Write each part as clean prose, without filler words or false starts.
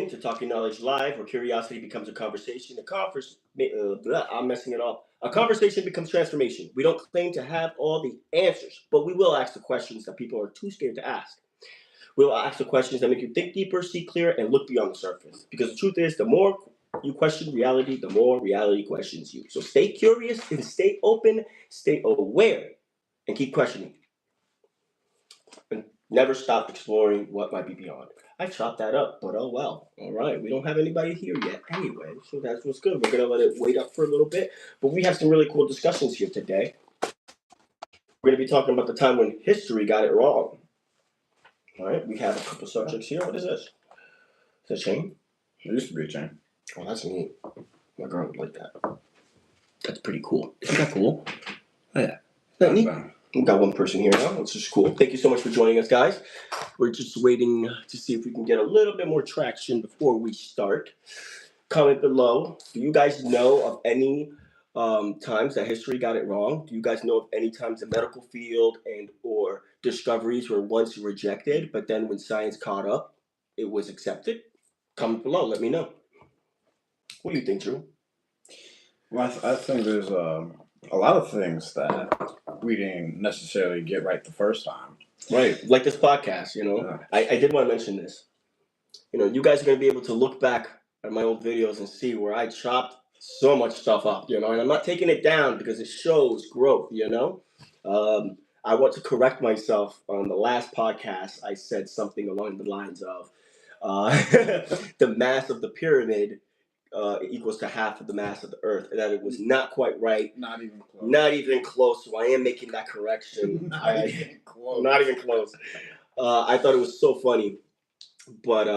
in to Talking Knowledge Live, where curiosity becomes a conversation. I'm messing it up. A conversation becomes transformation. We don't claim to have all the answers, but we will ask the questions that people are too scared to ask. We'll ask the questions that make you think deeper, see clearer, and look beyond the surface. Because the truth is, the more you question reality, the more reality questions you. So stay curious and stay open, stay aware, and keep questioning. And never stop exploring what might be beyond. I chopped that up, but oh well. All right, we don't have anybody here yet anyway, so that's what's good. We're going to let it wait up for a little bit, but we have some really cool discussions here today. We're going to be talking about the time when history got it wrong. All right, we have a couple subjects here. What is this? Is that a chain? It used to be a chain. Oh, that's neat. My girl would like that. That's pretty cool. Isn't that cool? Oh, yeah. Isn't that neat? We got one person here now, which is cool. Thank you so much for joining us, guys. We're just waiting to see if we can get a little bit more traction before we start. Comment below. Do you guys know of any times that history got it wrong? Do you guys know of any times the medical field and or discoveries were once rejected, but then when science caught up, it was accepted? Comment below. Let me know. What do you think, Drew? Well, I think there's a lot of things that we didn't necessarily get right the first time. Right, like this podcast, Yeah. I did want to mention this. You guys are going to be able to look back at my old videos and see where I chopped so much stuff up, and I'm not taking it down because it shows growth, I want to correct myself. On the last podcast, I said something along the lines of the mass of the pyramid equals to half of the mass of the Earth, and that it was not quite right. Not even close. Not even close. So I am making that correction. Not even close. Not even close. I thought it was so funny, but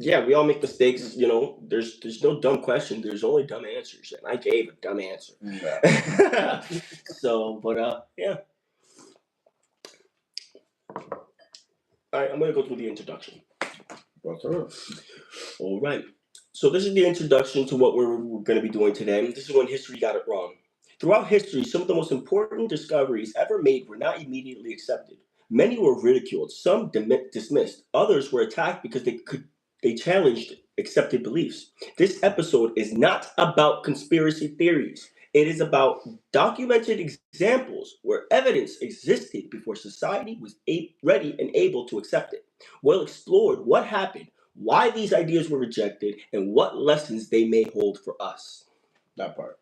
yeah, we all make mistakes. There's no dumb question. There's only dumb answers, and I gave a dumb answer. Yeah. So, but yeah. All right, I'm gonna go through the introduction. Go through it. All right. So this is the introduction to what we're going to be doing today. This is when history got it wrong. Throughout history, some of the most important discoveries ever made were not immediately accepted. Many were ridiculed, some dismissed, others were attacked because they challenged accepted beliefs. This episode is not about conspiracy theories. It is about documented examples where evidence existed before society was ready and able to accept it. We'll explore what happened, why these ideas were rejected, and what lessons they may hold for us. That part.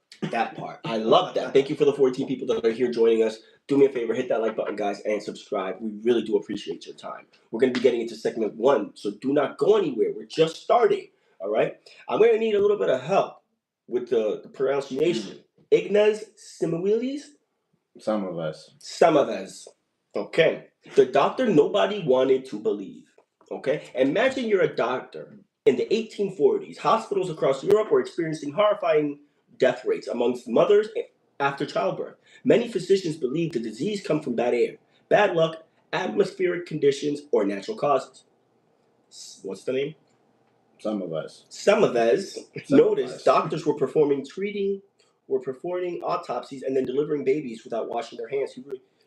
I love that. Thank you for the 14 people that are here joining us. Do me a favor, hit that like button, guys, and subscribe. We really do appreciate your time. We're going to be getting into segment 1, so do not go anywhere. We're just starting, all right? I'm going to need a little bit of help with the pronunciation. Ignaz Simuelis? Samavez. Okay. The doctor nobody wanted to believe. Okay? Imagine you're a doctor. In the 1840s, hospitals across Europe were experiencing horrifying death rates amongst mothers after childbirth. Many physicians believed the disease comes from bad air, bad luck, atmospheric conditions, or natural causes. What's the name? Samavez noticed doctors were performing autopsies and then delivering babies without washing their hands.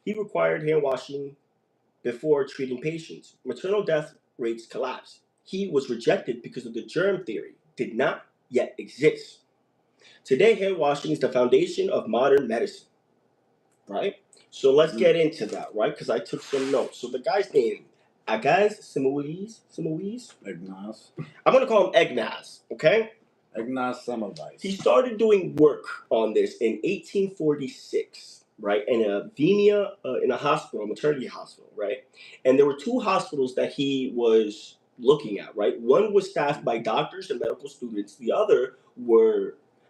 He required hand washing before treating patients. Maternal death rates collapsed. He was rejected because of the germ theory did not yet exist. Today, hand washing is the foundation of modern medicine, right? So let's get into that, right? Because I took some notes. So the guy's name, Ignaz Simuelis. Ignaz. I'm going to call him Ignaz, okay? Ignaz Semmelweis. He started doing work on this in 1846, right? In a hospital, a maternity hospital, right? And there were 2 hospitals that he was looking at, right? One was staffed by doctors and medical students. The other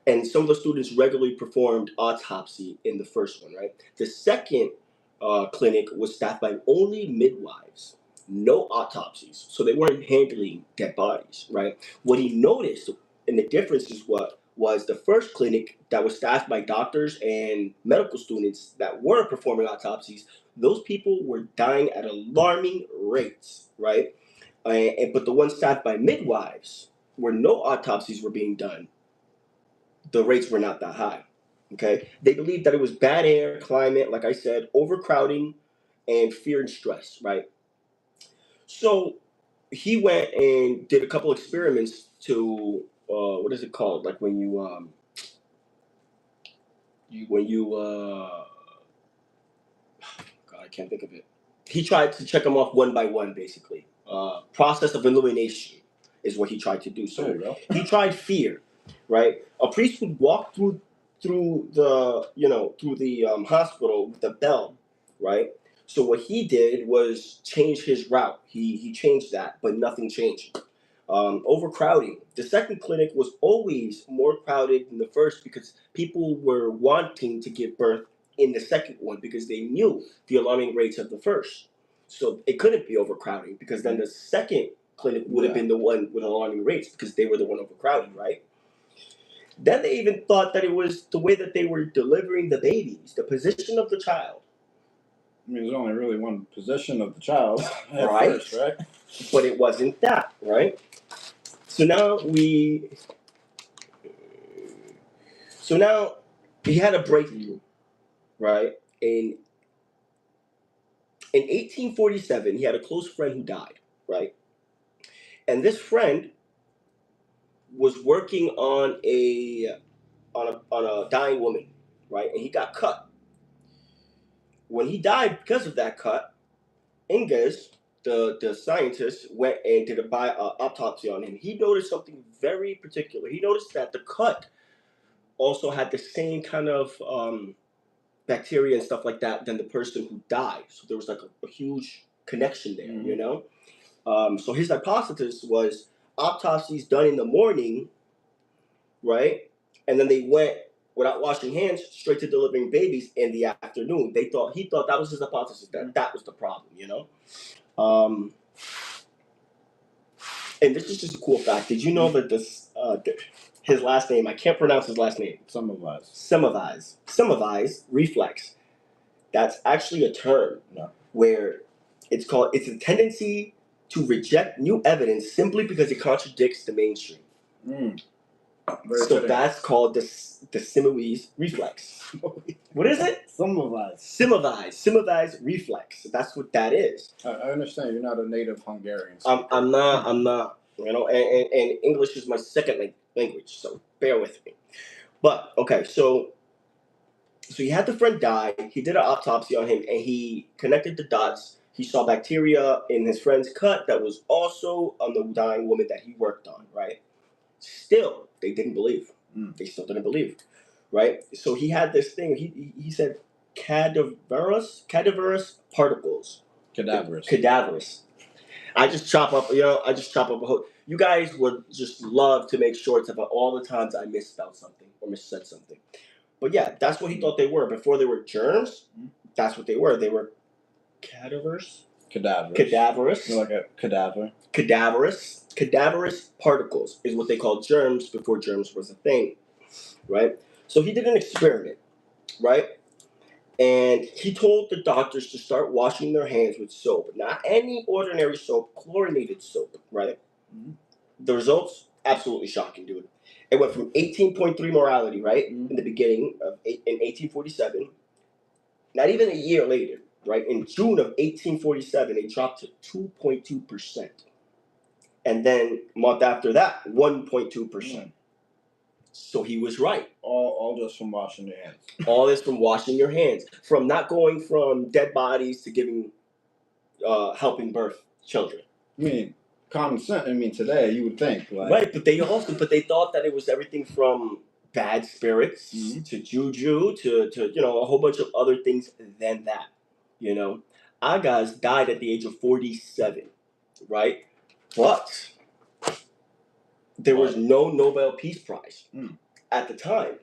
and some of the students regularly performed autopsy in the first one, right? The second clinic was staffed by only midwives, no autopsies. So they weren't handling dead bodies, right? What he noticed, and the difference is what was the first clinic that was staffed by doctors and medical students that were performing autopsies, those people were dying at alarming rates, right? But the one staffed by midwives, where no autopsies were being done, the rates were not that high, okay? They believed that it was bad air, climate, like I said, overcrowding, and fear and stress, right? So he went and did a couple experiments to what is it called? Like when you God, I can't think of it. He tried to check them off one by one, basically. Process of elimination is what he tried to do. So he tried fear, right? A priest would walk through the hospital with a bell, right? So what he did was change his route. He changed that, but nothing changed. Overcrowding. The second clinic was always more crowded than the first because people were wanting to give birth in the second one because they knew the alarming rates of the first. So it couldn't be overcrowding because then the second clinic would have been the one with alarming rates because they were the one overcrowding, right? Then they even thought that it was the way that they were delivering the babies, the position of the child. I mean, there's only really one position of the child at right? first, right? But it wasn't that, right? So now he had a breakthrough, right? In 1847, he had a close friend who died, right? And this friend was working on a dying woman, right? And he got cut. When he died because of that cut, Inges, the scientist, went and did a autopsy on him. He noticed something very particular. He noticed that the cut also had the same kind of bacteria and stuff like that than the person who died. So there was like a huge connection there, you know? So his hypothesis was autopsies done in the morning, right? And then they went without washing hands straight to delivering babies in the afternoon. He thought that was his hypothesis, that was the problem, you know? And this is just a cool fact. Did you know that his last name, I can't pronounce his last name. Semmelweis reflex. That's actually a term where it's a tendency to reject new evidence simply because it contradicts the mainstream. So that's called the Semmelweis reflex. What is it? Semmelweis reflex. That's what that is. I understand you're not a native Hungarian. I'm not. You know, and English is my second language, so bear with me. But okay, so he had the friend die. He did an autopsy on him, and he connected the dots. He saw bacteria in his friend's cut that was also on the dying woman that he worked on, right? Still, they didn't believe. They still didn't believe, right? So he had this thing. He said cadaverous particles. Cadaverous. I just chop up a whole. You guys would just love to make shorts about all the times I misspelled something or missaid something. But yeah, that's what he thought they were. Before they were germs, that's what they were. They were cadaverous. Like a cadaver. Cadaverous particles is what they called germs before germs was a thing, right? So he did an experiment, right? And he told the doctors to start washing their hands with soap, not any ordinary soap, chlorinated soap, right? The results, absolutely shocking, dude. It went from 18.3 morality, right, in the beginning in 1847. Not even a year later, right, in June of 1847, it dropped to 2.2%. And then a month after that, 1.2%. So he was right. All just from washing your hands. All this from washing your hands. From not going from dead bodies to giving, helping birth children. I mean, common sense. I mean, today you would think, like, right, but they thought that it was everything from bad spirits to juju to a whole bunch of other things than that. You know, Agaz died at the age of 47, right? But there was no Nobel Peace Prize at the time,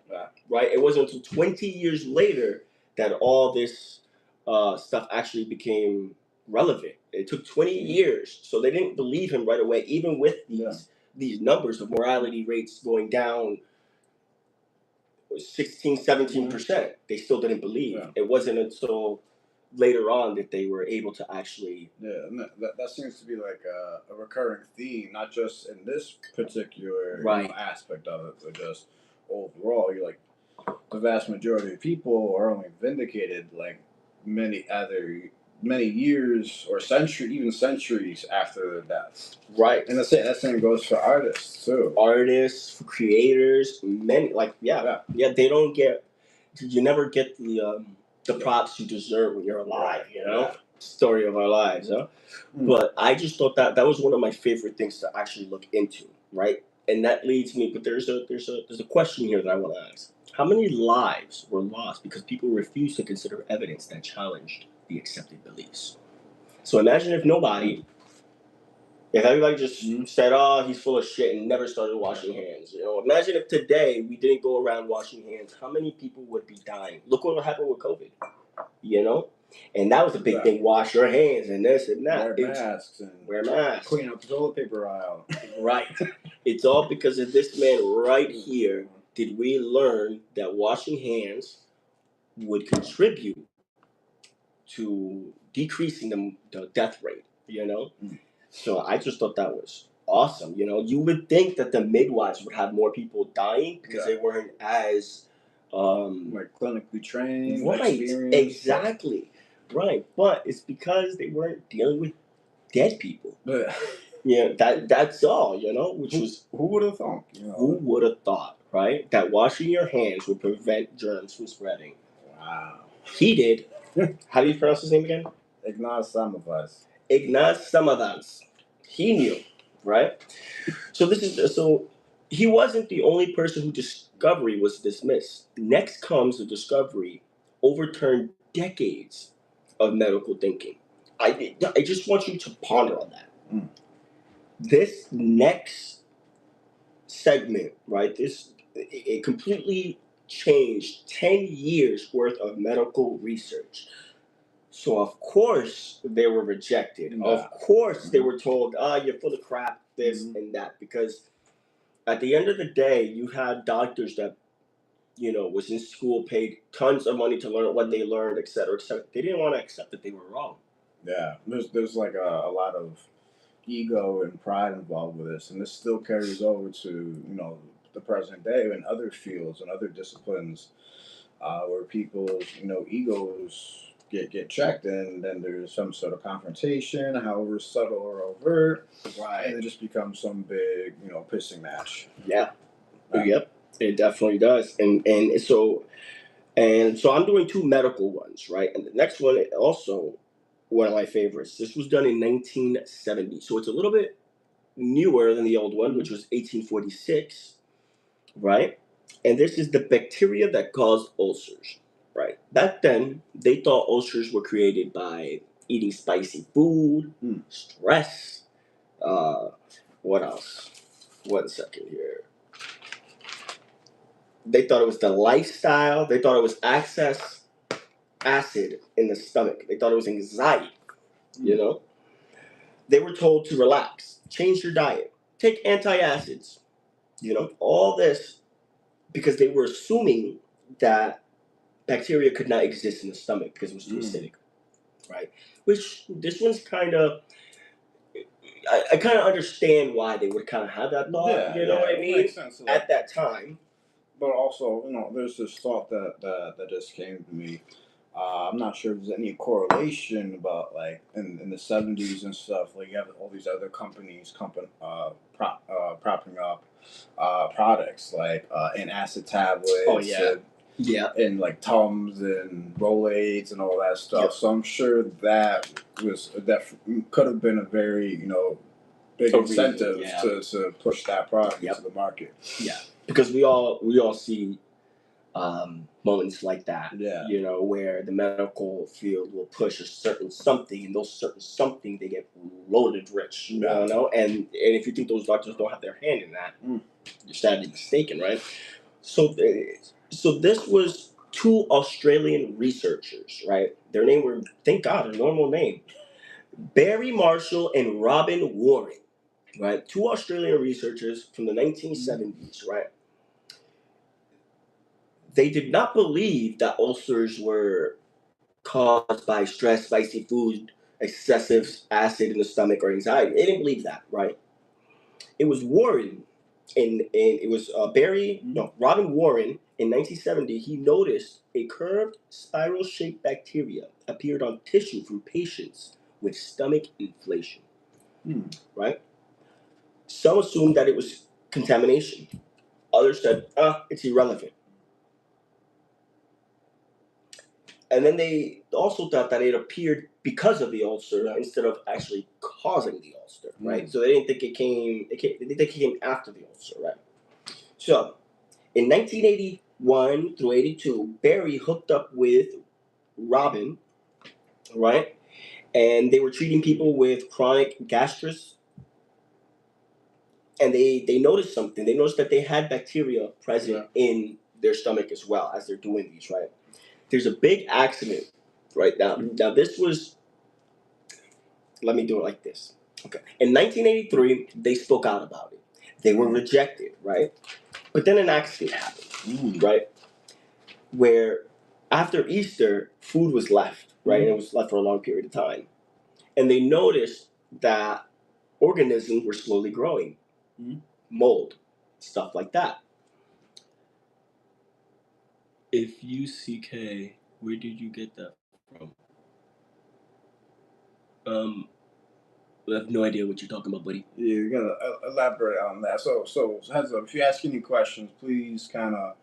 right? It wasn't until 20 years later that all this stuff actually became relevant. It took 20 years, so they didn't believe him right away, even with these numbers of morality rates going down 16, 17%. They still didn't believe. It wasn't until later on that they were able to actually... and that seems to be like a recurring theme, not just in this particular aspect of it, but just overall. You're like, the vast majority of people are only vindicated like many other many years or even centuries after their death. Right. And that same goes for artists too. Artists, creators, many they don't get. You never get the props you deserve when you're alive. You know, story of our lives, huh? But I just thought that was one of my favorite things to actually look into, right? And that leads me. But there's a question here that I want to ask. How many lives were lost because people refused to consider evidence that challenged the accepted beliefs? So imagine if everybody just said, "Oh, he's full of shit," and never started washing hands. You know, imagine if today we didn't go around washing hands. How many people would be dying? Look what happened with COVID. You know, and that was a big thing. Wash your hands and this and that. Wear masks. Clean up the toilet paper aisle. Right. It's all because of this man right here. Did we learn that washing hands would contribute to decreasing the death rate? You know. So I just thought that was awesome. You know, you would think that the midwives would have more people dying because they weren't as like clinically trained, right? Exactly, right. But it's because they weren't dealing with dead people. Yeah, that's all. You know, who would have thought? You know? Who would have thought, right? That washing your hands would prevent germs from spreading. Wow. He did. How do you pronounce his name again? Ignaz Semmelweis. He knew, right? So he wasn't the only person whose discovery was dismissed. Next comes the discovery overturned decades of medical thinking. I just want you to ponder on that. This next segment, right? It completely changed 10 years worth of medical research. So of course they were rejected. Yeah. Of course they were told, you're full of crap, this and that. Because at the end of the day, you had doctors that, was in school, paid tons of money to learn what they learned, et cetera, et cetera. They didn't want to accept that they were wrong. Yeah, there's like a lot of ego and pride involved with this, and this still carries over to the present day in other fields and other disciplines where people's egos get checked, and then there's some sort of confrontation, however subtle or overt, right? And it just becomes some big pissing match. Yeah. Yep. It definitely does, and so I'm doing two medical ones, right? And the next one also one of my favorites. This was done in 1970, so it's a little bit newer than the old one, which was 1846, right? And this is the bacteria that cause ulcers, right? Back then, they thought ulcers were created by eating spicy food, stress. What else? 1 second here. They thought it was the lifestyle. They thought it was excess acid in the stomach. They thought it was anxiety, They were told to relax, change your diet, take antacids, all this because they were assuming that bacteria could not exist in the stomach because it was too acidic, right? Which this one's kind of, I kind of understand why they would kind of have that thought, you know what I mean? Makes sense, at that time. But also, there's this thought that just came to me. I'm not sure if there's any correlation about like in the 70s and stuff. Like you have all these other companies propping up products like antacid tablets. Oh yeah. And like Tums and Rolaids and all that stuff. Yep. So I'm sure that could have been a very big incentive to push that product into the market. Yeah, because we all see moments like that. Yeah. Where the medical field will push a certain something, and those certain something they get loaded rich. Yeah. And if you think those doctors don't have their hand in that, you're sadly mistaken, right? So this was two Australian researchers, right? Their name were, thank God, a normal name. Barry Marshall and Robin Warren, right? Two Australian researchers from the 1970s, right? They did not believe that ulcers were caused by stress, spicy food, excessive acid in the stomach, or anxiety. They didn't believe that, right? It was Warren, and it was Robin Warren in 1970, he noticed a curved, spiral-shaped bacteria appeared on tissue from patients with stomach inflation. Right? Some assumed that it was contamination. Others said, it's irrelevant. And then they also thought that it appeared because of the ulcer instead of actually causing the ulcer, right? So they didn't think it came. They think it came after the ulcer, right? So in 1981 through 82, Barry hooked up with Robin, right? And they were treating people with chronic gastritis. And they noticed something. They noticed that they had bacteria present in their stomach as well as they're doing these, right? There's a big accident right now. Now this was, let me do it like this. Okay. In 1983, they spoke out about it. They were rejected, right? But then an accident happened, right? Where after Easter, food was left, right? And it was left for a long period of time. And they noticed that organisms were slowly growing. Mold, stuff like that. F-U-C-K, where did you get that from? I have no idea what you're talking about, buddy. Yeah, you gotta elaborate on that. So heads up, if you ask any questions, please kind of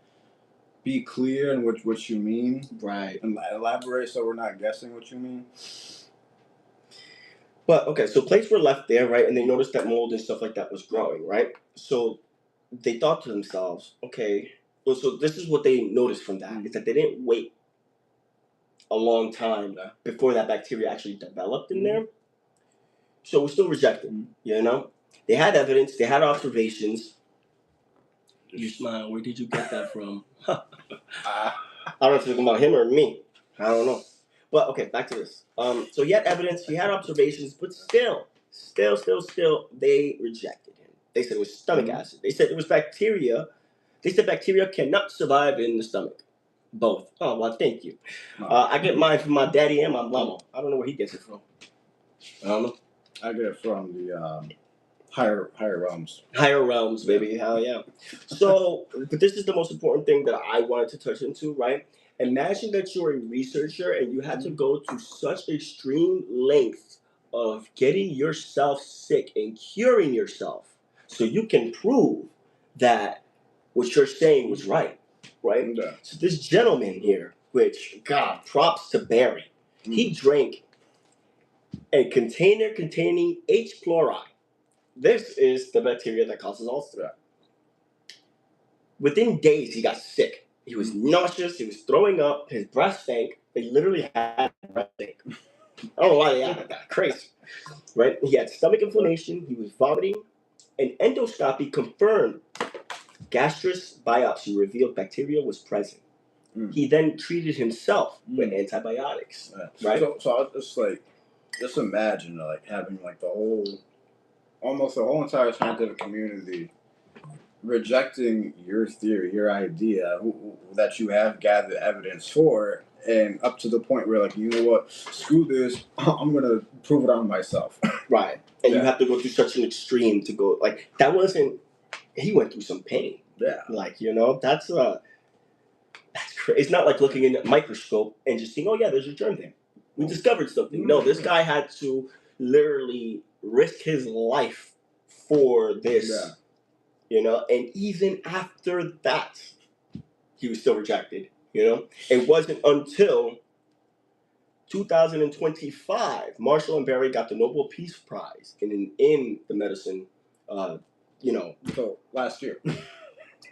be clear in what you mean. Right. And elaborate so we're not guessing what you mean. But, okay, so plates were left there, right? And they noticed that mold and stuff like that was growing, right? So they thought to themselves, okay, well, so this is what they noticed from that, is that they didn't wait a long time before that bacteria actually developed in there. So it was still rejected, you know? They had evidence, they had observations. You smile, where did you get that from? I don't know if you're talking about him or me. I don't know. But, okay, back to this. So he had evidence, he had observations, but still, they rejected him. They said it was stomach acid. They said it was bacteria. They said bacteria cannot survive in the stomach. Both. Oh, well, thank you. I get mine from my daddy and my mama. I don't know where he gets it from. I don't know. I get it from the higher realms. Higher realms, baby. Hell yeah. So, but this is the most important thing that I wanted to touch into, right? Imagine that you're a researcher and you had to go to such extreme lengths of getting yourself sick and curing yourself so you can prove that what you're saying was right, right? Yeah. So this gentleman here, which, God, props to Barry, he drank a container containing H. chloride. This is the bacteria that causes ulcer. Within days, he got sick. He was nauseous. He was throwing up. His breath stank. They literally had breath stink. I don't know why they had that. Crazy. Right? He had stomach inflammation. He was vomiting. An endoscopy confirmed gastritis biopsy revealed bacteria was present. He then treated himself with antibiotics. Right? So I was just imagine having almost the whole entire scientific community rejecting your theory, your idea that you have gathered evidence for, and up to the point where you know what, screw this, I'm gonna prove it on myself. Right. And you have to go through such an extreme to go that wasn't. He went through some pain. Yeah. That's crazy. It's not like looking in a microscope and just seeing, oh yeah, there's a germ there. We discovered something. No, this guy had to literally risk his life for this. Yeah. And even after that, he was still rejected. It wasn't until 2025 Marshall and Barry got the Nobel Peace Prize in the medicine. So last year.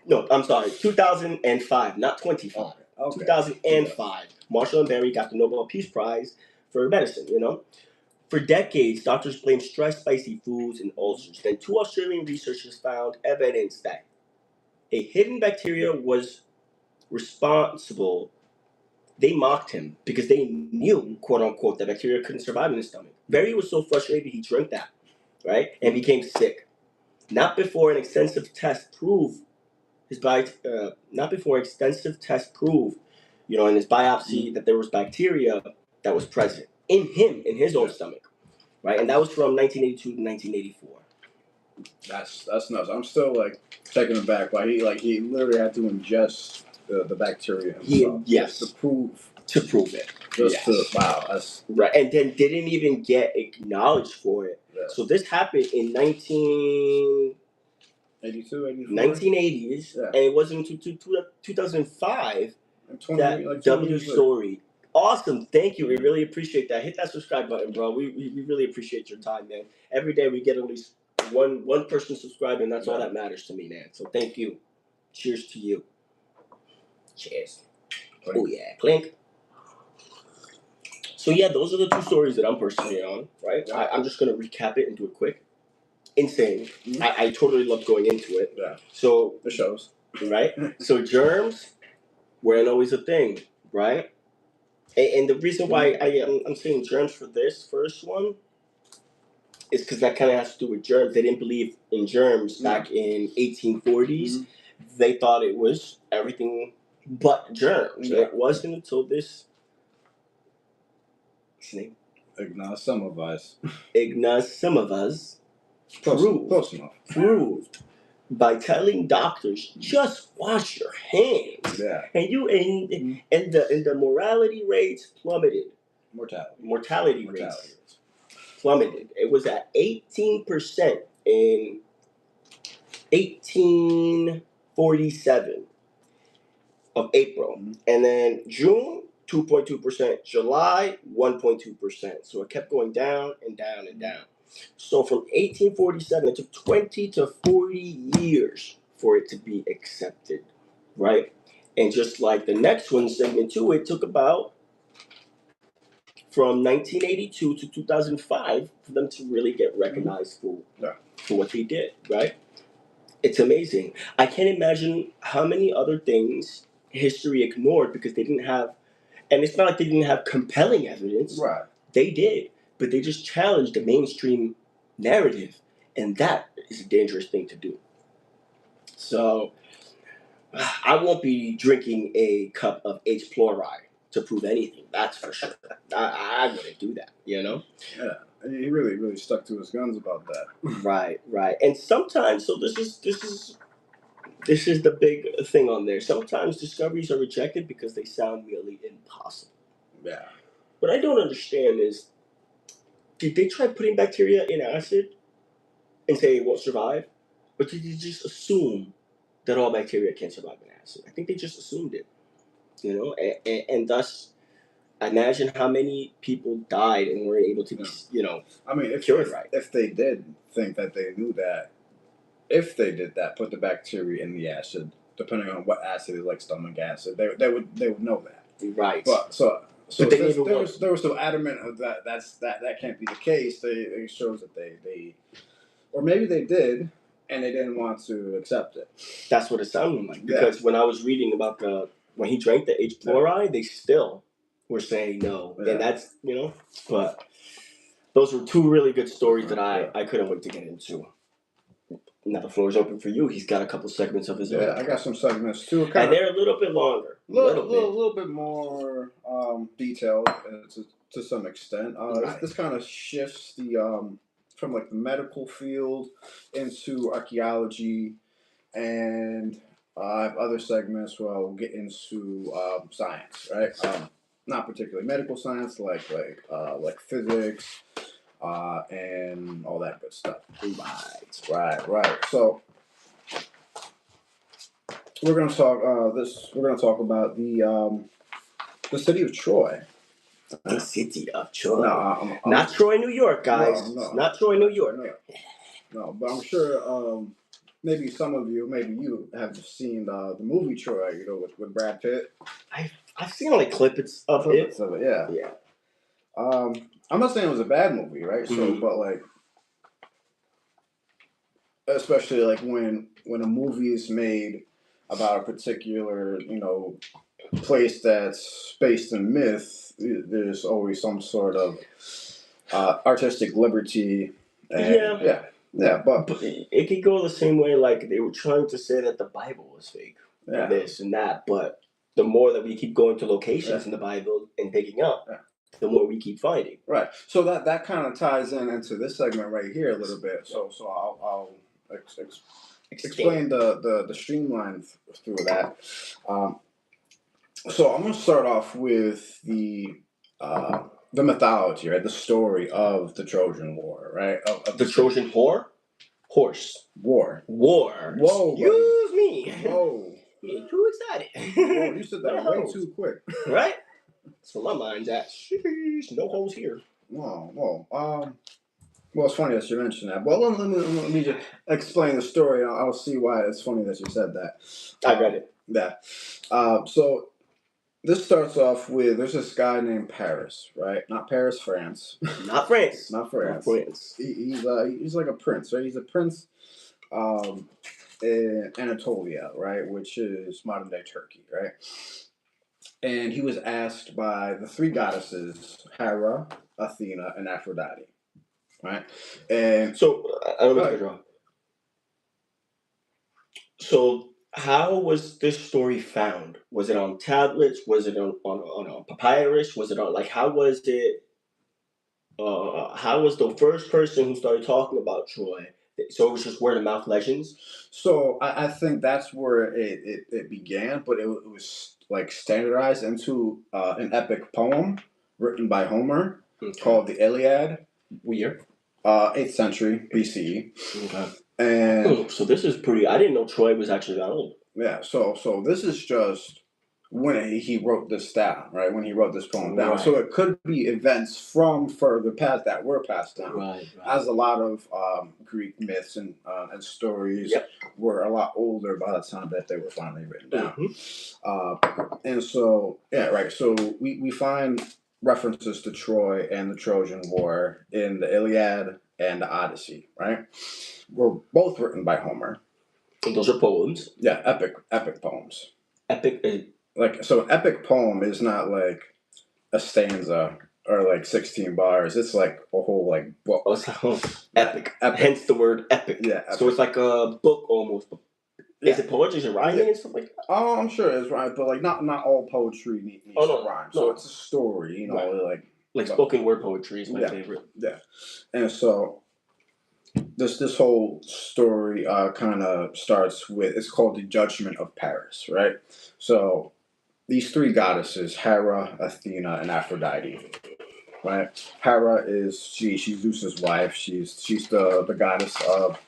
No, I'm sorry, 2005, not 25. Okay. 2005, Marshall and Barry got the Nobel Peace Prize for medicine. For decades, doctors blamed stress, spicy foods, and ulcers. Then 2 Australian researchers found evidence that a hidden bacteria was responsible. They mocked him because they knew, quote unquote, that bacteria couldn't survive in his stomach. Barry was so frustrated he drank that, right, and became sick. Not before extensive tests proved, in his biopsy, that there was bacteria that was present in him, in his own stomach, right? And that was from 1982 to 1984. That's nuts. I'm still taken aback by he literally had to ingest the bacteria himself. Yes. Just to prove it. Just wow, that's right. And then didn't even get acknowledged for it. Yeah. So this happened in 1980s, yeah. and it wasn't until 2005 that like W story. Awesome, thank you. We really appreciate that. Hit that subscribe button, bro. We really appreciate your time, man. Every day we get at least one person subscribing, and that's all that matters to me, man. So thank you. Cheers to you. Cheers. Clink. Oh yeah, clink. So yeah, those are the two stories that I'm personally on, right? Yeah. I'm just gonna recap it and do it quick. Insane. Mm-hmm. I totally loved going into it. Yeah. So the shows, right? So germs weren't always a thing, right? And the reason why I'm saying germs for this first one is because that kind of has to do with germs. They didn't believe in germs back in 1840s. Mm-hmm. They thought it was everything but germs. Yeah. It wasn't until this name. Ignaz Semmelweis proved by telling doctors just wash your hands. Yeah. And the mortality rates plummeted. Mortality rates plummeted. It was at 18% in 1847 of April. Mm-hmm. And then June 2.2%, July 1.2%. So it kept going down and down and down. So from 1847, it took 20 to 40 years for it to be accepted, right? And just like the next one, segment 2, it took about from 1982 to 2005 for them to really get recognized for what they did, right? It's amazing. I can't imagine how many other things history ignored because they didn't have, and it's not like they didn't have compelling evidence. Right. They did, but they just challenged the mainstream narrative, and that is a dangerous thing to do. So, I won't be drinking a cup of H. chloride to prove anything. That's for sure. I wouldn't do that, you know? Yeah. He really, really stuck to his guns about that. Right. And sometimes, so this is the big thing on there. Sometimes discoveries are rejected because they sound really impossible. Yeah. What I don't understand is, did they try putting bacteria in acid and say it won't survive? Or did they just assume that all bacteria can survive in acid? I think they just assumed it, you know? And thus, imagine how many people died and weren't able to be, cured right. If they did think that they knew that, if they did that, put the bacteria in the acid, depending on what acid is, like stomach acid, they would know that. Right. But they were so adamant of that that can't be the case. It shows that they or maybe they did and they didn't want to accept it. That's what it sounded like. Because when I was reading about when he drank the H. chloride, they still were saying no. Yeah. And that's, but those were two really good stories that I couldn't wait to get into. Now the floor is open for you. He's got a couple segments of his own. Yeah, I got some segments too. And they're a little bit longer. A little bit more detailed to some extent. This kind of shifts the from like the medical field into archaeology, and I have other segments where I'll get into science, right? Not particularly medical science, like physics. And all that good stuff. Right. So we're gonna talk We're gonna talk about the city of Troy. The city of Troy. No, not Troy, New York, guys. No. Not Troy, New York. No, but I'm sure maybe some of you, maybe you have seen the movie Troy. With Brad Pitt. I've seen like clips of it. Yeah. I'm not saying it was a bad movie, right? Mm-hmm. So, but like, especially like when a movie is made about a particular, place that's based in myth, there's always some sort of artistic liberty. And, yeah, but it could go the same way. Like they were trying to say that the Bible was fake, this and that. But the more that we keep going to locations in the Bible and digging up. Yeah. The more we keep finding. Right. So that kind of ties into this segment right here a little bit. So I'll explain the streamline through that. So I'm going to start off with the mythology, right? The story of the Trojan War, right? Of The Trojan horse. War. War. Whoa, buddy. Excuse me. Whoa. Getting too excited. Whoa, you said Where that the way hose? too quick. Right? That's where my mind's at. Sheesh, no holes here. Whoa. Well, it's funny that you mentioned that. Well, let me just explain the story. I'll see why it's funny that you said that. I got it. Yeah. So this starts off with there's this guy named Paris, right? Not Paris, France. Not France. Not France. Not France. He's like a prince, right? He's a prince in Anatolia, right? Which is modern day Turkey, right? And he was asked by the three goddesses, Hera, Athena, and Aphrodite, right? And So, I don't know if wrong. So, how was this story found? Was it on tablets? Was it on a papyrus? Was it on, like, how was it? How was the first person who started talking about Troy? So it was just word of mouth legends? So I think that's where it began, but it was like standardized into an epic poem written by Homer called the Iliad. What year? 8th century BCE. Okay. And so this is pretty. I didn't know Troy was actually that old. Yeah. So this is just when he wrote this down, right? When he wrote this poem down. So it could be events from further past that were passed down. Right. As a lot of Greek myths and stories were a lot older by the time that they were finally written down. And so, yeah, right. So we find references to Troy and the Trojan War in the Iliad and the Odyssey, right? Were both written by Homer. And those are poems. Yeah, epic poems. Epic. Like, so an epic poem is not like a stanza or like 16 bars. It's like a whole like book. Epic. Hence the word epic. Yeah. Epic. So it's like a book almost. Is it poetry? Is it rhyming and stuff like that? Oh, I'm sure it's right, but like not all poetry needs to rhyme. So it's a story, you know, like spoken word poetry is my favorite. Yeah. And so this whole story kind of starts with, it's called the Judgment of Paris, right? So these three goddesses, Hera, Athena, and Aphrodite, right? Hera is she's Zeus's wife. She's the goddess of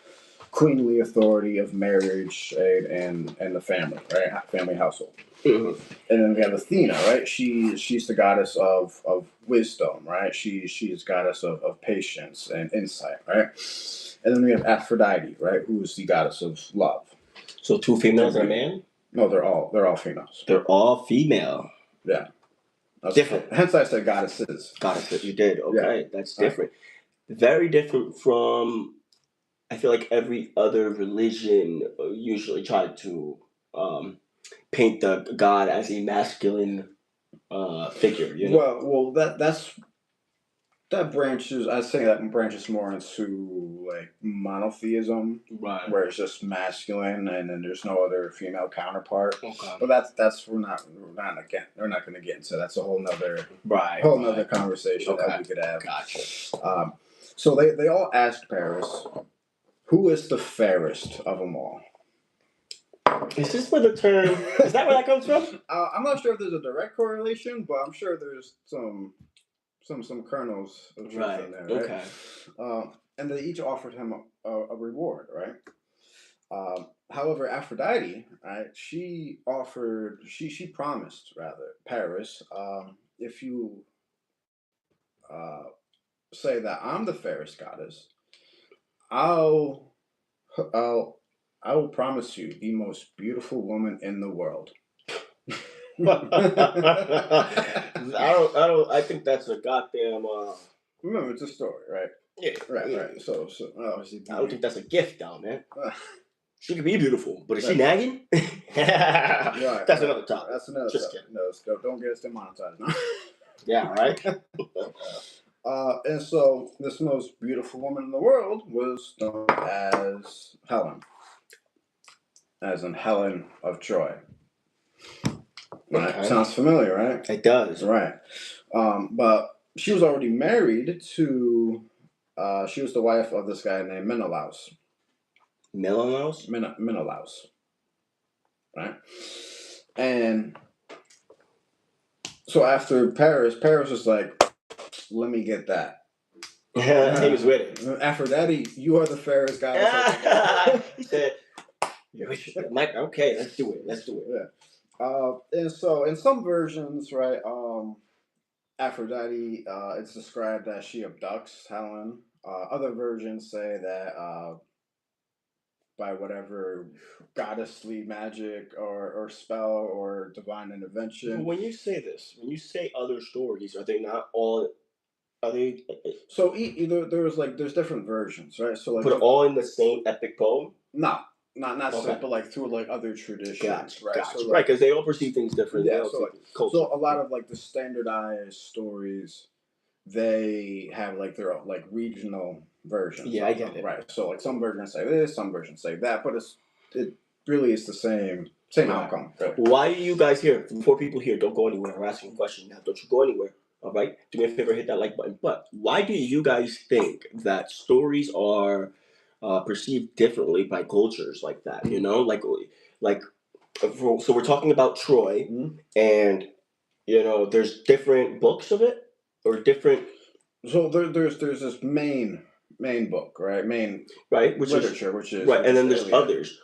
queenly authority, of marriage, and the family, right? Family household. And then we have Athena, right? She's the goddess of wisdom, right? She's goddess of patience and insight, right? And then we have Aphrodite, right? Who is the goddess of love. So 2 females and a man? No, they're all females. They're all female. Yeah. That's different. Hence I said goddesses. Goddesses, you did. Okay, that's different. Very different from, I feel like every other religion usually tried to paint the god as a masculine figure. You know? Well, that branches. I say that branches more into like monotheism, right? Where it's just masculine, and then there's no other female counterpart. Okay. But that's we're not going to get into. That's a whole nother conversation that we could have. Gotcha. So they all asked Paris, who is the fairest of them all? Is this where the term? Is that where that comes from? I'm not sure if there's a direct correlation, but I'm sure there's some kernels of truth in there, right? Okay. And they each offered him a reward, right? However, Aphrodite, right? She promised rather Paris, if you say that I'm the fairest goddess, I will promise you the most beautiful woman in the world. I think that's a goddamn. Remember, it's a story, right? Yeah. Right. So I don't think that's a gift, though, man. She could be beautiful, but is she nagging? That's another topic. That's another topic. No, don't get us demonetized now. Yeah, right. And so this most beautiful woman in the world was known as Helen, as in Helen of Troy. Right. Okay. Sounds familiar, right? It does. Right. But she was already married to. She was the wife of this guy named Menelaus. Menelaus? Menelaus. Right. And So after Paris was like, let me get that. He was with it. Aphrodite, you are the fairest goddess. He said, Mike, okay, let's do it. Yeah. And so in some versions, right, Aphrodite, it's described that she abducts Helen. Other versions say that by whatever goddessly magic or spell or divine intervention. But when you say other stories, are they not all? Are they? So either there's different versions, right? So like put it all in the same epic poem. No, not Okay. so, but like through like other traditions, Gotcha, right? gotcha. So right, because they all perceive things different. Yeah, They all so culture. so a lot of like the standardized stories, they have like their own like regional versions. Yeah, I get it. Right. So like some versions say this, some versions say that, but it really is the same outcome. Really. Why are you guys here? For people here, don't go anywhere. I'm asking a question now. Don't you go anywhere. All right. Do me a favor, hit that like button. But why do you guys think that stories are perceived differently by cultures like that? You know, like so we're talking about Troy, and you know, there's different books of it or different. So there's this main book, right? Which literature, which is right, and then there's others.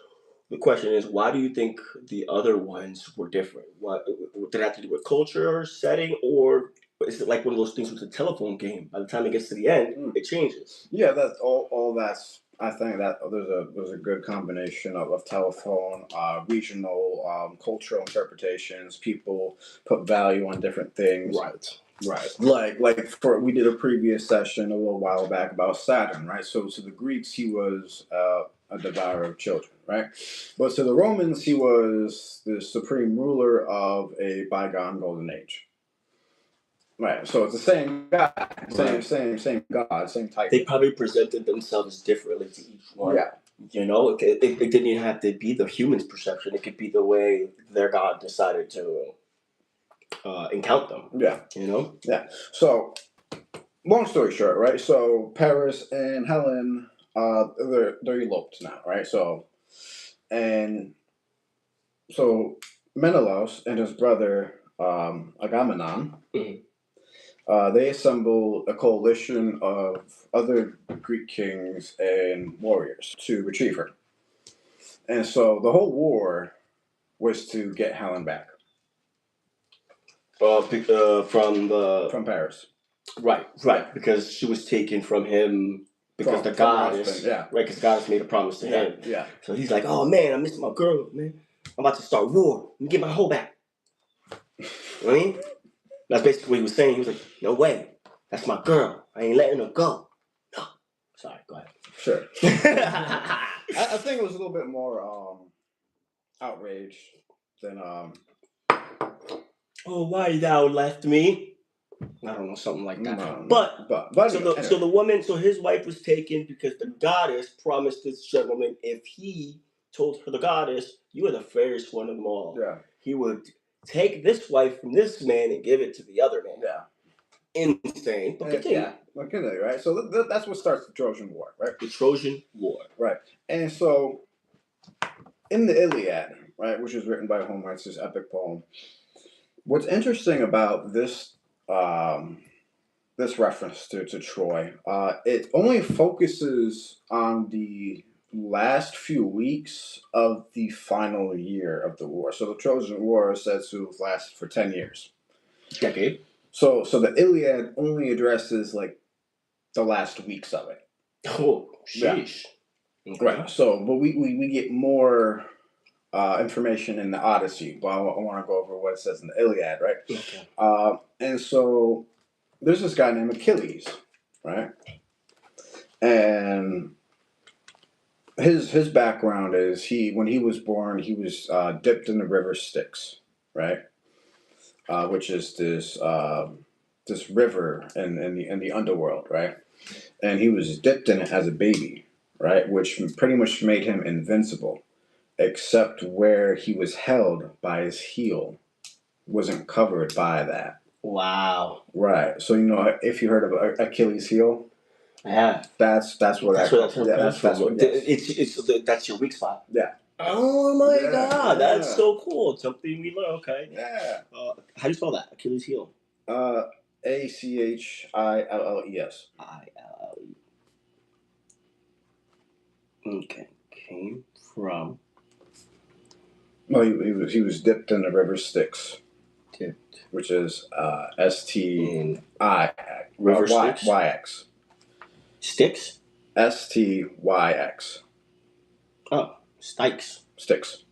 The question is, why do you think the other ones were different? What did it have to do with culture or setting, or is it like one of those things with a telephone game? By the time it gets to the end, it changes. Yeah, that's all. That's I think that there's a good combination of telephone, regional, cultural interpretations. People put value on different things. Right. Like we did a previous session a little while back about Saturn, right? So to the Greeks, he was a devourer of children, right? But to the Romans, he was the supreme ruler of a bygone golden age. Right, so it's the same guy, same God, same type. They probably presented themselves differently to each one. Yeah, you know, it didn't even have to be the human's perception. It could be the way their God decided to encounter them. Yeah, you know. Yeah. So, long story short, right? So Paris and Helen, they're eloped now, right? So, Menelaus and his brother Agamemnon. Mm-hmm. They assembled a coalition of other Greek kings and warriors to retrieve her. And so the whole war was to get Helen back. From Paris. Right, yeah. Because she was taken from him because the goddess, right? Because the goddess made a promise to him. Yeah. So he's like, oh man, I missed my girl, man. I'm about to start war. Let me get my hoe back. You know what I mean? That's basically what he was saying. He was like, no way. That's my girl. I ain't letting her go. No. Sorry, go ahead. Sure. I think it was a little bit more outraged than oh, why thou left me? I don't know, something like that. No, but so the woman, so his wife was taken because the goddess promised this gentleman if he told her, the goddess, you are the fairest one of them all. Yeah. He would take this wife from this man and give it to the other man. Yeah. Insane. But continue. Yeah, continue, right? So that's what starts the Trojan War, right? The Trojan War. Right. And so in the Iliad, right, which is written by Homer, it's this epic poem. What's interesting about this this reference to Troy, it only focuses on the last few weeks of the final year of the war. So the Trojan War is said to have lasted for 10 years. Decade. So the Iliad only addresses like the last weeks of it. Oh, sheesh. Yeah. Okay. Right. So, but we get more information in the Odyssey, but I want to go over what it says in the Iliad, right? Okay. And so there's this guy named Achilles, right? And his background is when he was born, he was dipped in the river Styx, right? Which is this river in the underworld, right? And he was dipped in it as a baby, right? Which pretty much made him invincible, except where he was held by his heel wasn't covered by that. Wow. Right. So if you heard of Achilles' heel, yeah, that's what that's your weak spot. Yeah. Oh my God, that's so cool. Something we learn. Okay. Yeah. How do you spell that? Achilles heel. Achilles. Ille. Okay. Came from. No, he was dipped in the river Styx. Dipped. Which is STI River Styx. YX. Styx. STYX. Oh, Styx. Styx.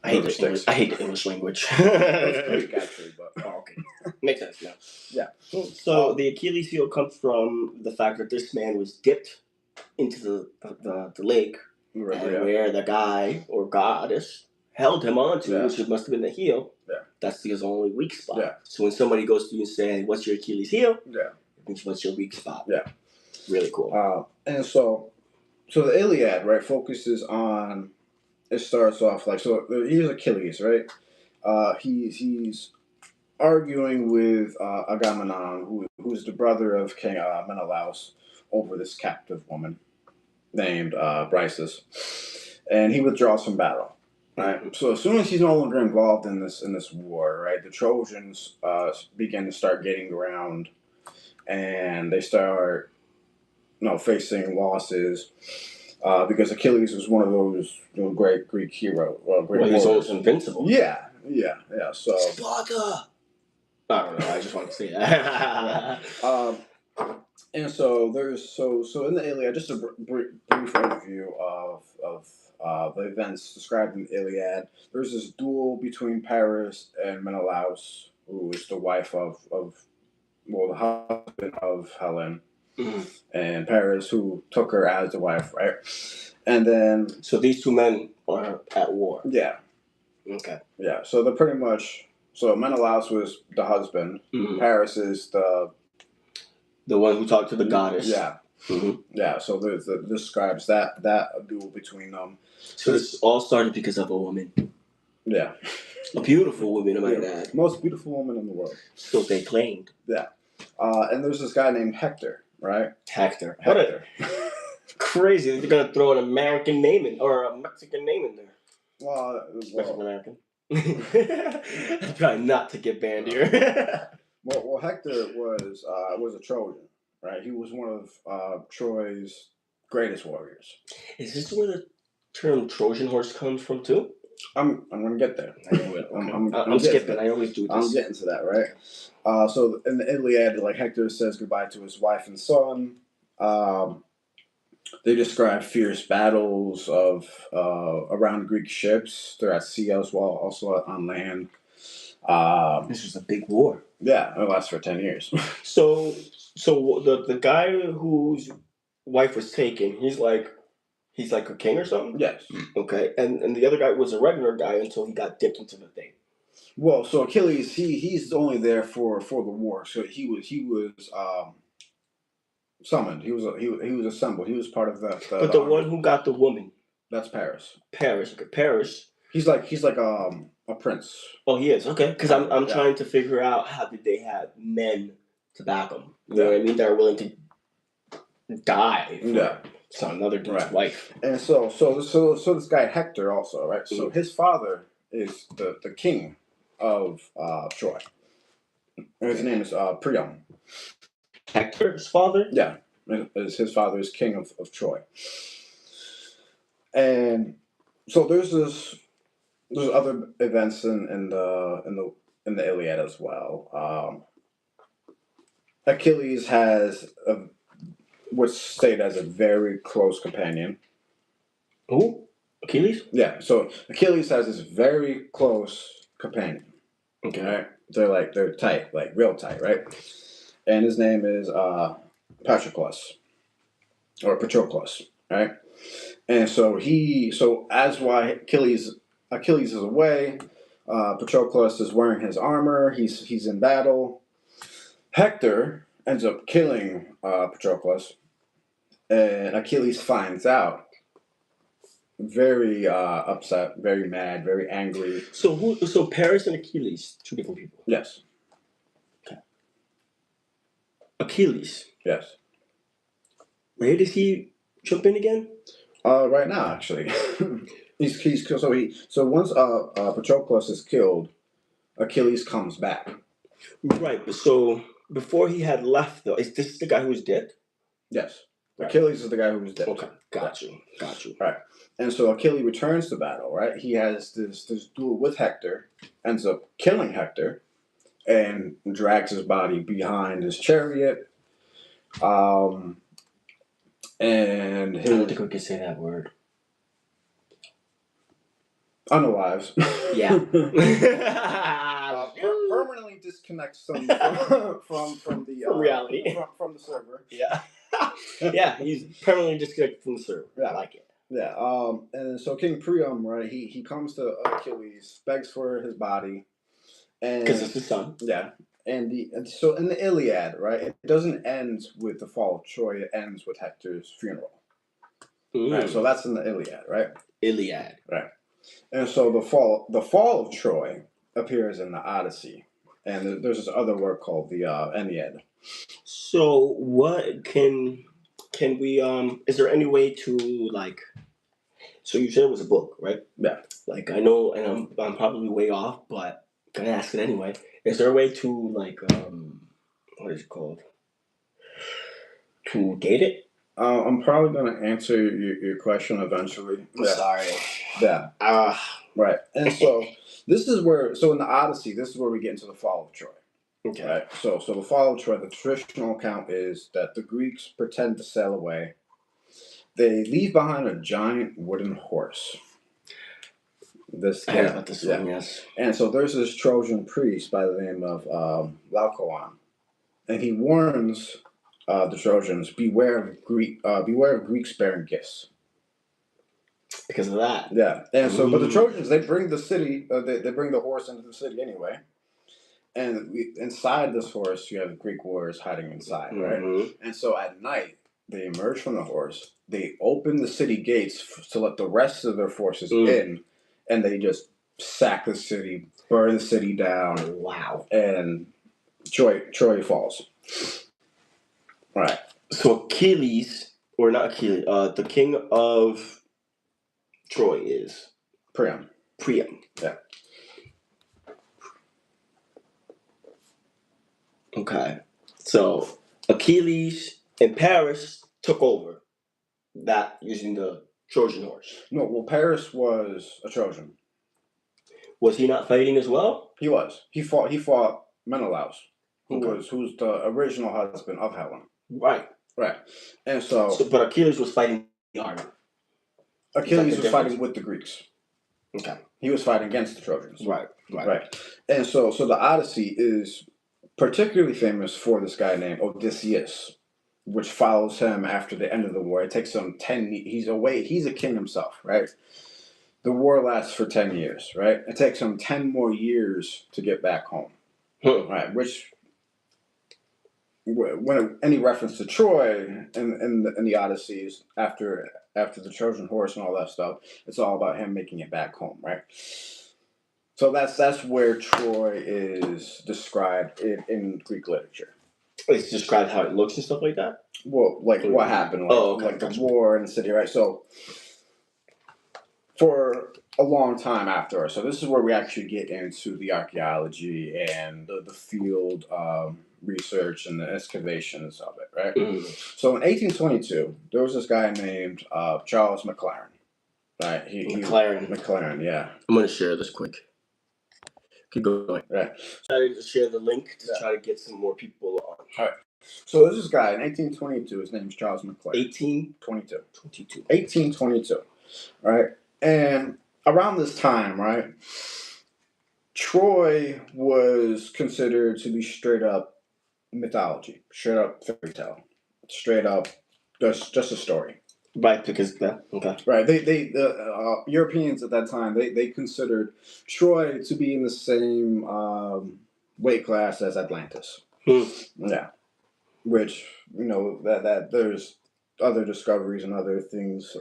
I hate the English language. That's Greek, actually, but okay, makes sense now. Yeah. So the Achilles heel comes from the fact that this man was dipped into the lake, where the guy or goddess held him onto, which must have been the heel. Yeah. That's his only weak spot. Yeah. So when somebody goes to you and say, "What's your Achilles heel?" Yeah. It means what's your weak spot. Yeah. Really cool. And so the Iliad, right, focuses on. It starts off like so. Here's Achilles, right? He's arguing with Agamemnon, who's the brother of King Menelaus, over this captive woman named Briseis, and he withdraws from battle. Right. Mm-hmm. So as soon as he's no longer involved in this war, right, the Trojans begin to start getting around, and they start, facing losses. Because Achilles was one of those great Greek heroes. He's almost invincible. Yeah. So Sparta. I don't know. I just wanted to say that. And so there's so in the Iliad, just a brief overview of the events described in the Iliad. There's this duel between Paris and Menelaus, who is the wife of the husband of Helen. Mm-hmm. And Paris, who took her as the wife, right? And then... So these two men are at war. Yeah. Okay. Yeah, so they're pretty much... So Menelaus was the husband. Mm-hmm. Paris is the one who talked to the goddess. Yeah. Mm-hmm. Yeah, so this describes that duel between them. So this all started because of a woman. Yeah. A beautiful woman, I might add. Most beautiful woman in the world. So they claimed. Yeah. And there's this guy named Hector. Right? Hector. Crazy. They're going to throw an American name in, or a Mexican name in there. Well Mexican American. Trying not to get banned here. well, Hector was a Trojan, right? He was one of Troy's greatest warriors. Is this where the term Trojan horse comes from, too? I'm going to get there. I'm skipping. I always do this. I'm getting to that, right? So in the Iliad, like Hector says goodbye to his wife and son. They describe fierce battles around Greek ships. They're at sea as well, also on land. This was a big war. Yeah, it lasts for 10 years. So the guy whose wife was taken, he's like a king or something? Yes. Okay. And the other guy was a regular guy until he got dipped into the thing. Well, so Achilles, he's only there for the war. So he was summoned. He was assembled. He was part of that. But the one who got the woman. That's Paris. Paris. Okay, Paris. He's like a prince. Oh, he is. Okay. Because I'm trying to figure out how did they have men to back them. You know what I mean? They're willing to die. So another dude's wife. And so this guy Hector also, right? Mm-hmm. So his father is the king of Troy. And his name is Priam. Hector's father? Yeah. His father is king of Troy. And so there's other events in the Iliad as well. Achilles has what's stated as a very close companion. Who? Achilles? Yeah. So Achilles has this very close companion. Okay. Right? They're tight, like real tight, right? And his name is Patroclus, right? And so Achilles is away. Patroclus is wearing his armor. He's in battle. Hector ends up killing Patroclus, and Achilles finds out. Very upset, very mad, very angry. So Paris and Achilles, two different people. Yes. Okay. Achilles. Yes. Where does he jump in again? Right now, actually. So once Patroclus is killed, Achilles comes back. Right, but so before he had left, though, is this the guy who was dead? Yes. Right. Achilles is the guy who was dead. Okay, got you. Right. And so Achilles returns to battle, right? He has this duel with Hector, ends up killing Hector, and drags his body behind his chariot. And I don't think we could say that word. Unalives. Yeah. Permanently disconnects them from the reality. from the server. Yeah. Yeah, he's permanently disconnected from the server. Yeah. I like it. Yeah. And so King Priam, right? He comes to Achilles, begs for his body, and because it's his son. Yeah. And so in the Iliad, right? It doesn't end with the fall of Troy. It ends with Hector's funeral. Right. So that's in the Iliad, right? Iliad. Right. And so the fall of Troy appears in the Odyssey, and there's this other work called the Ennead. So what can we is there any way to like? So you said it was a book, right? Yeah. Like I know, and I'm probably way off, but I'm gonna ask it anyway. Is there a way to like what is it called? To date it? I'm probably going to answer your question eventually. I'm sorry. Yeah. Right. And so this is where, so in the Odyssey, this is where we get into the fall of Troy. Okay. Right. So the fall of Troy, the traditional account is that the Greeks pretend to sail away. They leave behind a giant wooden horse. I heard about this one, yes. And so there's this Trojan priest by the name of Laocoon, and he warns the Trojans, beware of Greeks bearing gifts. Because of that. Yeah. And so, but the Trojans, they bring the city, they bring the horse into the city anyway. And inside this horse, you have Greek warriors hiding inside, right? And so at night, they emerge from the horse. They open the city gates to let the rest of their forces in, and they just sack the city, burn the city down. Wow. And Troy falls. Right. So Achilles, or not Achilles, the king of Troy is Priam. Yeah. Okay. So Achilles and Paris took over that using the Trojan horse. No, well, Paris was a Trojan. Was he not fighting as well? He was. He fought Menelaus, who's the original husband of Helen. Right. And so but Achilles was fighting the army. Achilles was fighting with the Greeks. Okay. He was fighting against the Trojans. Right. And so the Odyssey is particularly famous for this guy named Odysseus, which follows him after the end of the war. It takes him 10 years. He's away. He's a king himself, right? The war lasts for 10 years, right? It takes him 10 more years to get back home, right? Which, when any reference to Troy in the Odysseys after the Trojan horse and all that stuff, it's all about him making it back home, right? So that's where Troy is described in Greek literature. It's described how it looks and stuff like that? Well, like what happened, like the war in the city, right? So for a long time after, so this is where we actually get into the archaeology and the field research and the excavations of it, right? So in 1822, there was this guy named Charles McLaren, right? McLaren, yeah. I'm going to share this quick. Keep going. Right. I decided to share the link to try to get some more people on. All right. So there's this guy in 1822. His name's Charles McLaren. 1822. Right. And around this time, right, Troy was considered to be straight up mythology, straight up fairy tale, straight up just a story. Right, because okay. Right, the Europeans at that time they considered Troy to be in the same weight class as Atlantis. Yeah, which that there's other discoveries and other things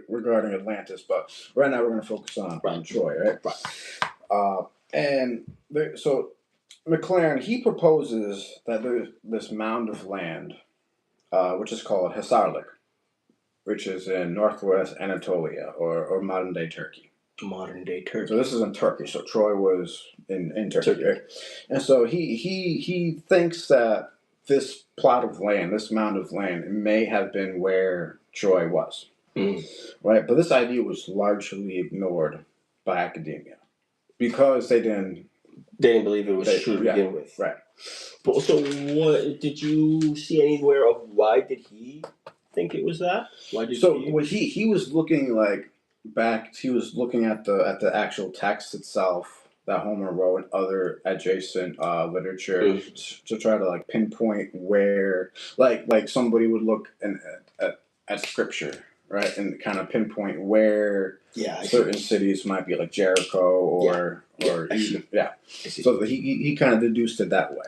regarding Atlantis, but right now we're going to focus on Troy, right? So McLaren, he proposes that there's this mound of land, which is called Hisarlik, which is in northwest Anatolia or modern day Turkey. Modern day Turkey. So this is in Turkey. So Troy was in Turkey, right? And so he thinks that this plot of land, this mound of land, may have been where Troy was, right? But this idea was largely ignored by academia because they didn't believe it was true to begin with. Right. But so, what did you see anywhere of why did he think it was that? Why did he was looking like back. He was looking at the actual text itself that Homer wrote and other adjacent literature to try to like pinpoint where like somebody would look at scripture, right, and kind of pinpoint where certain cities might be, like Jericho or even, so he kind of deduced it that way.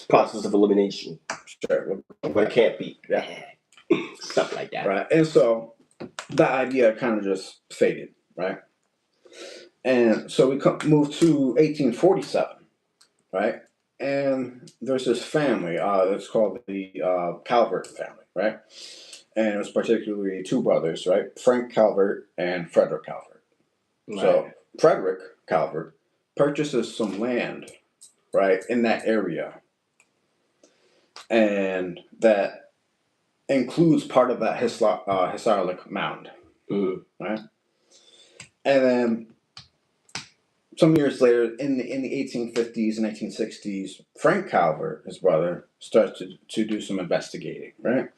Process of elimination. Sure. But it can't be. Stuff like that. Right. And so that idea kind of just faded, right? And so we move to 1847, right? And there's this family, it's called the Calvert family, right? And it was particularly two brothers, right? Frank Calvert and Frederick Calvert. Right. So Frederick Calvert purchases some land, right, in that area. And that includes part of that historic mound, right? And then some years later, in the 1850s and 1860s, Frank Calvert, his brother, starts to do some investigating, right?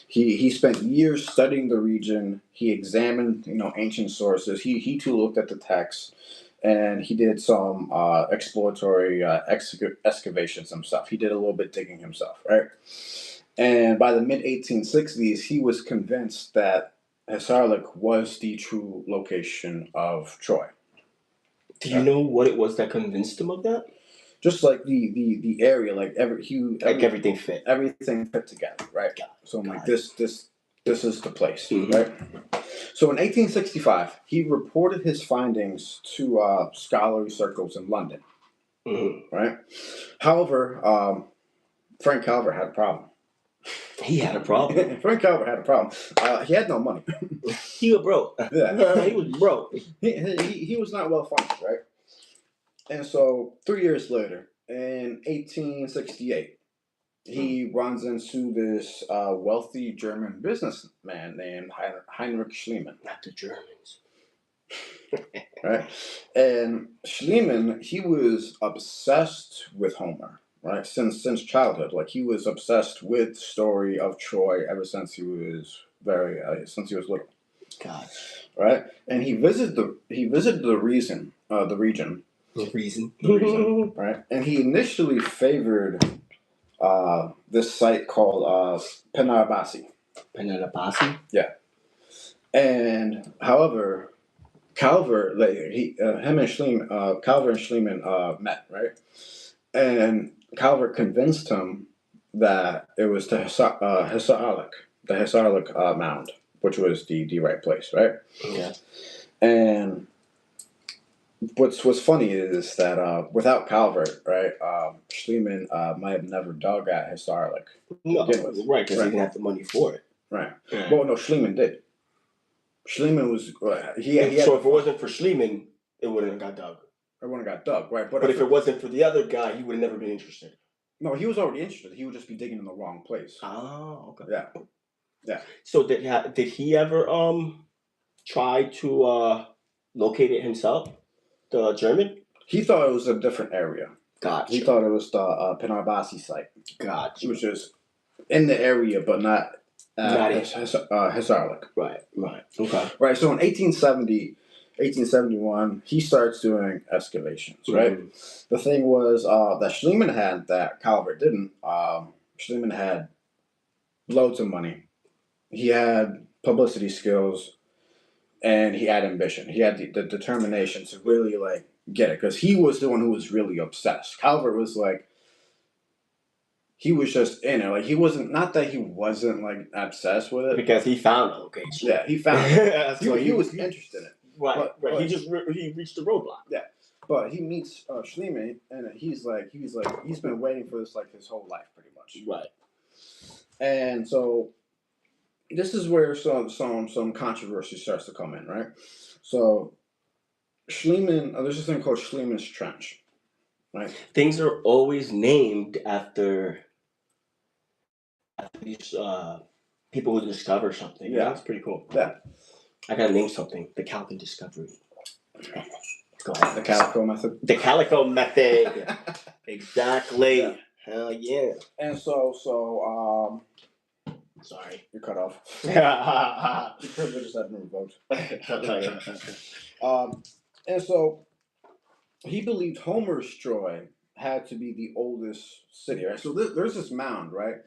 He spent years studying the region. He examined, ancient sources. He too looked at the texts, and he did some exploratory excavations himself. He did a little bit digging himself, right? And by the mid-1860s, he was convinced that Hisarlik was the true location of Troy. Do you know what it was that convinced him of that? Just like the area, like everything fit. Everything fit together, right? So I'm like, this is the place, right? So in 1865, he reported his findings to scholarly circles in London, right? However, Frank Calvert had a problem. He had a problem. Frank Calvert had a problem. He had no money. He was broke. Yeah, he was broke. He was not well funded, right? And so 3 years later, in 1868, he runs into this wealthy German businessman named Heinrich Schliemann. Not the Germans. Right? And Schliemann, he was obsessed with Homer, right? Since childhood. Like, he was obsessed with the story of Troy ever since he was little. God. Right? And he visited the region. The reason, right? And he initially favored this site called Penarbasi. Penarbasi? Yeah. And however, Calvert, him and Schliemann, Calvert and Schliemann met, right? And Calvert convinced him that it was the Hisarlik mound, which was the right place, right? Yeah. And what's funny is that without Calvert, right, Schliemann might have never dug at Hisarlik. No, right, because he didn't have the money for it. Right. Well, no, Schliemann did. Schliemann was so if it wasn't for Schliemann, it wouldn't have got dug. It wouldn't have got dug, right? But if it wasn't for the other guy, he would have never been interested. No, he was already interested. He would just be digging in the wrong place. Oh, okay. Yeah. Yeah. So did he ever try to locate it himself? The German? He thought it was a different area. Gotcha. He thought it was the Penarbasi site. Gotcha. Which is in the area, but not Hisarlik. Right. Okay. Right. So in 1871, he starts doing excavations. Right. The thing was that Schliemann had that Calvert didn't. Schliemann had loads of money. He had publicity skills, and he had ambition. He had the determination to really get it, because he was the one who was really obsessed. Calvert was he was just in it. He wasn't, not that he wasn't obsessed with it, because he found the location. Yeah, he found it. he was interested in it. Right. He reached the roadblock. Yeah, but he meets Schliemann, and he's been waiting for this his whole life, pretty much. Right. And so this is where some controversy starts to come in, right? So Schliemann, there's this thing called Schliemann's Trench, right? Things are always named after these people who discover something. Yeah. That's pretty cool. Yeah. I gotta name something. The Calvin discovery. Go ahead. The Calico method. The Calico method. Exactly. Yeah. Hell yeah. And Sorry. you're cut off. Yeah. The privileges have been revoked. And so he believed Homer's Troy had to be the oldest city, right? So there's this mound, right?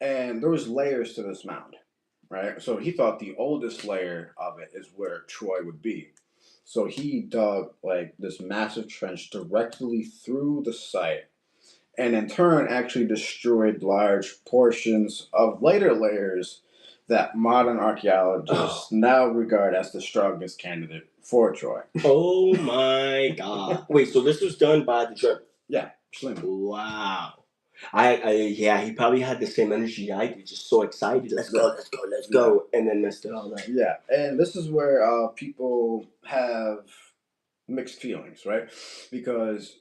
And there was layers to this mound, right? So he thought the oldest layer of it is where Troy would be. So he dug like this massive trench directly through the site, and in turn actually destroyed large portions of later layers that modern archaeologists now regard as the strongest candidate for Troy. Oh my God! Wait, so this was done by the German? Yeah, Schliemann. Wow. Yeah, he probably had the same energy I did, just so excited. Let's go, and then messed it all up. Yeah, and this is where people have mixed feelings, right? Because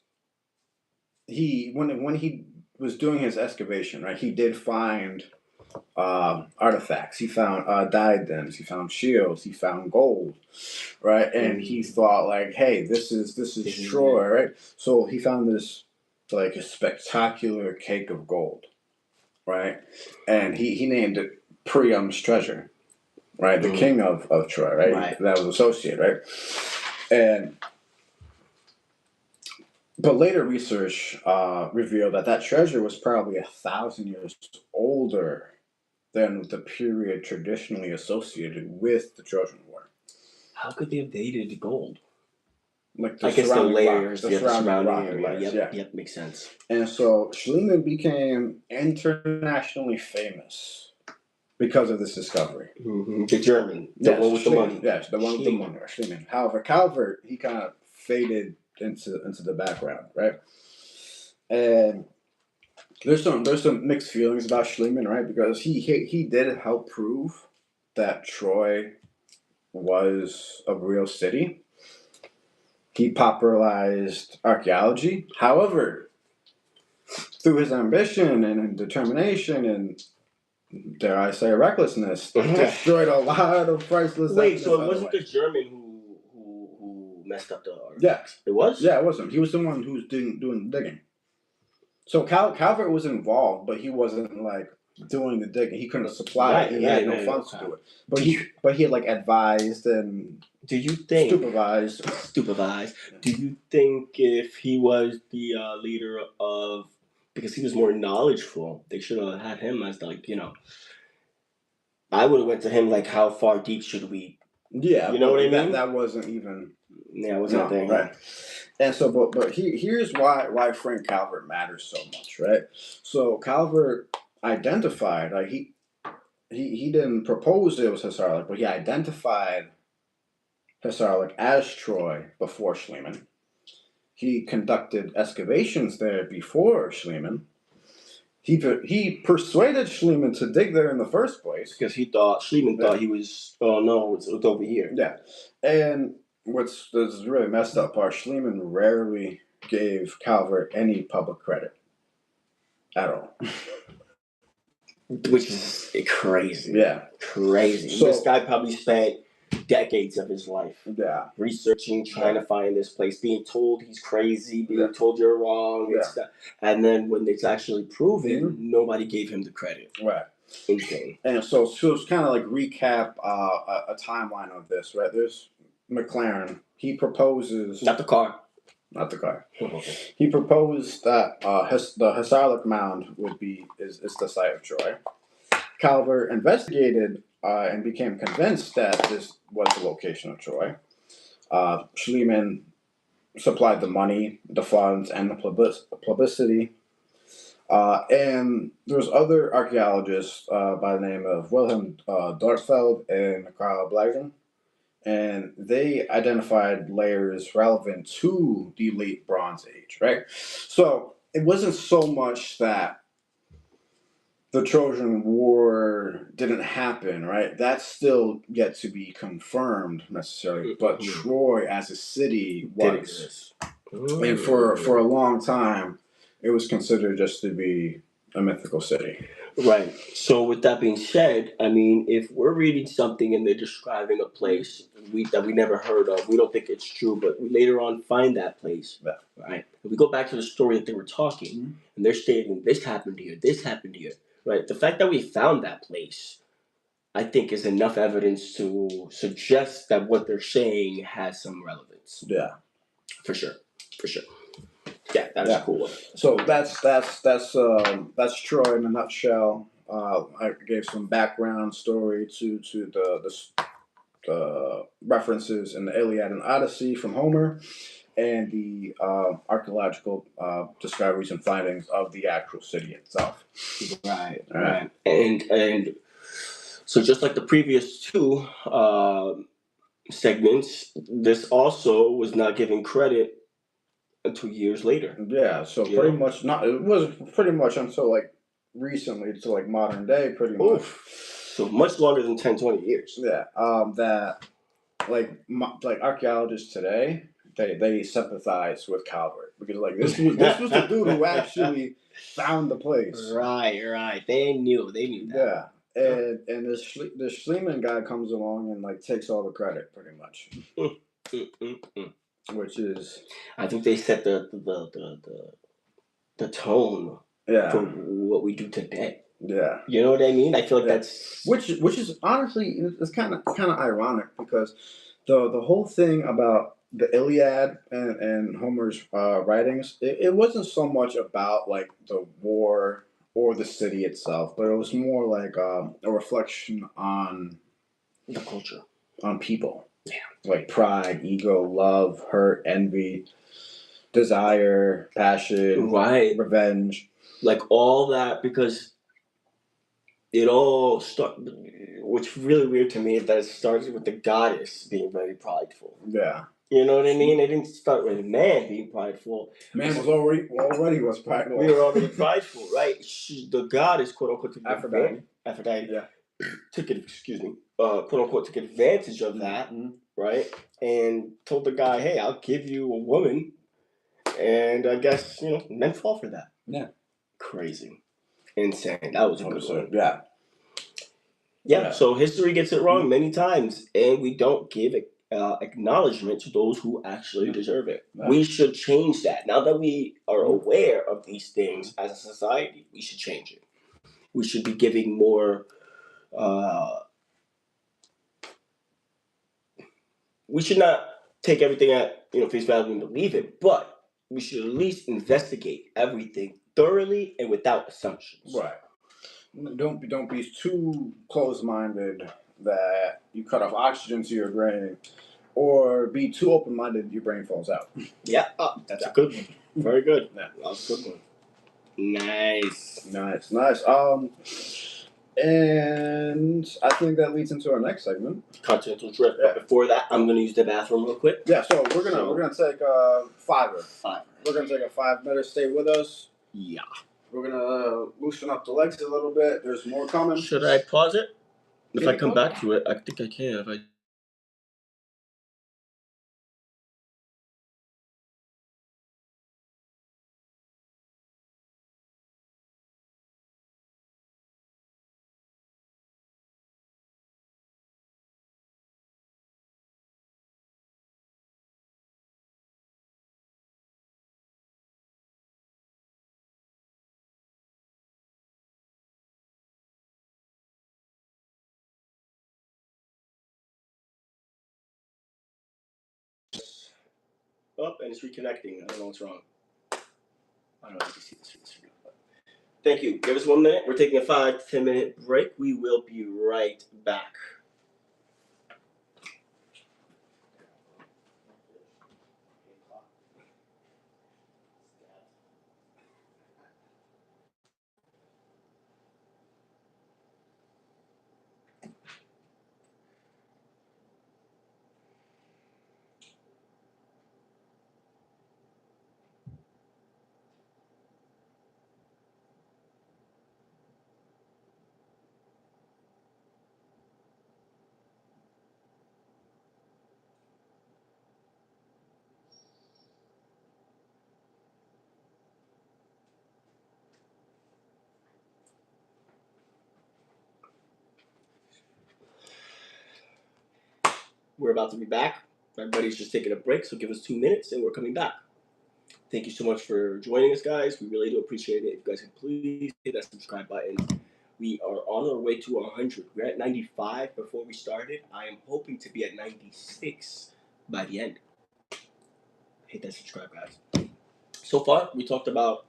when he was doing his excavation, right, he did find artifacts. He found diadems. He found shields. He found gold, right? And he thought like, hey, this is Troy, right? So he found this like a spectacular cake of gold, right? And he named it Priam's treasure, right? The king of Troy, right? That was associated, right? But later research revealed that treasure was probably 1,000 years older than the period traditionally associated with the Trojan War. How could they have dated the gold? Like the I guess the layers, the surrounding rock area. layers, Yep, makes sense. And so Schliemann became internationally famous because of this discovery. Mm-hmm. The German, the one with the money. Yes, the one with the money, Schliemann. However, Calvert, he kind of faded into the background, right? And there's some mixed feelings about Schliemann, right? Because he did help prove that Troy was a real city. He popularized archaeology. However, through his ambition and determination and, dare I say, recklessness, destroyed a lot of priceless. Wait, so it wasn't the German who messed up the artifacts? Yeah, it was. Yeah, it wasn't. He was the one who was doing the digging. So Calvert was involved, but he wasn't like doing the digging. He couldn't supply it. He had no funds to do it. But he had like advised and do you think supervised? Do you think if he was the leader of, because he was more knowledgeable, they should have had him as like, I would have went to him like, how far deep should we? Yeah, you know what I mean. That wasn't even. Yeah, it wasn't a thing, right? And so, but here's why Frank Calvert matters so much, right? So Calvert identified, like he didn't propose it was Hissarlik, but he identified Hissarlik as Troy before Schliemann. He conducted excavations there before Schliemann. He persuaded Schliemann to dig there in the first place because Schliemann thought he was. Oh no, it's over here. Yeah, and what's this really messed up part, Schliemann rarely gave Calvert any public credit at all. Which is crazy. Yeah. Crazy. So, this guy probably spent decades of his life researching, trying to find this place, being told he's crazy, being told you're wrong. And then when it's actually proven, nobody gave him the credit. Right. Okay. And so it's kind of like recap a timeline of this, right? There's McLaren. He proposes... Not the car. He proposed that the Hissarlik Mound is the site of Troy. Calvert investigated and became convinced that this was the location of Troy. Schliemann supplied the money, the funds, and the publicity. And there's other archaeologists by the name of Wilhelm Dortfeld and Karl Bleisen, and they identified layers relevant to the late Bronze Age, right? So it wasn't so much that the Trojan War didn't happen, right? That's still yet to be confirmed necessarily. But Troy as a city was, and for a long time, it was considered just to be a mythical city. Right. So with that being said, I mean, if we're reading something and they're describing a place that we never heard of, we don't think it's true, but we later on find that place, right? If we go back to the story that they were talking, and they're stating this happened here, right? The fact that we found that place, I think, is enough evidence to suggest that what they're saying has some relevance. Yeah, for sure. Yeah, that's cool. So that's Troy in a nutshell. I gave some background story to the references in the Iliad and Odyssey from Homer, and the archaeological discoveries and findings of the actual city itself. Right. And so just like the previous two segments, this also was not given credit until years later. Yeah, so pretty much not. It was pretty much until like recently, to like modern day, pretty much. So much longer than 10, 20 years. Yeah. That like archaeologists today, they sympathize with Calvert because like this was the dude who actually found the place. Right. They knew that. Yeah. And this Schliemann guy comes along and like takes all the credit pretty much. Which is, I think they set the tone for what we do today. Yeah, you know what I mean. I feel like that's which is honestly, it's kind of ironic because the whole thing about the Iliad and Homer's writings, it wasn't so much about like the war or the city itself, but it was more like a reflection on the culture, on people. Yeah, like pride, ego, love, hurt, envy, desire, passion, revenge, like all that, because it all what's really weird to me is that it started with the goddess being very prideful. Yeah. You know what I mean? It didn't start with man being prideful. Man was already was prideful. We were already prideful, right? The goddess, quote unquote, Aphrodite. Yeah. Took it, quote unquote, took advantage of that, right? And told the guy, "Hey, I'll give you a woman," and I guess men fall for that. Yeah. Crazy, insane. That was a good one. Yeah. So history gets it wrong many times, and we don't give acknowledgement to those who actually deserve it. Yeah. We should change that. Now that we are aware of these things as a society, we should change it. We should be giving more. We should not take everything at face value and believe it, but we should at least investigate everything thoroughly and without assumptions. Right. Don't be too closed-minded that you cut off oxygen to your brain, or be too open-minded your brain falls out. Yeah, that's a good one. Very good. Yeah, that was a good one. Nice. And I think that leads into our next segment, continental drift. Yeah. But before that, I'm going to use the bathroom real quick. Yeah. So we're gonna take a fiver. We're gonna take a 5-minute. Stay with us. Yeah. We're gonna loosen up the legs a little bit. There's more coming. Should I pause it? If I come back to it, I think I can. If I and it's reconnecting. I don't know what's wrong. I don't know if you see this. Thank you. Give us 1 minute. We're taking a 5 to 10 minute break. We will be right back. We're about to be back. Everybody's just taking a break, so give us 2 minutes and we're coming back. Thank you so much for joining us, guys. We really do appreciate it. If you guys can please hit that subscribe button. We are on our way to 100. We're at 95 before we started. I am hoping to be at 96 by the end. Hit that subscribe, guys. So far, we talked about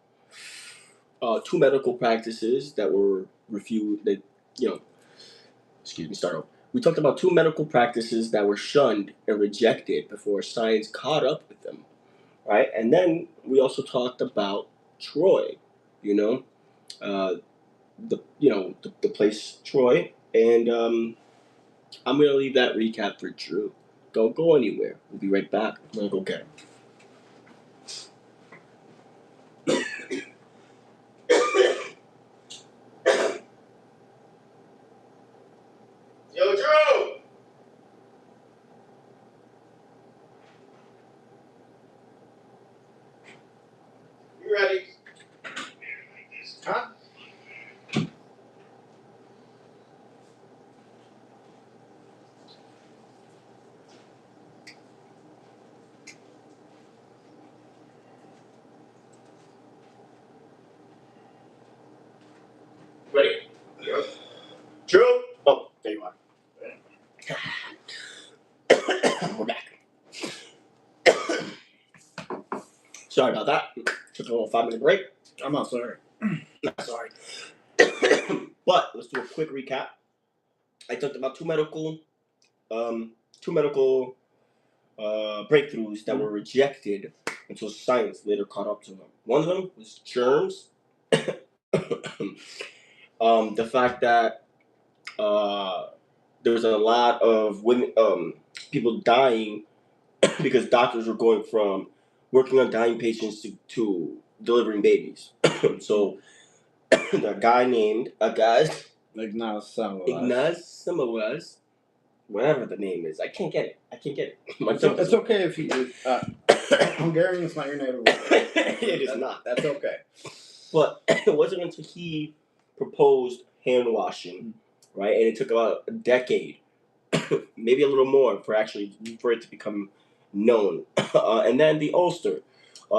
2 medical practices that were reviewed. That start over. We talked about 2 medical practices that were shunned and rejected before science caught up with them, right? And then we also talked about Troy, the place Troy, and I'm gonna leave that recap for Drew. Don't go anywhere. We'll be right back. I'm gonna go get him. Yo, Drew! You ready? Huh? Ready? Yep. Drew! Oh, there you are. We're back. Sorry about that. Took a little 5-minute break. I'm not sorry. Not sorry. But let's do a quick recap. I talked about two medical breakthroughs that were rejected until science later caught up to them. One of them was germs. The fact that there was a lot of women, people dying because doctors were going from working on dying patients to delivering babies. So the guy named Ignaz Semmelweis, whatever the name is, I can't get it. It's okay if you. Hungarian is not your native language. It is not. That's okay. But it wasn't until he proposed hand washing, right? And it took about a decade, maybe a little more, for it to become known. And then the ulcer.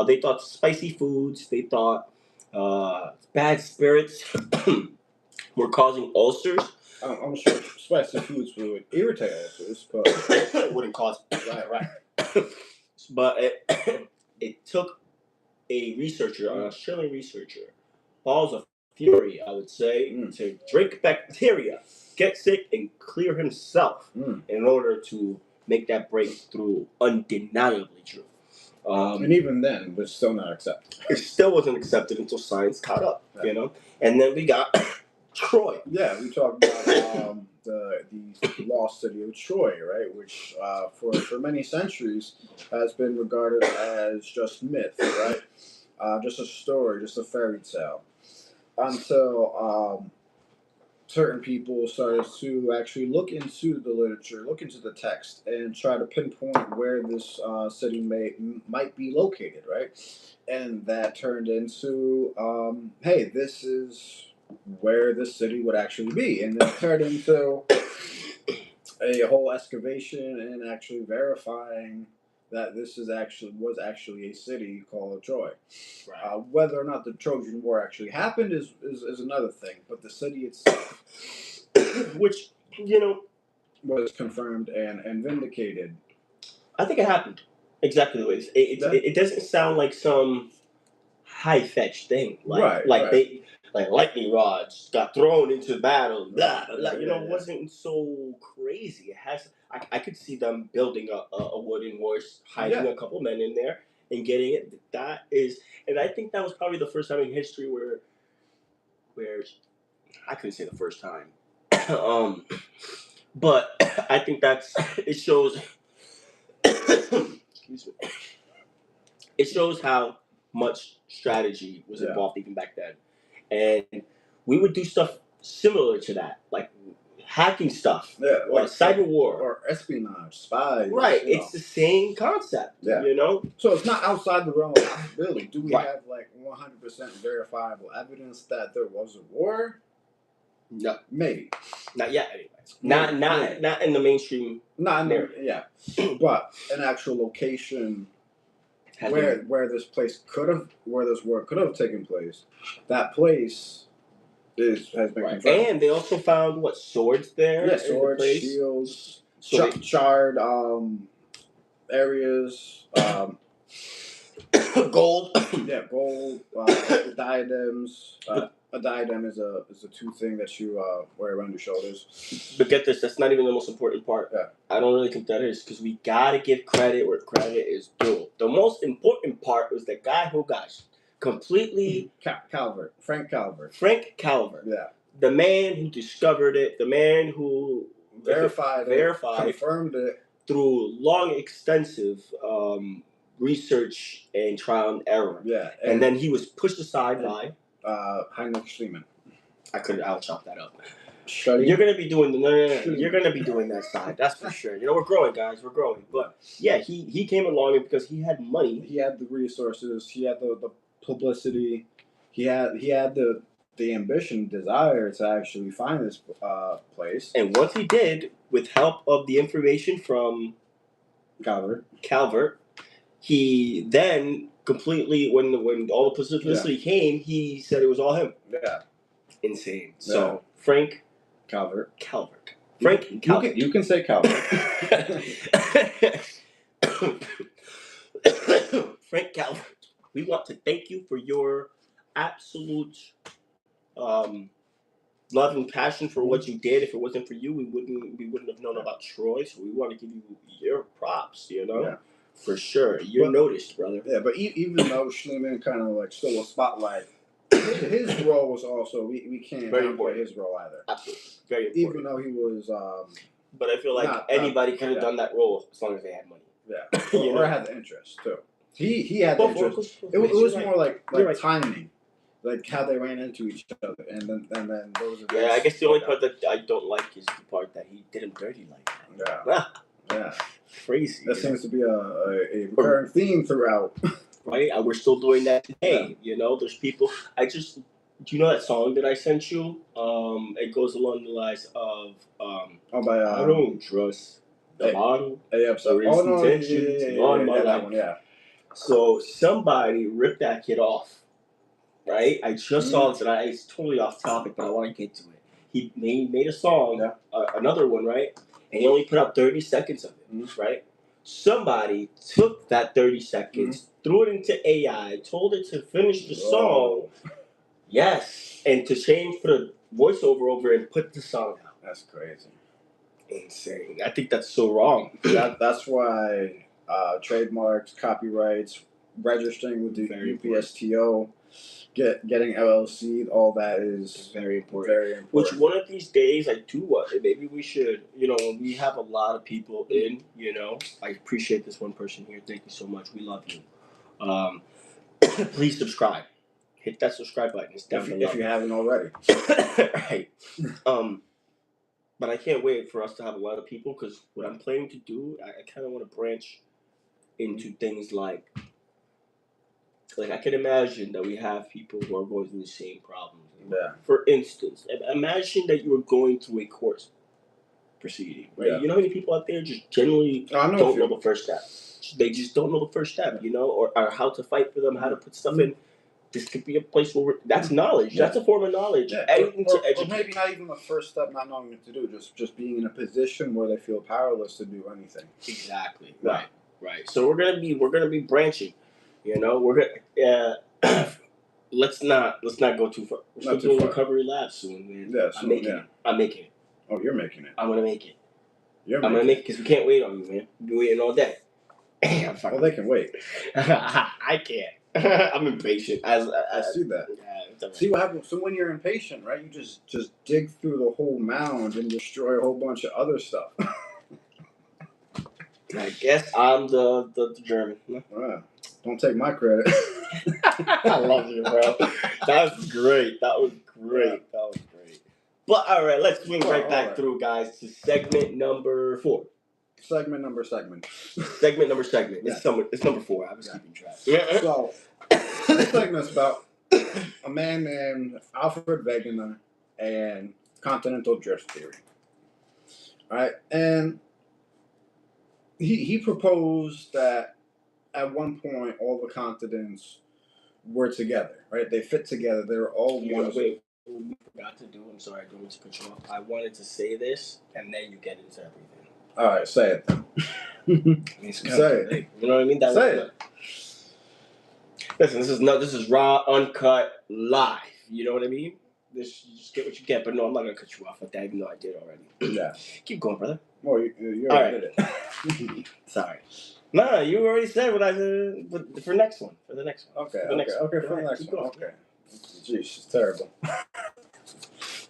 They thought spicy foods. They thought bad spirits were causing ulcers. I'm sure spicy foods would irritate ulcers, but it wouldn't cause. Right. But it took a researcher, an Australian researcher, balls of fury, I would say, to drink bacteria, get sick, and clear himself in order to make that breakthrough undeniably true. And even then, it was still not accepted. It still wasn't accepted until science caught up, And then we got Troy. Yeah, we talked about the lost city of Troy, right? Which for many centuries has been regarded as just myth, right? Just a story, just a fairy tale. Until certain people started to actually look into the literature, look into the text, and try to pinpoint where this city might be located, right? And that turned into, hey, this is where this city would actually be. And then turned into a whole excavation and actually verifying that this was actually a city called Troy. Right. Whether or not the Trojan War actually happened is another thing, but the city itself, which was confirmed and vindicated. I think it happened exactly the way it doesn't sound like some high-fetched thing, like they like lightning rods got thrown into battle, blah, blah, it wasn't so crazy. It has. I could see them building a wooden horse, hiding a couple men in there, and getting it. That is, and I think that was probably the first time in history where I couldn't say the first time, but I think it shows. Excuse me. It shows how much strategy was involved even back then, and we would do stuff similar to that, like hacking stuff, like cyber war or espionage, spies. Right, it's the same concept. So it's not outside the realm of possibility. Do we have like 100% verifiable evidence that there was a war? No, maybe. not yet. Anyways, Maybe. not in the mainstream. Not in the, but an actual location where this place where this work could have taken place. That place has been confirmed. And they also found swords there. Yeah, swords, shields, charred areas. Gold. Yeah, gold. Diadems. A diadem is a two thing that you wear around your shoulders. But get this, that's not even the most important part. Yeah. I don't really think that is, because we gotta give credit where credit is due. The most important part was the guy who got completely Frank Calvert. Frank Calvert. Yeah. The man who discovered it, the man who verified, confirmed it through long, extensive research and trial and error. Yeah. And then he was pushed aside by Heinrich Schliemann. I'll chop that up. Study. You're gonna be doing You're gonna be doing that side. That's for sure. We're growing, guys. We're growing. But yeah, he came along because he had money. He had the resources. He had the publicity. He had the ambition, desire to actually find this place. And once he did, with help of the information from Calvert, he then completely, when all the publicity came, he said it was all him. Yeah. Insane. Yeah. So Frank Calvert. Frank Calvert. You can say Calvert. Frank Calvert. We want to thank you for your absolute love and passion for what you did. If it wasn't for you, we wouldn't have known about Troy. So we want to give you your props. Yeah. For sure. You're noticed, brother. Yeah, but even though Schliemann kind of stole a spotlight, his role was also we can't downplay his role either. Absolutely, very important. Even though he was. But I feel like anybody could have done that role as long as they had money. Yeah, or had the interest too. He had the interest. It was more like timing, like how they ran into each other, and then those. Yeah, I guess the only part that I don't like is the part that he did him dirty like that. Yeah. Yeah. Crazy. That seems to be a recurring theme throughout. Right? We're still doing that today. Yeah. There's people. Do you know that song that I sent you? It goes along the lines of I don't trust the bottle or its intentions on my life. Yeah. So somebody ripped that kid off. Right? I just saw this, and it's totally off topic, but I want to get to it. He made a song, another one, right? And he only put up 30 seconds of it, right? Somebody took that 30 seconds, threw it into AI, told it to finish the song, and to change, put a voiceover over it and put the song out. That's crazy. Insane. I think that's so wrong. That's why trademarks, copyrights, registering with the UPSTO, getting LLC, all that is very important. Very important. Which one of these days, maybe we should, we have a lot of people in, I appreciate this one person here. Thank you so much. We love you. Please subscribe. Hit that subscribe button. It's definitely if you haven't already. Right. But I can't wait for us to have a lot of people, because what I'm planning to do, I kind of want to branch into things like I can imagine that we have people who are going through the same problems. Yeah. For instance, imagine that you were going through a court proceeding, right? Yeah. You know how many people out there just generally don't know the first step? They just don't know the first step, or how to fight for them, how to put stuff in. This could be a place where that's knowledge. Yeah. That's a form of knowledge. Yeah. Or maybe not even the first step, not knowing what to do, just being in a position where they feel powerless to do anything. Exactly. Yeah. Right. So we're gonna be branching. We're gonna let's not go too far. We're still doing recovery labs soon, man. Yeah, I'm making it. Oh, you're making it. I'm gonna make it. I'm gonna make it because we can't wait on you, man. We've been waiting all day. Well, they can wait. I can't. I'm impatient. I see that. Yeah, see what happens. So when you're impatient, right, you just dig through the whole mound and destroy a whole bunch of other stuff. I guess I'm the German. Wow. Don't take my credit. I love you, bro. That was great. That was great. But all right, let's swing back through, guys, to segment number 4. Segment number. Yeah. It's number 4. I was keeping track. Yeah. So this segment's about a man named Alfred Wegener and a continental drift theory. Right, and he proposed that at one point all the continents were together. Right, they fit together. They were all one. Wait, we forgot to do. I'm sorry, I don't mean to cut you off. I wanted to say this, and then you get into everything. All right, say it. Say it. You know what I mean? Say it. Listen, this is raw, uncut, live. You know what I mean? You just get what you get. But no, I'm not gonna cut you off like that, even though I did already. Yeah. Keep going, brother. Well, you already did it. Sorry. Nah, you already said what I said for next one. For the next one. Okay, for the next one. Okay. Jeez, she's terrible.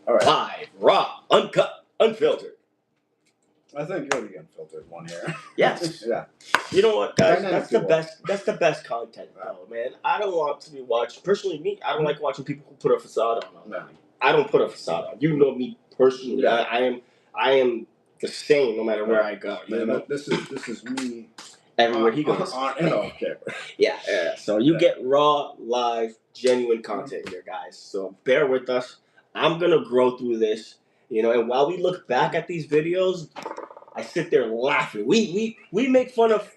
All right. Live, raw, uncut, unfiltered. I think you're the unfiltered one here. Yes. Yeah. You know what, guys? That's the best content, though, man. I don't want to be watching. Personally, me, I don't like watching people who put a facade on. No. I don't put a facade on. You know me personally. Yeah. I am the same no matter where I go. You know? This is me. Everywhere he goes. On and off camera. Yeah. So you get raw, live, genuine content here, guys. So bear with us. I'm gonna grow through this, you know. And while we look back at these videos, I sit there laughing. We make fun of.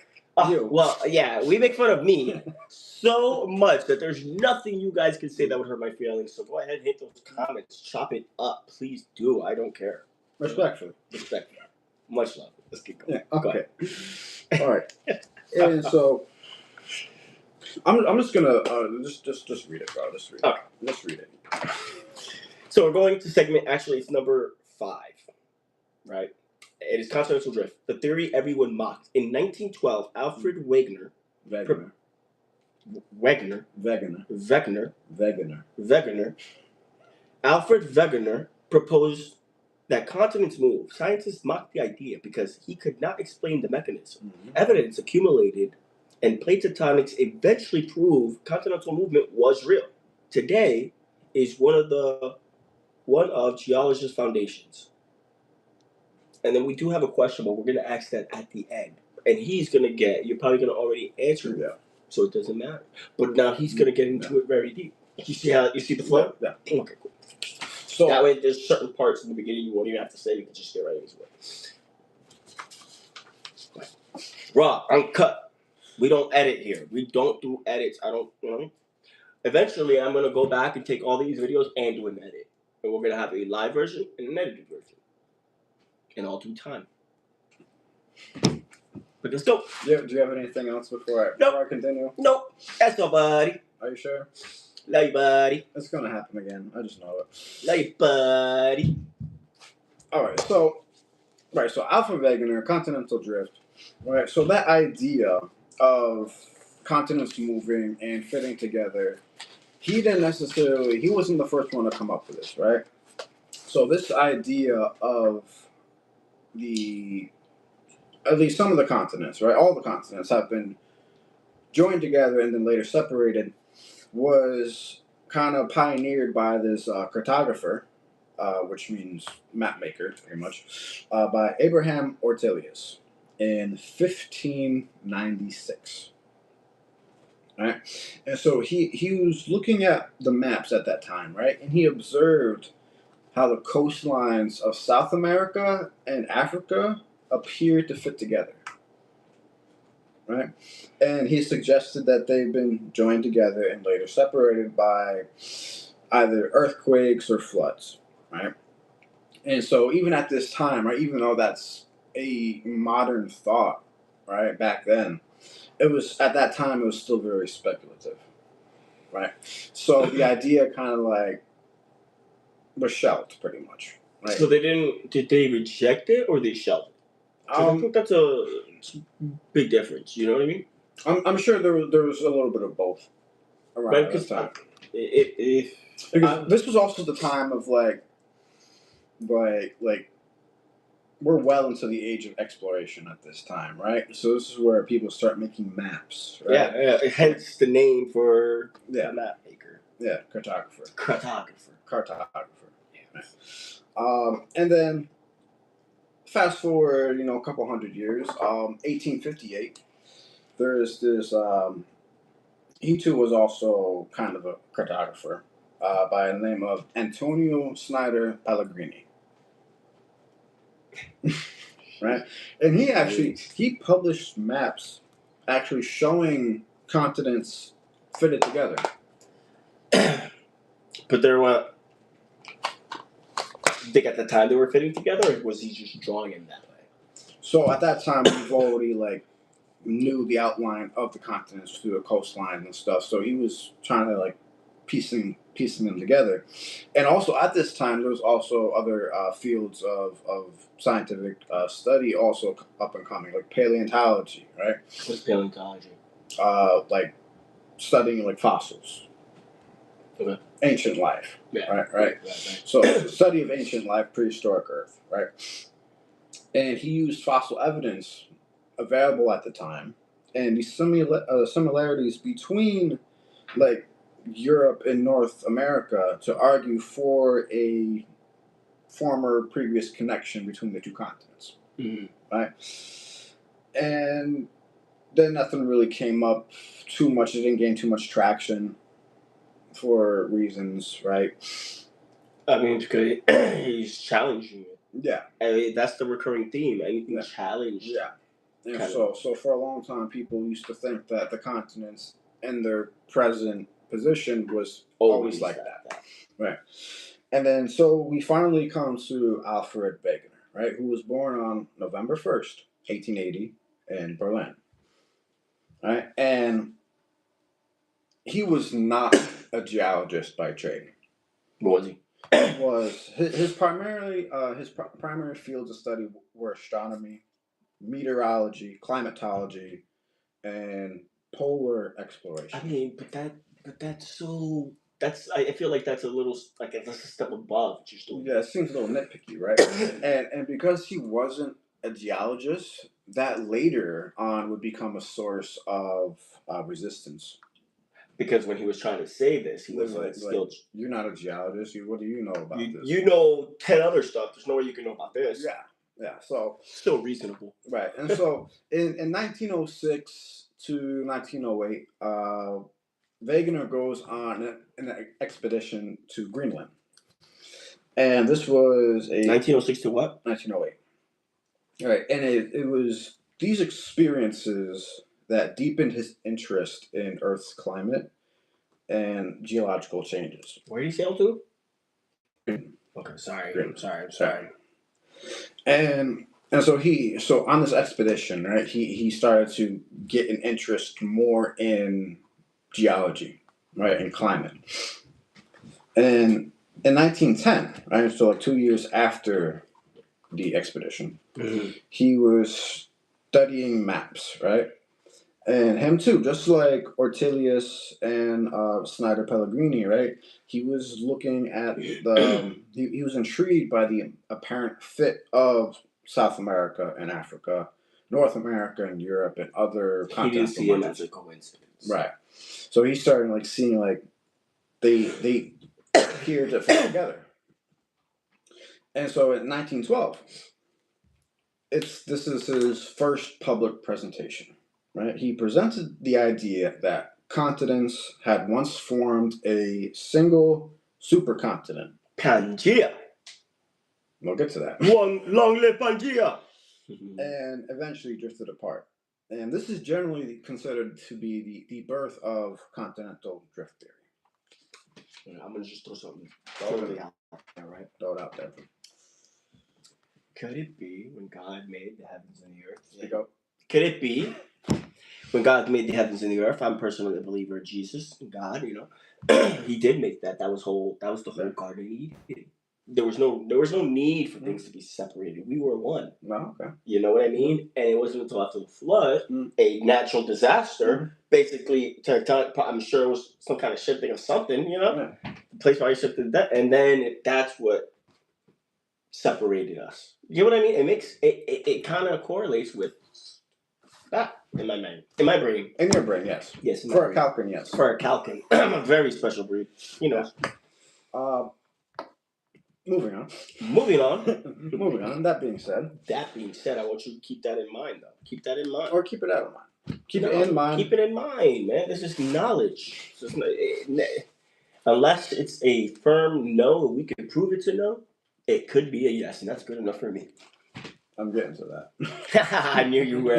We make fun of me so much that there's nothing you guys can say that would hurt my feelings. So go ahead, hit those comments, chop it up, please do. I don't care. Respectfully. Much love. Let's keep going. Yeah, okay. All right. And so I'm just gonna just read it, bro. Just read it. Okay. Let's read it. So we're going to segment. Actually, it's number 5, right? It is continental drift, the theory everyone mocked. In 1912, Alfred Wegener. Alfred Wegener proposed that continents move. Scientists mocked the idea because he could not explain the mechanism. Mm-hmm. Evidence accumulated, and plate tectonics eventually proved continental movement was real. Today is one of geologists' foundations. And then we do have a question, but we're going to ask that at the end. And you're probably going to already answer that. So it doesn't matter. But now he's going to get into it very deep. You see the flow? Yeah. Okay, cool. So that way there's certain parts in the beginning you won't even have to say. You can just get right into it. Raw, uncut. We don't edit here. We don't do edits. Eventually, I'm going to go back and take all these videos and do an edit. And we're going to have a live version and an edited version. In all due time. But let's go. Do you have anything else before I continue? Nope. That's all, buddy. Are you sure? Love you, buddy. It's going to happen again. I just know it. Love you, buddy. All right. So Alfred Wegener, continental drift. Right. So that idea of continents moving and fitting together, he wasn't the first one to come up with this, right? So this idea of at least some of the continents, right? All the continents have been joined together and then later separated, was kind of pioneered by this cartographer, which means map maker, pretty much, by Abraham Ortelius in 1596. Right? And so he was looking at the maps at that time, right? And he observed how the coastlines of South America and Africa appear to fit together, right? And he suggested that they've been joined together and later separated by either earthquakes or floods, right? And so even at this time, right, even though that's a modern thought, right, back then, it was still very speculative, right? So the idea kind of like was shelved pretty much. Right? So did they reject it or they shelved it? I think that's a big difference. You know what I mean? I'm sure there was a little bit of both around this time. Because this was also the time of like we're well into the age of exploration at this time, right? So this is where people start making maps, right? Yeah. Hence the name for the map maker. Yeah, cartographer. Yeah. And then fast forward, a couple hundred years, 1858. There's this. He too was also kind of a cartographer by the name of Antonio Snyder Pellegrini. Right? And he published maps actually showing continents fitted together. But there were. You think at the time they were fitting together, or was he just drawing in that way? So at that time, we've already knew the outline of the continents through the coastline and stuff. So he was trying to piecing them together. And also at this time, there was also other fields of scientific study also up and coming, like paleontology, right? What's paleontology? Studying fossils. Okay. Ancient life. Yeah. Right. So the study of ancient life, prehistoric Earth, right? And he used fossil evidence available at the time, and the similarities between Europe and North America to argue for a former previous connection between the two continents. Mm-hmm. Right? And then nothing really came up too much. It didn't gain too much traction for reasons, right? I mean, because he's challenging it. Yeah. I mean, that's the recurring theme. Anything challenged. Yeah. And so for a long time, people used to think that the continents in their present position was always like that. Right. And then so we finally come to Alfred Wegener, right, who was born on November 1st, 1880 in Berlin. Right? And he was not a geologist by trade. What was he? His primary fields of study were astronomy, meteorology, climatology, and polar exploration. I mean, I feel like that's a little that's a step above what you're doing. Yeah, it seems a little nitpicky, right? and because he wasn't a geologist, that later on would become a source of resistance. Because when he was trying to say this, he was still. You're not a geologist. What do you know about this? You know 10 other stuff. There's no way you can know about this. Yeah. So still reasonable, right? And so in 1906 to 1908, Wegener goes on an expedition to Greenland, and this was 1906 to what? 1908. Right, and it was these experiences that deepened his interest in Earth's climate and geological changes. Where did he sail to? Okay, sorry. I'm sorry. And so on this expedition, right, he started to get an interest more in geology, right, and climate. And in 1910, right, so 2 years after the expedition, mm-hmm. he was studying maps, right? And him too, just like Ortelius and Snyder Pellegrini, right? He was looking at he was intrigued by the apparent fit of South America and Africa, North America and Europe, and other continental markets. He didn't see it as a coincidence, right? So he started seeing they appear to fit together. And so in 1912, this is his first public presentation. Right? He presented the idea that continents had once formed a single supercontinent. Pangea. We'll get to that. Long live Pangea. And eventually drifted apart. And this is generally considered to be the birth of continental drift theory. I'm going to just throw something totally out there, right? Throw it out there. Could it be when God made the heavens and the earth? Speak up. Could it be when God made the heavens and the earth? I'm personally a believer in Jesus and God. He did make that. That was the whole Garden of Eden. There was no need for things to be separated. We were one. No, okay. You know what I mean? And it wasn't until after the flood, a natural disaster, basically. I'm sure it was some kind of shifting of something. The place probably shifted that, and then that's what separated us. You know what I mean? It makes it kind of correlates with that in my mind, in my brain. In your brain, yes. Yes. For a Calkin, yes. For a Calkin, I'm a very special breed. Moving on. Moving on. That being said, I want you to keep that in mind, though. Keep that in mind. Or keep it out of mind. Keep it in mind. Keep it in mind, man. This is knowledge. Unless it's a firm no, we can prove it to no. It could be a yes, and that's good enough for me. I'm getting to that. I knew you were.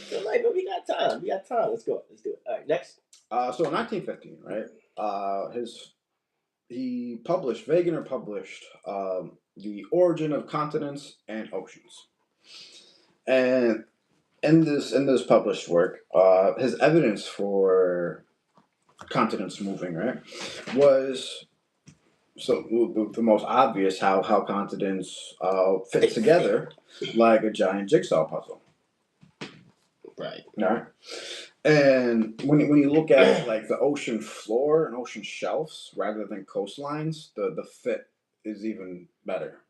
So like, but we got time. We got time. Let's go. Let's do it. All right, next. So in 1915, right? Wegener published The Origin of Continents and Oceans, and in this published work, his evidence for continents moving, right, was the most obvious how continents fit together like a giant jigsaw puzzle. Right. All right. And when you look at like the ocean floor and ocean shelves rather than coastlines, the fit is even better.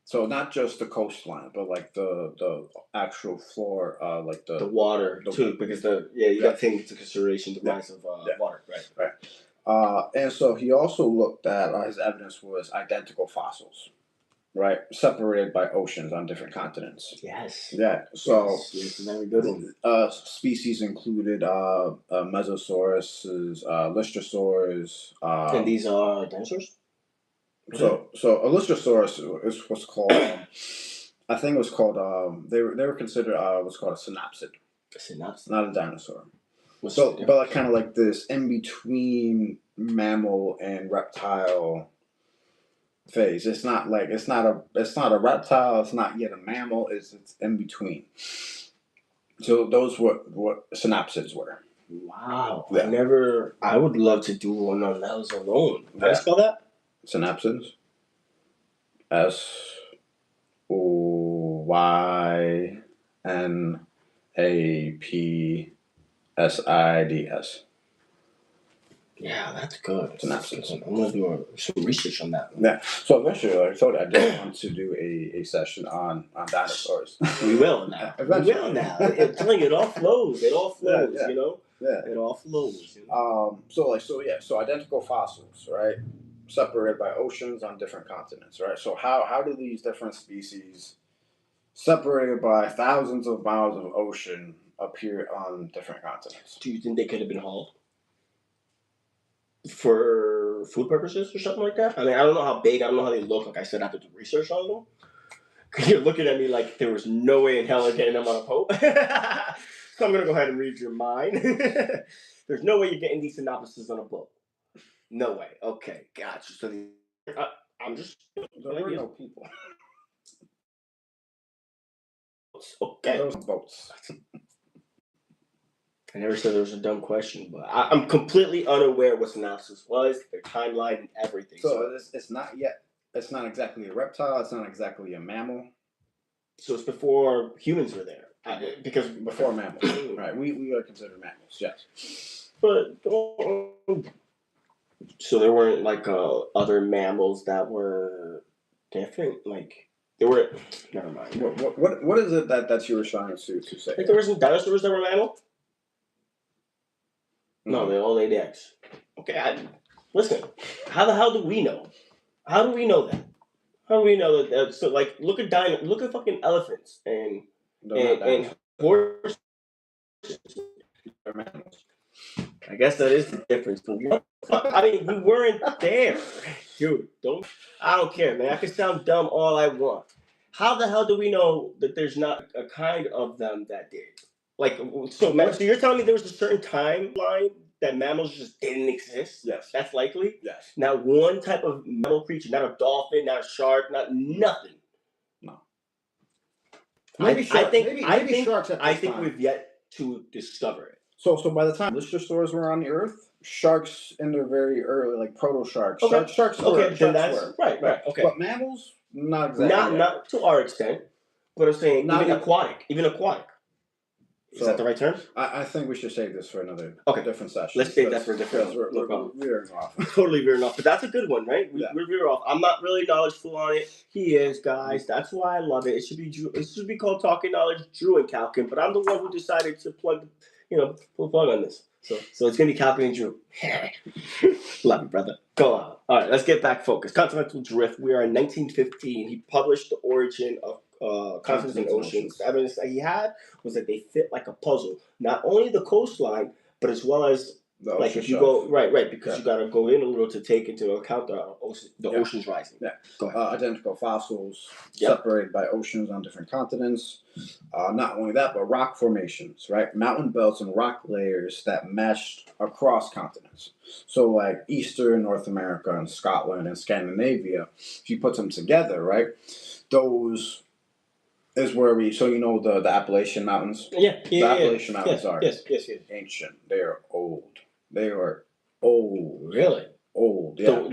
So not just the coastline, but like the actual floor, like the water too, because you got to take into consideration the rise of water, right? And so he also looked at his evidence was identical fossils, right, separated by oceans on different continents. Yes. Yeah. So yes, very good one. Species included Mesosaurus, Lystrosaurs. And these are dinosaurs. So a Lystrosaurus is what's called. I think it was called. They were considered what's called a synapsid. A synapsid. Not a dinosaur. But like, kind of like this in between mammal and reptile phase. It's not a reptile. It's not yet a mammal. It's in between. So those were what synapsids were. Wow. Yeah. I would love to do one on those alone. How do you spell that? Synapsids. SYNAPSIDS. Yeah, that's good. Synapsids. I'm gonna do some research on that one. Yeah. So eventually, like I told you, I did want to do a session on dinosaurs. We will now. Eventually. We will now. I'm telling you, it all flows. It all flows. Yeah. You know. Yeah. It all flows. You know? So identical fossils, right? Separated by oceans on different continents, right? So how do these different species, separated by thousands of miles of ocean, appear on different continents? Do you think they could have been hauled for food purposes or something like that? I mean, I don't know how big. I don't know how they look. Like I said, I have to do research on them. You're looking at me like there was no way in hell of getting them on a boat. So I'm gonna go ahead and read your mind. There's no way you're getting these synopsises on a boat. No way. Okay, gotcha. So I'm just. There were no people. Okay. Those boats. I never said there was a dumb question, but I'm completely unaware what synopsis was, their timeline, and everything. So it's not yet. It's not exactly a reptile. It's not exactly a mammal. So it's before humans were there. Because before mammals, right? We are considered mammals, yes. But so there weren't like other mammals that were different. Like there were. Never mind. What is it that you were trying to say? Like there wasn't dinosaurs that were mammals. No, they all laid eggs. Okay, listen. How the hell do we know? How do we know that? How do we know that? So like, look at fucking elephants and horses. They're mammals. I guess that is the difference. But I mean, we weren't there, dude. I don't care, man. I can sound dumb all I want. How the hell do we know that there's not a kind of them that did? Like, so you're telling me there was a certain timeline that mammals just didn't exist? Yes. That's likely? Yes. Not one type of mammal creature, not a dolphin, not a shark, nothing. No. Maybe sharks. I think time. We've yet to discover it. So by the time Lystrosaurs were on the Earth, sharks in their very early, like proto sharks. Okay. Sharks were. Right. Okay. But mammals, not exactly. Not to our extent, but I'm saying even aquatic. Is that the right term? I think we should save this for another different session. Let's save that for a different. We're veering off. Totally veering off, but that's a good one, right? We're veering off. I'm not really knowledgeable on it. He is, guys. That's why I love it. It should be called Talking Knowledge, Drew and Calkin. But I'm the one who decided to pull the plug on this. So it's gonna be Calkin and Drew. Love you, brother. Go on. All right, let's get back focused. Continental drift. We are in 1915. He published The Origin of Continents and Oceans. The evidence that he had was that they fit like a puzzle. Not only the coastline, but as well as The Like ocean if you shelf. go right, because you got to go in a little to take into account the oceans rising. Yeah. Go ahead. Identical fossils Yep. separated by oceans on different continents. Not only that, but rock formations, right? Mountain belts and rock layers that meshed across continents. So, like Eastern North America and Scotland and Scandinavia, if you put them together, right, those is where so you know the Appalachian Mountains? The Appalachian Mountains are ancient. They are old. They are old. Really? Old, yeah.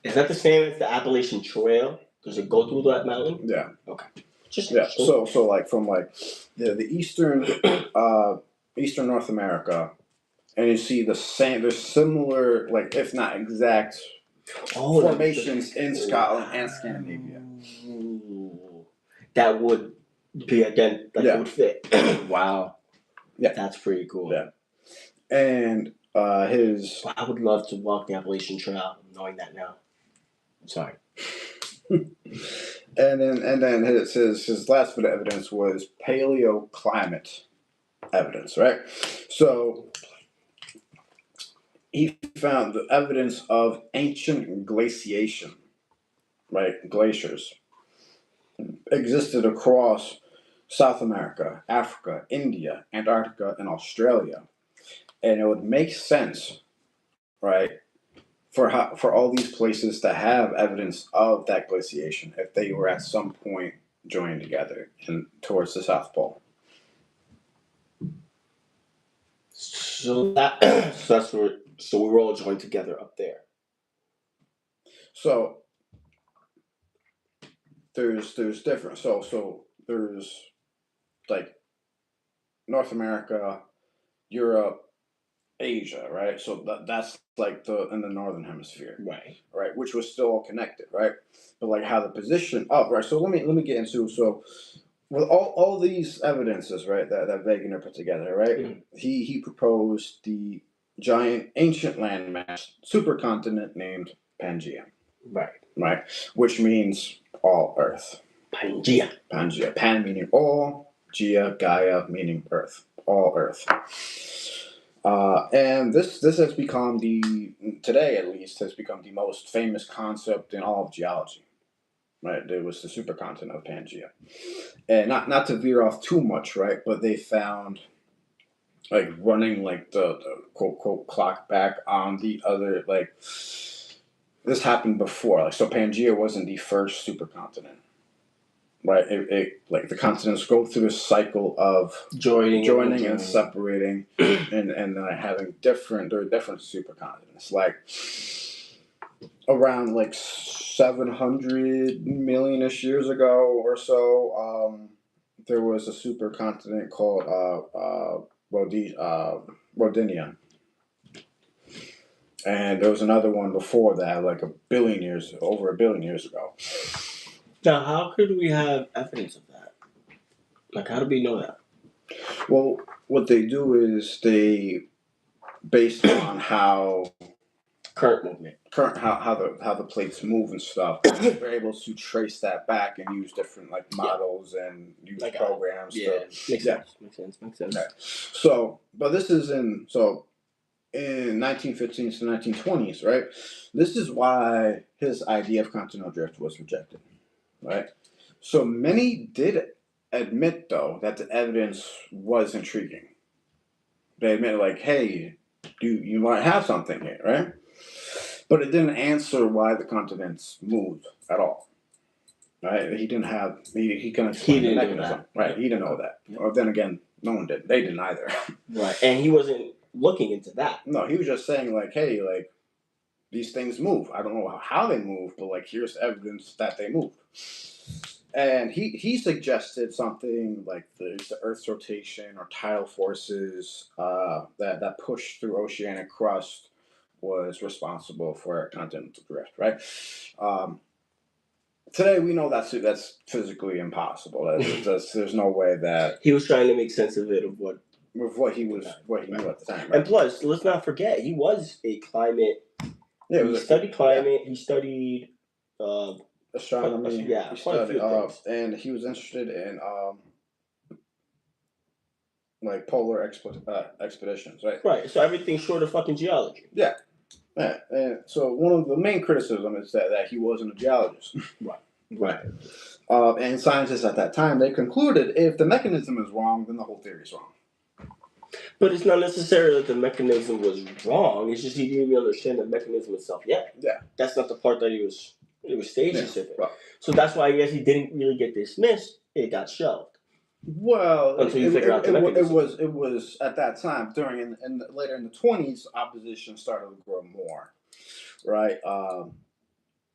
Is that the same as the Appalachian Trail? Does it go through that mountain? Yeah. Okay. Just yeah. So like from like the eastern Eastern North America, and you see the same. There's similar, like if not exact, formations in Scotland and Scandinavia. That would be again. It would fit. Wow. Yeah. That's pretty cool. Yeah. And I would love to walk the Appalachian Trail, knowing that now. Sorry. and then his last bit of evidence was paleoclimate evidence, right? So he found the evidence of ancient glaciation, right? Glaciers existed across South America, Africa, India, Antarctica, and Australia, and it would make sense, right, for all these places to have evidence of that glaciation if they were at some point joined together and towards the South Pole. So that's where. So we were all joined together up there. So there's different. So there's like North America, Europe, Asia, right? So that's like in the northern hemisphere, right, which was still all connected, right? But like how the position up, right? So let me get into with all these evidences, right, that Wegener put together, right? Mm-hmm. He proposed the giant ancient landmass supercontinent named Pangaea, right, which means all Earth. Pangaea, Pan meaning all, Gaia meaning Earth, all Earth. And this has become today at least, has become the most famous concept in all of geology. Right, there was the supercontinent of Pangaea, and not to veer off too much, right? But they found, like, running like the quote quote clock back on the other, like, this happened before, like, so Pangaea wasn't the first supercontinent, right? It like the continents go through this cycle of joining and separating, and having different supercontinents, like around like 700 million-ish years ago or so, there was a supercontinent called Rodinia. And there was another one before that, like over a billion years ago. Now, how could we have evidence of that? Like, how do we know that? Well, what they do is based on how current movement, how the plates move and stuff, they're able to trace that back and use different like models and use programs. Makes sense. Okay. So, but this is in 1915s to 1920s, right? This is why his idea of continental drift was rejected, right? So many did admit, though, that the evidence was intriguing. They admitted, like, hey, you might have something here, right? But it didn't answer why the continents moved at all, right? He didn't have, he couldn't explain the mechanism, right? He didn't know that. Yep. Or then again, no one did. They didn't either. Right, and he wasn't looking into that. No, he was just saying, like, hey, like, these things move. I don't know how they move, but, like, here's evidence that they move. And he suggested something like the Earth's rotation or tidal forces that push through oceanic crust was responsible for continental drift, right? Today we know that's physically impossible. There's no way that he was trying to make sense of it what he knew at the time. Right? And plus, let's not forget, he was a climate. Yeah, he studied climate. Yeah. He studied astronomy. Yeah, he studied, and he was interested in like polar expeditions, right? Right. So everything short of fucking geology. Yeah. Yeah. And so one of the main criticism is that he wasn't a geologist. Right. Right. And scientists at that time, they concluded if the mechanism is wrong, then the whole theory is wrong. But it's not necessarily that the mechanism was wrong. It's just he didn't even understand the mechanism itself yet. Yeah. That's not the part that it was stage specific. Right. So that's why I guess he didn't really get dismissed. It got shelved. Well, until you figure out the mechanism. It was at that time during and later in the 20s, opposition started to grow more, right?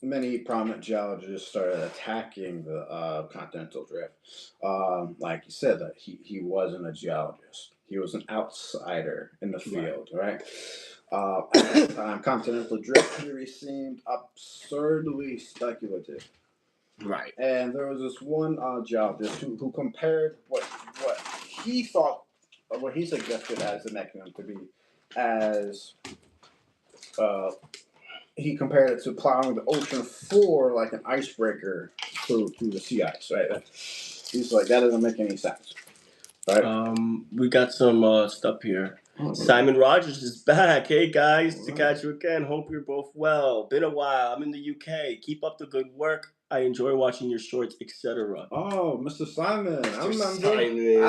Many prominent geologists started attacking the continental drift. Like you said, that he wasn't a geologist; he was an outsider in the field, right? At the time, continental drift theory seemed absurdly speculative. Right. And there was this one geologist who compared what he thought, what he suggested as the mechanism to be, as he compared it to plowing the ocean floor like an icebreaker through the sea ice, right? He's like, that doesn't make any sense, right? We got some stuff here. Simon Rogers is back. Hey guys, to catch you again. Hope you're both well. Been a while. I'm in the UK. Keep up the good work. I enjoy watching your shorts, etc. Oh, Mr. Simon. I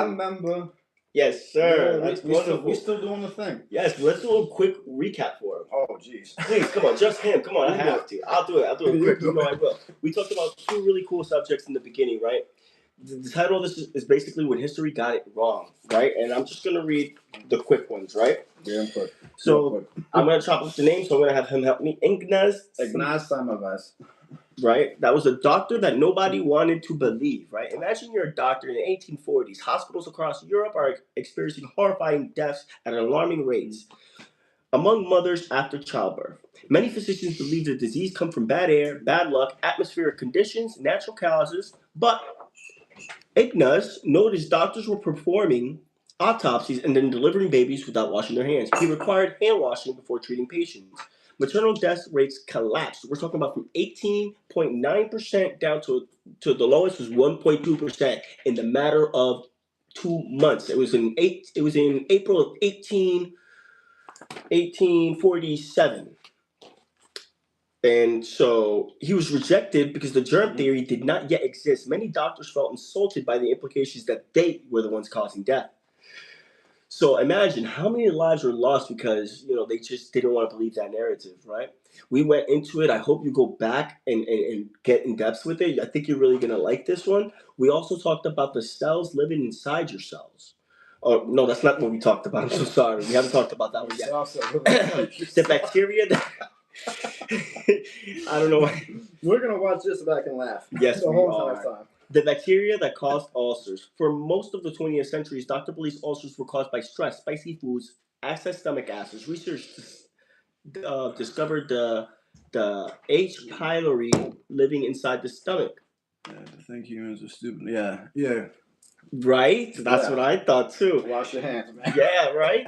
remember. Yes, sir. Yeah, That's wonderful. We're still doing the thing. Yes, let's do a quick recap for him. Oh, jeez. Please, come on, just him. Come on, I have to. I'll do it quick. You know I will. We talked about two really cool subjects in the beginning, right? The title of this is basically when history got it wrong, right? And I'm just going to read the quick ones, right? Yeah, quick. So I'm going to chop up the names, so I'm going to have him help me. Ignaz Semmelweis. Right? That was a doctor that nobody wanted to believe, right? Imagine you're a doctor in the 1840s. Hospitals across Europe are experiencing horrifying deaths at alarming rates among mothers after childbirth. Many physicians believe the disease comes from bad air, bad luck, atmospheric conditions, natural causes, but Ignaz noticed doctors were performing autopsies and then delivering babies without washing their hands. He required hand washing before treating patients. Maternal death rates collapsed. We're talking about from 18.9% down to the lowest was 1.2% in the matter of 2 months. It was in April of 1847. And so he was rejected because the germ theory did not yet exist. Many doctors felt insulted by the implications that they were the ones causing death. So imagine how many lives were lost because they just didn't want to believe that narrative, right? We went into it. I hope you go back and get in depth with it. I think you're really gonna like this one. We also talked about the cells living inside your cells. Oh no, that's not what we talked about. I'm so sorry. We haven't talked about that one yet. The bacteria that I don't know why. We're gonna watch this back and laugh. Yes, the we whole are. time. The bacteria that caused ulcers. For most of the 20th centuries, doctor believes ulcers were caused by stress, spicy foods, excess stomach acids. Research discovered the H. pylori living inside the stomach. Yeah, I think humans are stupid. Yeah. Right? That's what I thought too. Wash your hands, man. Yeah, right?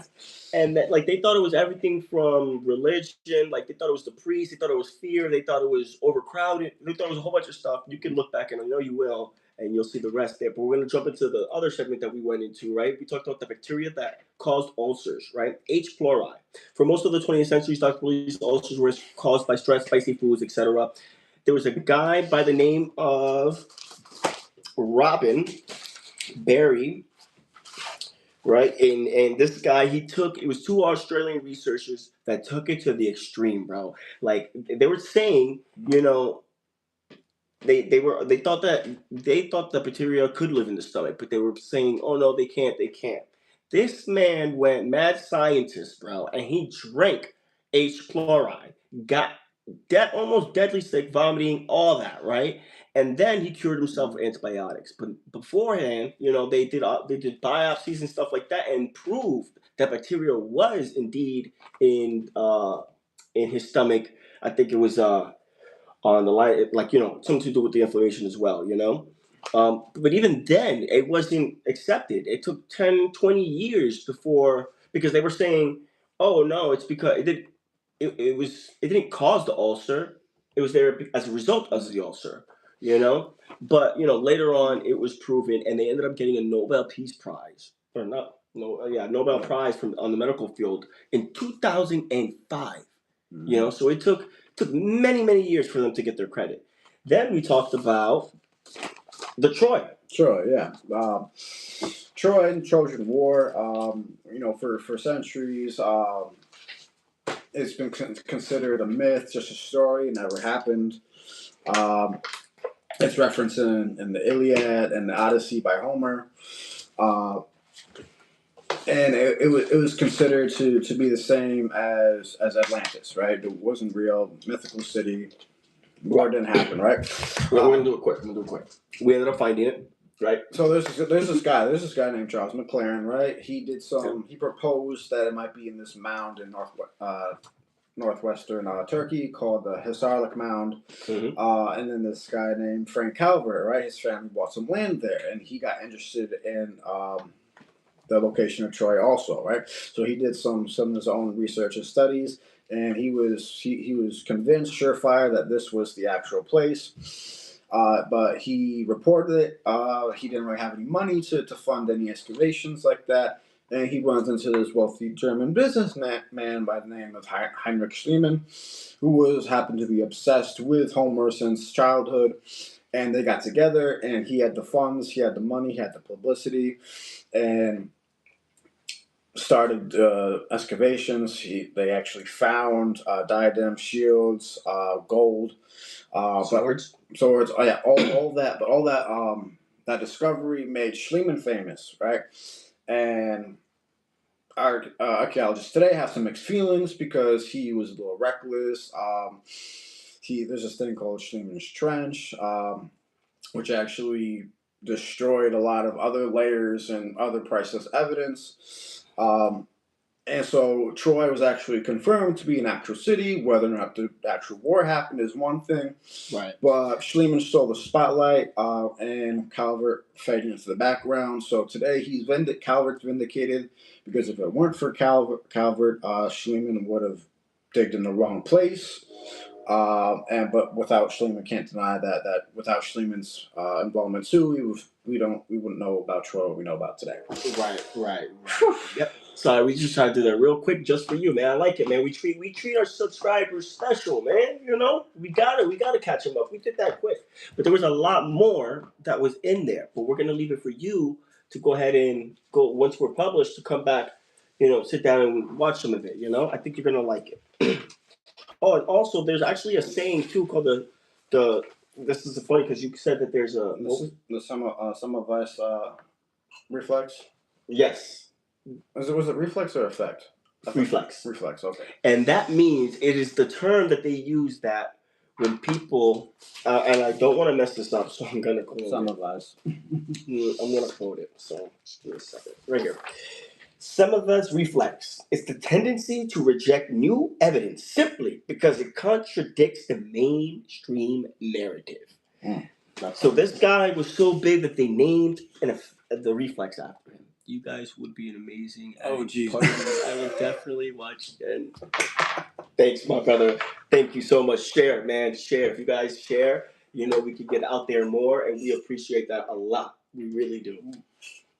And that, they thought it was everything from religion, they thought it was the priest, they thought it was fear, they thought it was overcrowded, they thought it was a whole bunch of stuff. You can look back and I know you will, and you'll see the rest there. But we're going to jump into the other segment that we went into, right? We talked about the bacteria that caused ulcers, right? H. pylori. For most of the 20th century, doctors believed ulcers were caused by stress, spicy foods, etc. There was a guy by the name of Robin Berry, right? And this guy, it was two Australian researchers that took it to the extreme, bro. Like they were saying, they thought the bacteria could live in the stomach, but they were saying, oh no, they can't. This man went mad scientist, bro, and he drank H. chloride, got almost deadly sick, vomiting, all that, right? And then he cured himself with antibiotics. But beforehand, they did biopsies and stuff like that, and proved that bacteria was indeed in his stomach. I think it was on the line, something to do with the inflammation as well, But even then, it wasn't accepted. It took 10, 20 years before, because they were saying, oh no, it's because it didn't cause the ulcer. It was there as a result of the ulcer, But, later on, it was proven, and they ended up getting a Nobel Peace Prize. Or not. Nobel Prize on the medical field in 2005. Mm-hmm. So it took many years for them to get their credit. Then we talked about the Troy. Troy, yeah. Troy and Trojan War. For centuries, it's been considered a myth, just a story. It never happened. It's referenced in the Iliad and the Odyssey by Homer. And it was considered to be the same as Atlantis, right? It wasn't real, mythical city. War didn't happen, right? We're gonna do it quick. We ended up finding it, right? So there's this guy named Charles McLaren, right? He proposed that it might be in this mound in northwestern Turkey called the Hisarlik Mound. Mm-hmm. And then this guy named Frank Calvert, right? His family bought some land there, and he got interested in the location of Troy also, right? So he did some of his own research and studies, and he was convinced, surefire, that this was the actual place. But he reported it. He didn't really have any money to fund any excavations like that, and he runs into this wealthy German businessman by the name of Heinrich Schliemann, who happened to be obsessed with Homer since childhood. And they got together, and he had the funds, he had the money, he had the publicity, and started excavations. They actually found diadems, shields, gold, Swords. Oh yeah, all that. But all that that discovery made Schliemann famous, right? And our archaeologists today have some mixed feelings because he was a little reckless. There's this thing called Schliemann's Trench, which actually destroyed a lot of other layers and other priceless evidence. And so Troy was actually confirmed to be an actual city. Whether or not the actual war happened is one thing. Right. But Schliemann stole the spotlight, and Calvert faded into the background. So today Calvert's vindicated, because if it weren't for Calvert, Schliemann would have digged in the wrong place. But without Schliemann, can't deny that without Schliemann's involvement too, we wouldn't know about Troy what we know about today. Right. Yep. Sorry, we just tried to do that real quick just for you, man. I like it, man. We treat our subscribers special, man. We gotta catch them up. We did that quick, but there was a lot more that was in there. But we're gonna leave it for you to go ahead and go once we're published to come back, sit down and watch some of it. I think you're gonna like it. Oh, and also there's actually a saying too called the. This is funny because you said that there's the some of us reflex. Yes. Was it reflex or effect? Reflex. Reflex. Okay. And that means it is the term that they use that when people and I don't want to mess this up, so I'm gonna quote it. Some of us. I'm gonna quote it. So just give me a second. Right here. Some of us reflex. It's the tendency to reject new evidence simply because it contradicts the mainstream narrative. So this guy was so big that they named the reflex after him. You guys would be an amazing. Oh, geez. I would definitely watch again. Thanks, my brother. Thank you so much. Share, man. Share. If you guys share, we could get out there more, and we appreciate that a lot. We really do.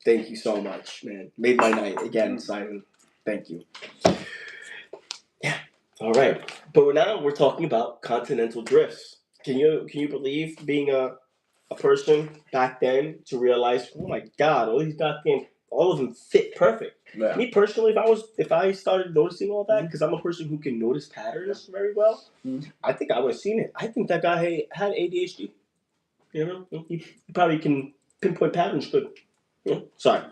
Thank you so much, man. Made my night again, Simon. Thank you. Yeah. All right. But now we're talking about continental drifts. Can you believe being a person back then to realize, oh my God, all of them fit perfect. Yeah. Me personally, if I started noticing all that, because I'm a person who can notice patterns very well, I think I would have seen it. I think that guy had ADHD. He probably can pinpoint patterns good. Sorry.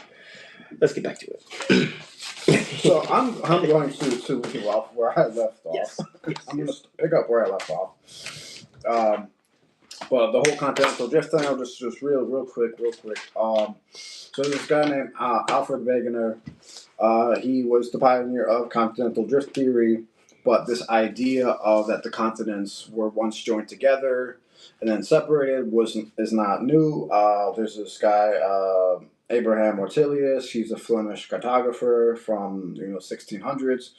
Let's get back to it. So I'm going to leave off where I left off. Yes. I'm going to pick up where I left off. But the whole continental drift thing, I'll just real quick. So this guy named Alfred Wegener, he was the pioneer of continental drift theory. But this idea of that the continents were once joined together and then separated is not new. There's this guy, Abraham Ortelius. He's a Flemish cartographer from 1600s.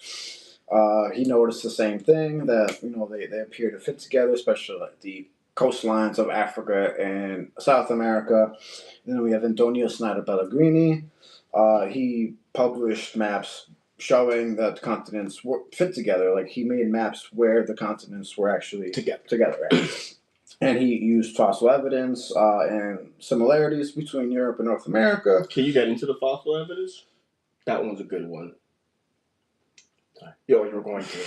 He noticed the same thing, that they appear to fit together, especially like the coastlines of Africa and South America. And then we have Antonio Snyder Pellegrini. He published maps showing that the continents fit together. Like he made maps where the continents were actually together, right? And he used fossil evidence and similarities between Europe and North America. Can you get into the fossil evidence? That one's a good one. Yo, you were going to.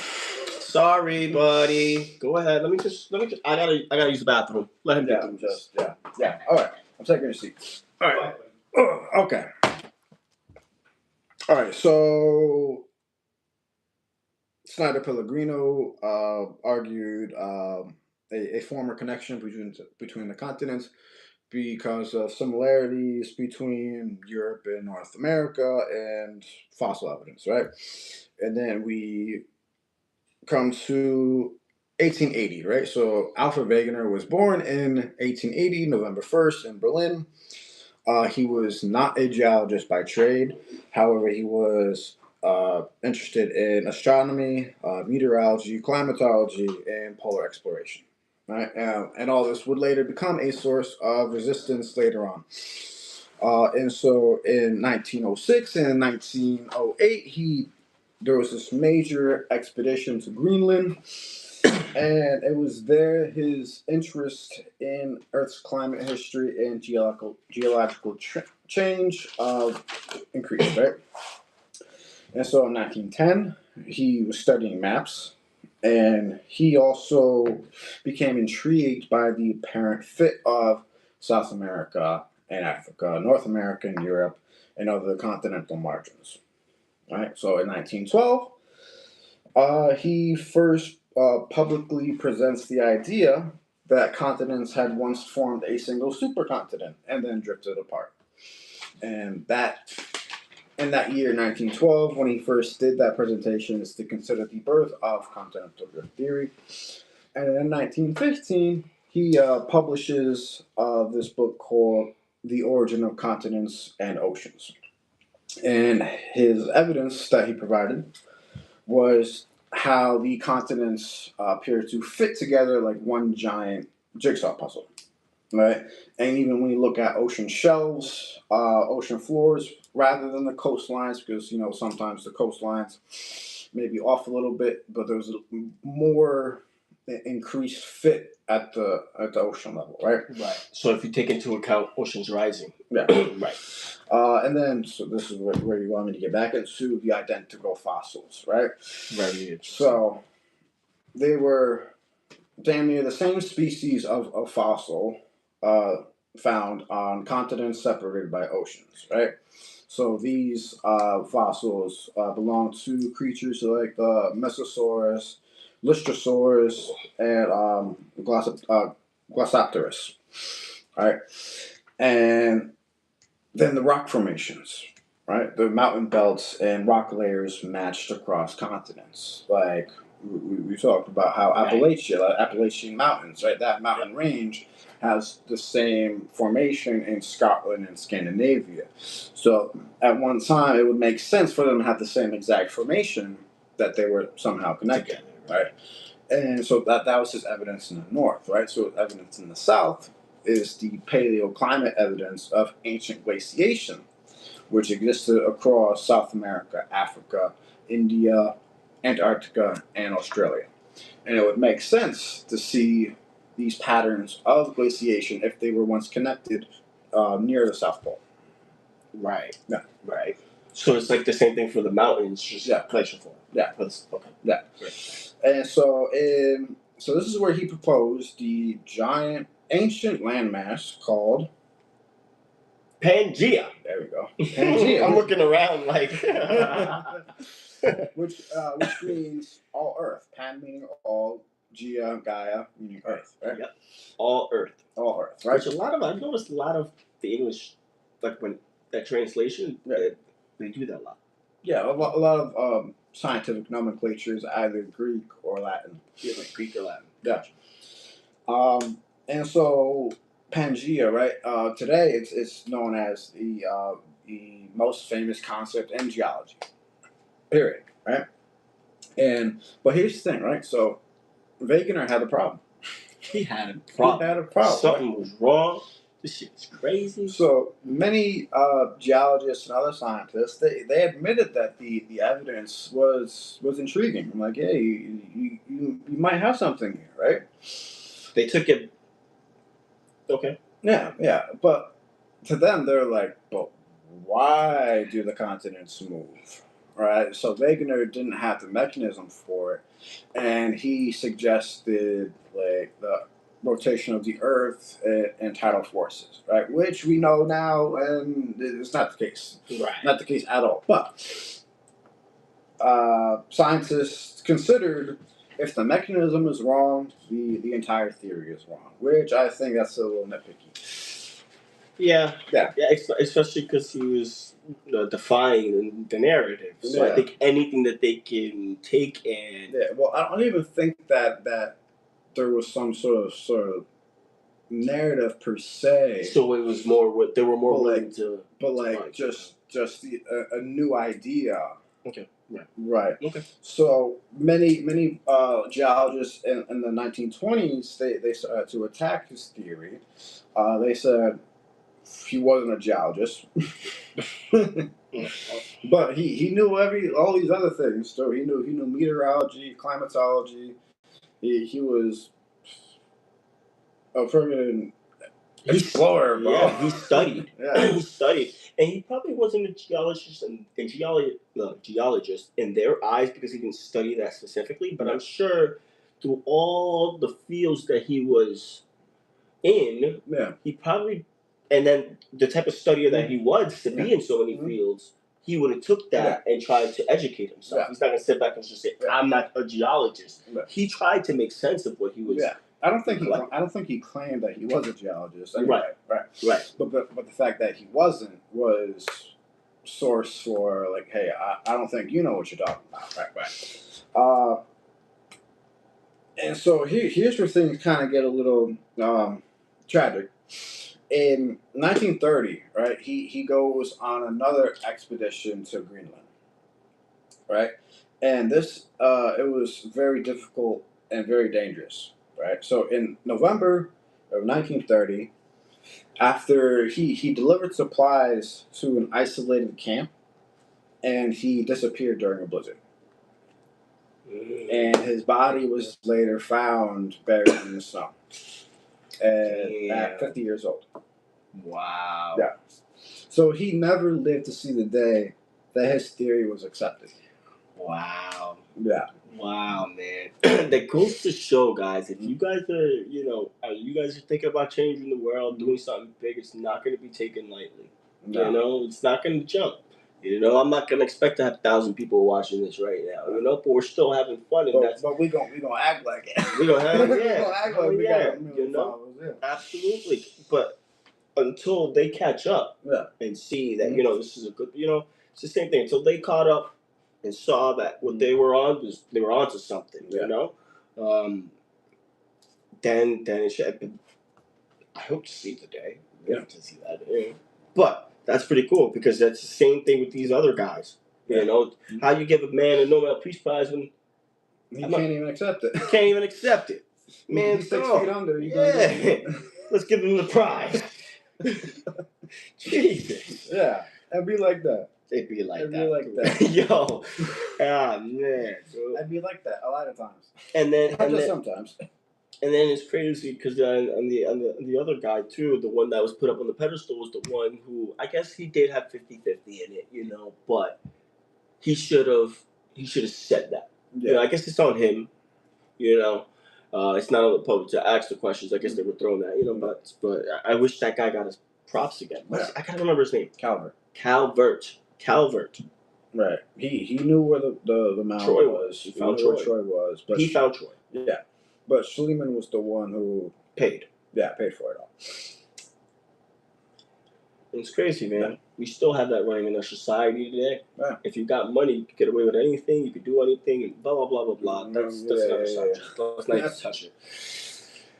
Sorry, buddy. Go ahead. Let me just. I gotta use the bathroom. Let him get through this. Yeah. All right. I'm taking a seat. All right. Okay. All right. So Snyder Pellegrino argued a former connection between the continents because of similarities between Europe and North America and fossil evidence, right? And then we come to 1880, right? So Alfred Wegener was born in 1880, November 1st in Berlin. He was not a geologist by trade. However, he was interested in astronomy, meteorology, climatology, and polar exploration. Right? And all this would later become a source of resistance later on. And so in 1906 and 1908, there was this major expedition to Greenland, and it was there his interest in Earth's climate history and geological change increased, right? And so in 1910, he was studying maps, and he also became intrigued by the apparent fit of South America and Africa, North America and Europe, and other continental margins. Right. So in 1912, he first publicly presents the idea that continents had once formed a single supercontinent and then drifted apart. And that, in that year, 1912, when he first did that presentation, is to consider the birth of continental drift theory. And in 1915, he publishes this book called The Origin of Continents and Oceans. And his evidence that he provided was how the continents appear to fit together like one giant jigsaw puzzle, right? And even when you look at ocean shelves, ocean floors, rather than the coastlines, because sometimes the coastlines may be off a little bit, but there's more increased fit at the ocean level, right? Right. So if you take into account oceans rising, yeah, right. And then, so this is where you want me to get back into the identical fossils, right? Very interesting. So they were damn near the same species of fossil found on continents separated by oceans, right? So these fossils belong to creatures like the Mesosaurus, Lystrosaurus, and Glossopteris, right? And then the rock formations, right? The mountain belts and rock layers matched across continents. Like we talked about how Appalachian Mountains, right? That mountain range has the same formation in Scotland and Scandinavia. So at one time, it would make sense for them to have the same exact formation, that they were somehow connected, right? And so that was his evidence in the north, right? So evidence in the south is the paleoclimate evidence of ancient glaciation, which existed across South America, Africa, India, Antarctica, and Australia. And it would make sense to see these patterns of glaciation if they were once connected near the South Pole. Right. Yeah. Right. So it's like the same thing for the mountains, just glacial form. Yeah. Okay. Yeah. Right. And so this is where he proposed the giant ancient landmass called Pangea. There we go. Pangea. I'm looking around like which means all Earth. Pan meaning all, Gaia, Gaia meaning Earth, right? Yep. All Earth. All Earth, right? Which I've noticed a lot of the English, like when that translation, they do that a lot. Yeah, a lot of scientific nomenclature is either Greek or Latin. Yeah, like Greek or Latin. Gotcha. And so Pangea, right? Today it's known as the most famous concept in geology. Period. Right? But here's the thing, right? So Wegener had a problem. He had a problem. Something was wrong. This shit is crazy. So many geologists and other scientists, they admitted that the evidence was intriguing. I'm like, hey, you might have something here, right? They took it. Okay. Yeah. But to them, they're like, but why do the continents move? Right? So Wegener didn't have the mechanism for it, and he suggested like the rotation of the Earth and tidal forces, right? Which we know now, and it's not the case. Right. Not the case at all. But scientists considered if the mechanism is wrong, the entire theory is wrong, which I think that's a little nitpicky. Yeah. Yeah. Especially because he was defying the narrative. So I think anything that they can take and well, I don't even think that there was some sort of narrative per se. So it was more. They were more willing to. But like just a new idea. Okay. Right. Okay. So many geologists in the 1920s they started to attack his theory. They said he wasn't a geologist, but he knew all these other things. So he knew meteorology, climatology. He was a friggin' explorer, bro. Yeah, he studied. He studied, and he probably wasn't a geologist geologist in their eyes because he didn't study that specifically. But I'm sure through all the fields that he was in, he probably, and then the type of studier that he was to be in so many fields, he would have took that and tried to educate himself. He's not gonna sit back and just say, "I'm not a geologist." He tried to make sense of what he was. I don't think he claimed that he was a geologist. Anyway. Right. But the fact that he wasn't was source for like, hey, I don't think you know what you're talking about. Right. And so here's where things kind of get a little tragic. In 1930, right, he goes on another expedition to Greenland. Right, and this it was very difficult and very dangerous. Right, so in November of 1930, after he delivered supplies to an isolated camp, and he disappeared during a blizzard. And his body was later found buried in the snow at 50 years old. Wow. Yeah. So he never lived to see the day that his theory was accepted. Wow. Yeah. Wow, man. That goes to show, guys, if you guys are, you guys are thinking about changing the world, doing something big, it's not going to be taken lightly. No. It's not going to jump. I'm not going to expect to have 1,000 people watching this right now, but we're still having fun. And but we're gonna act like it. We're going to have, we're going to act like we got a million followers. Yeah. Absolutely. But until they catch up and see that, this is a good, it's the same thing. Until they caught up and saw that what they were on was they were onto something, then it should. I hope to see the day. To see that. Yeah. But that's pretty cool because that's the same thing with these other guys. How you give a man a Nobel Peace Prize when he can't even accept it. Can't even accept it. Man, he's 6 feet under. Let's give him the prize. Jesus. Yeah, it'd be like that. It'd be like that. Like that. Yo. Man. I'd be like that a lot of times. And then sometimes. And then it's crazy because on the other guy too, the one that was put up on the pedestal was the one who I guess he did have 50-50 in it, but he should have said that. Yeah. I guess it's on him. It's not on the public to ask the questions. I guess they were throwing that, but I wish that guy got his props again. I can't remember his name. Calvert. Right. He knew where the mountain was. He found Troy. Where Troy was. But he found Troy. Yeah. But Schliemann was the one who paid. Yeah, paid for it all. It's crazy, man. Yeah. We still have that running in our society today. Yeah. If you got money, you can get away with anything. You can do anything, and blah blah blah blah blah. That's another subject. Let's not even touch it.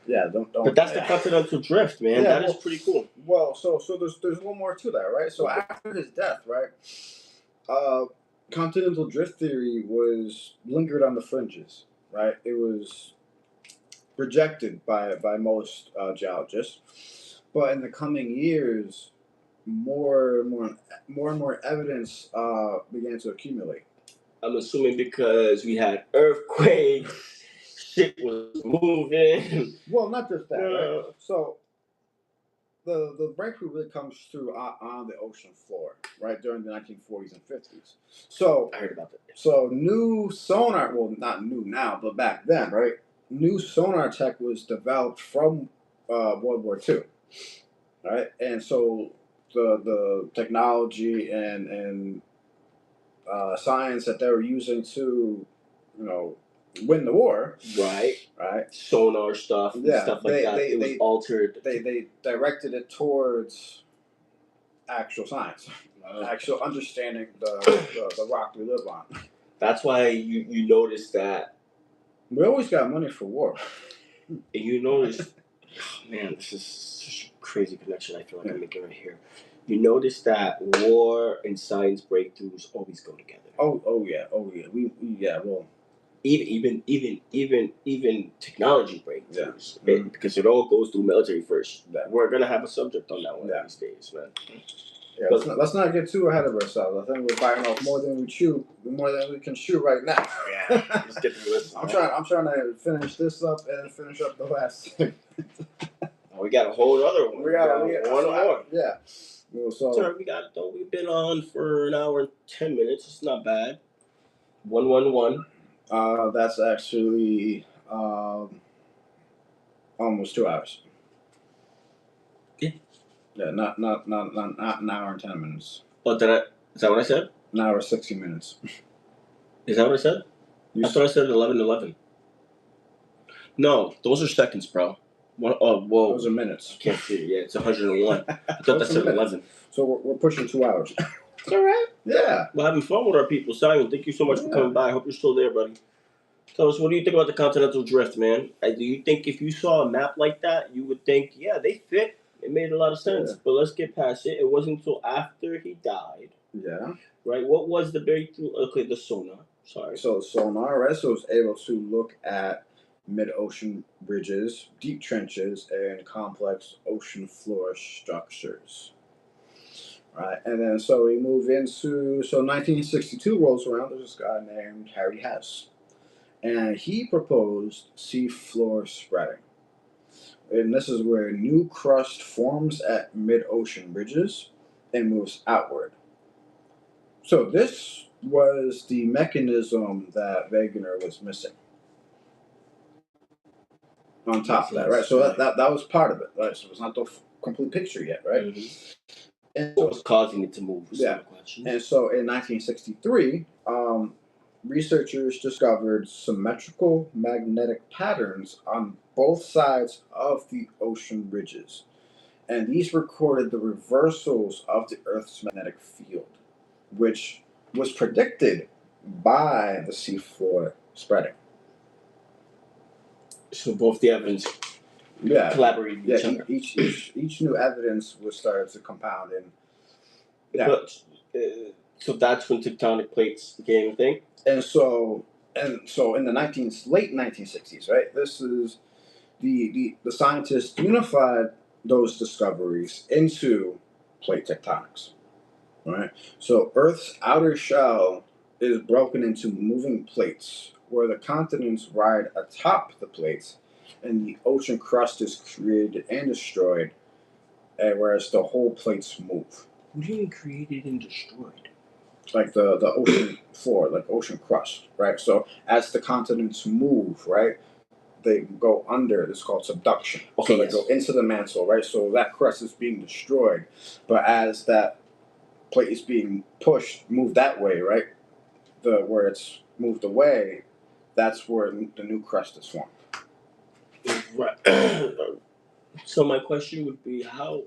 Yeah, don't. But that's the continental drift, man. That is pretty cool. Well, so there's one more to that, right? So after his death, right, continental drift theory was lingered on the fringes, right? It was rejected by most geologists, But in the coming years, more and more evidence began to accumulate. I'm assuming because we had earthquakes, shit was moving. Well, not just that, right? So the breakthrough really comes through on the ocean floor, right, during the 1940s and 50s. So I heard about that. So new sonar, well, not new now, but back then, right? New sonar tech was developed from World War II, right? And so the technology and science that they were using to, win the war, Right. Sonar stuff and stuff like that. It was altered. They directed it towards actual science, actual understanding the rock we live on. That's why you notice that we always got money for war. And you notice, oh man, this is such a crazy connection I feel like I'm making right here. You notice that war and science breakthroughs always go together. Oh yeah. Well, even technology breakthroughs, because it all goes through military first. Yeah. We're gonna have a subject on that one these days, man. Yeah, let's not get too ahead of ourselves. I think we're biting off more than we can chew right now. Yeah, let's get through this. I'm trying to finish this up and finish up the last. We got a whole other one. We got one more. Yeah. Well, so we've been on for an hour and 10 minutes. It's not bad. 111. That's actually almost 2 hours. Yeah. Yeah, not an hour and 10 minutes. Oh, is that what I said? An hour 60 minutes. Is that what I said? I thought I said 11:11. No, those are seconds, bro. Whoa. Those are minutes. I can't see it. Yeah, it's 101. I thought that said 11. So we're pushing 2 hours. It's all right. Yeah. We're having fun with our people. Simon, thank you so much for coming by. I hope you're still there, buddy. Tell us, what do you think about the continental drift, man? Do you think if you saw a map like that, you would think, yeah, they fit? It made a lot of sense. Yeah. But let's get past it. It wasn't until after he died. Yeah. Right? What was the breakthrough? Okay, the sonar. Sorry. So sonar, right? So it's able to look at mid-ocean bridges, deep trenches, and complex ocean floor structures. Right, and then so we move into 1962 rolls around. There's this guy named Harry Hess, and he proposed seafloor spreading, and this is where new crust forms at mid-ocean bridges and moves outward. So this was the mechanism that Wegener was missing. On top of that, right? So that was part of it, right? So it's not the complete picture yet, right? Mm-hmm. And what was causing it to move? Yeah. And so in 1963, researchers discovered symmetrical magnetic patterns on both sides of the ocean ridges. And these recorded the reversals of the Earth's magnetic field, which was predicted by the seafloor spreading. So both the evidence collaborated with each other. Each new evidence was started to compound in. Yeah. But, so that's when tectonic plates became a thing? And so in the late 1960s, right? This is the scientists unified those discoveries into plate tectonics. Right? So Earth's outer shell is broken into moving plates where the continents ride atop the plates and the ocean crust is created and destroyed, whereas the whole plates move. What do you mean created and destroyed? Like the ocean floor, like ocean crust, right? So as the continents move, right, they go under. It's called subduction. Okay, so they go into the mantle, right? So that crust is being destroyed, but as that plate is being pushed, moved that way, right? Where it's moved away, that's where the new crust is formed. Right. So my question would be, how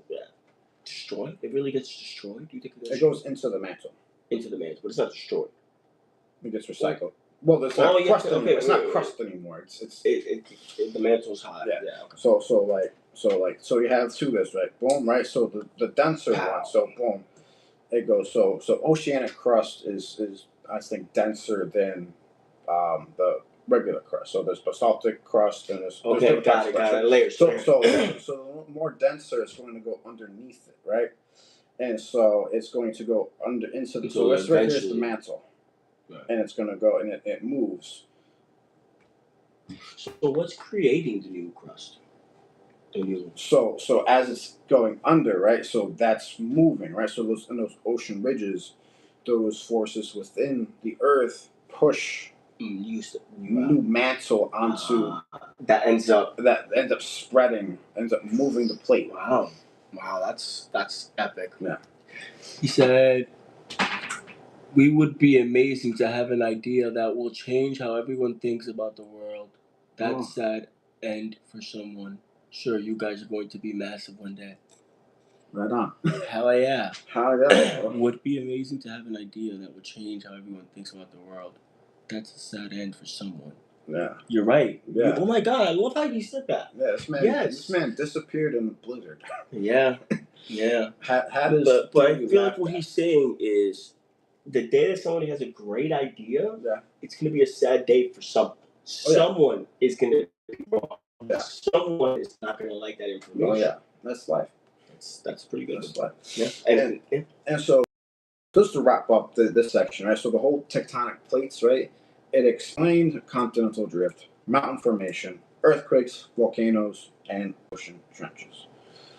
destroyed? It really gets destroyed? Do you think it goes into the mantle? Into the mantle, but it's not destroyed. It gets recycled. Well, it's not crust anymore. It's not crust anymore. It's the mantle's hot. Yeah. Okay. So you have two this, right? Boom, right? So the denser one. So boom, it goes. So oceanic crust is I think denser than regular crust. So there's basaltic crust and there's Okay, different got types it, of crust. got it. Layers. So the more denser it's going to go underneath it, right? And so it's going to go under into the. So this right here is the mantle, right. And it's going to go and it moves. So what's creating the new crust? So as it's going under, right? So that's moving, right? So those ocean ridges, those forces within the earth push new mantle onto that ends up spreading, ends up moving the plate. Wow, that's epic. Yeah. He said, "We would be amazing to have an idea that will change how everyone thinks about the world. That's sad end for someone. Sure, you guys are going to be massive one day." Right on. Hell yeah. Hell yeah. Would be amazing to have an idea that would change how everyone thinks about the world. That's a sad end for someone. Yeah. You're right. Yeah. Oh my God, I love how you said that. Yeah, this man disappeared in the blizzard. Yeah. Yeah. But I feel like what he's saying is the day that somebody has a great idea, it's going to be a sad day for someone. Someone is going to be wrong. Yeah. Someone is not going to like that information. Oh yeah, that's life. That's pretty good. That's life. Yeah. And so just to wrap up this section, right? So the whole tectonic plates, right? It explained continental drift, mountain formation, earthquakes, volcanoes, and ocean trenches.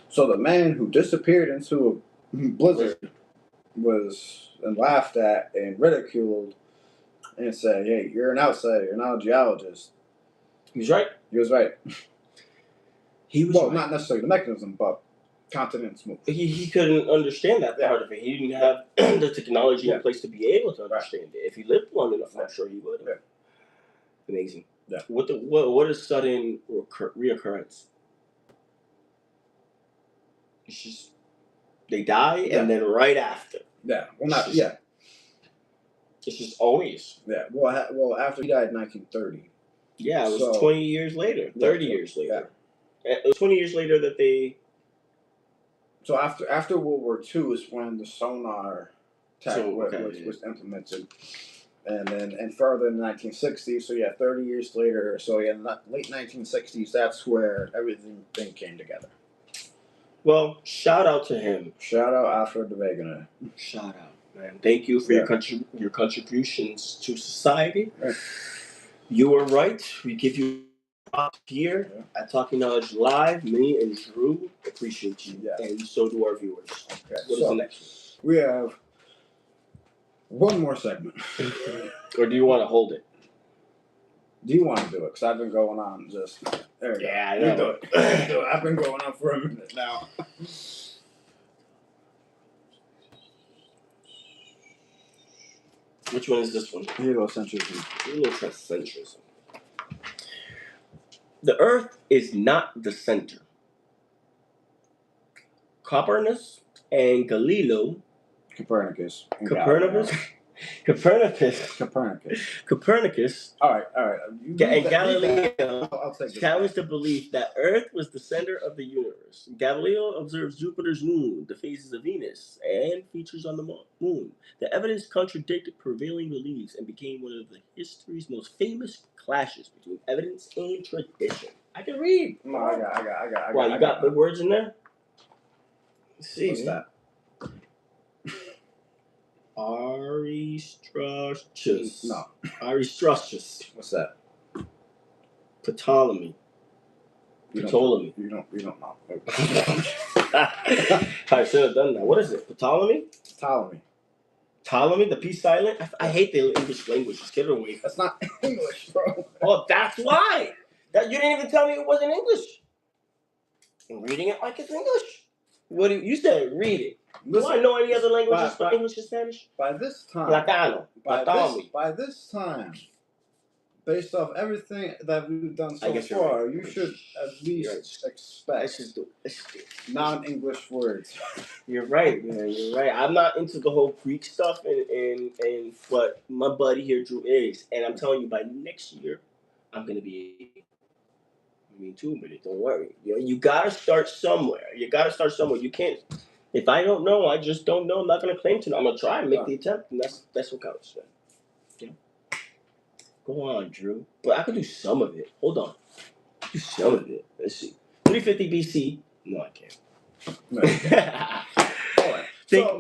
So the man who disappeared into a blizzard was laughed at and ridiculed and said, "Hey, you're an outsider. You're not a geologist." He was right. He was right. He was right. Not necessarily the mechanism, but continents move. He couldn't understand that part of it. He didn't have the technology in place to be able to understand it. If he lived long enough, I'm sure he would. Yeah. Amazing. Yeah. What is sudden reoccurrence? It's just they die and then right after. Yeah. Well, not yeah. It's just always. Yeah. Well, after he died in 1930. Yeah, it was 20 years later, 30 years later. Yeah. It was 20 years later that they. So after World War II is when the sonar tech was implemented, and then further in the 1960s. So 30 years later. So in the late 1960s, that's where everything came together. Well, shout out to him. Shout out Alfred de Wegener. Shout out, man. Thank you for your contributions to society. Right. You were right. We give you props here at Talking Knowledge Live. Me and Drew appreciate you, and so do our viewers. Okay. What is the next one? We have one more segment. Or do you want to hold it? Do you want to do it? Because I've been going on just... There we go. Yeah, I know. Do it. I've been going on for a minute now. Which one is this one? Heliocentrism. Heliocentrism. The Earth is not the center. Copernicus and Galileo. Copernicus. All right. And Galileo challenged the belief that Earth was the center of the universe. Galileo observed Jupiter's moon, the phases of Venus, and features on the moon. The evidence contradicted prevailing beliefs and became one of the history's most famous clashes between evidence and tradition. I can read. No, I got. Wow, you got the words in there? Let's see. What's that? Aristostratus. No. Aristostratus. What's that? Ptolemy. You don't know. I should have done that. What is it? Ptolemy, the P silent? I hate the English language. Just get it away. That's not English, bro. Oh, that's why. You didn't even tell me it wasn't English. I'm reading it like it's English. What do you said? Read it. Do I know any other languages but English and Spanish? By this time, by this time, based off everything that we've done so far, you should at least expect non-English words. You're right, man. You're right. I'm not into the whole Greek stuff, and what my buddy here, Drew, is. And I'm telling you, by next year, I'm gonna be. Me too, but don't worry. You gotta start somewhere. You can't. If I don't know, I just don't know. I'm not gonna claim to know. I'm gonna try and make the attempt, and that's what counts. Yeah. Go on, Drew. But I could do some of it. Hold on. Do some of it. Let's see. 350 BC. No, I can't. No, you can't. All right. Think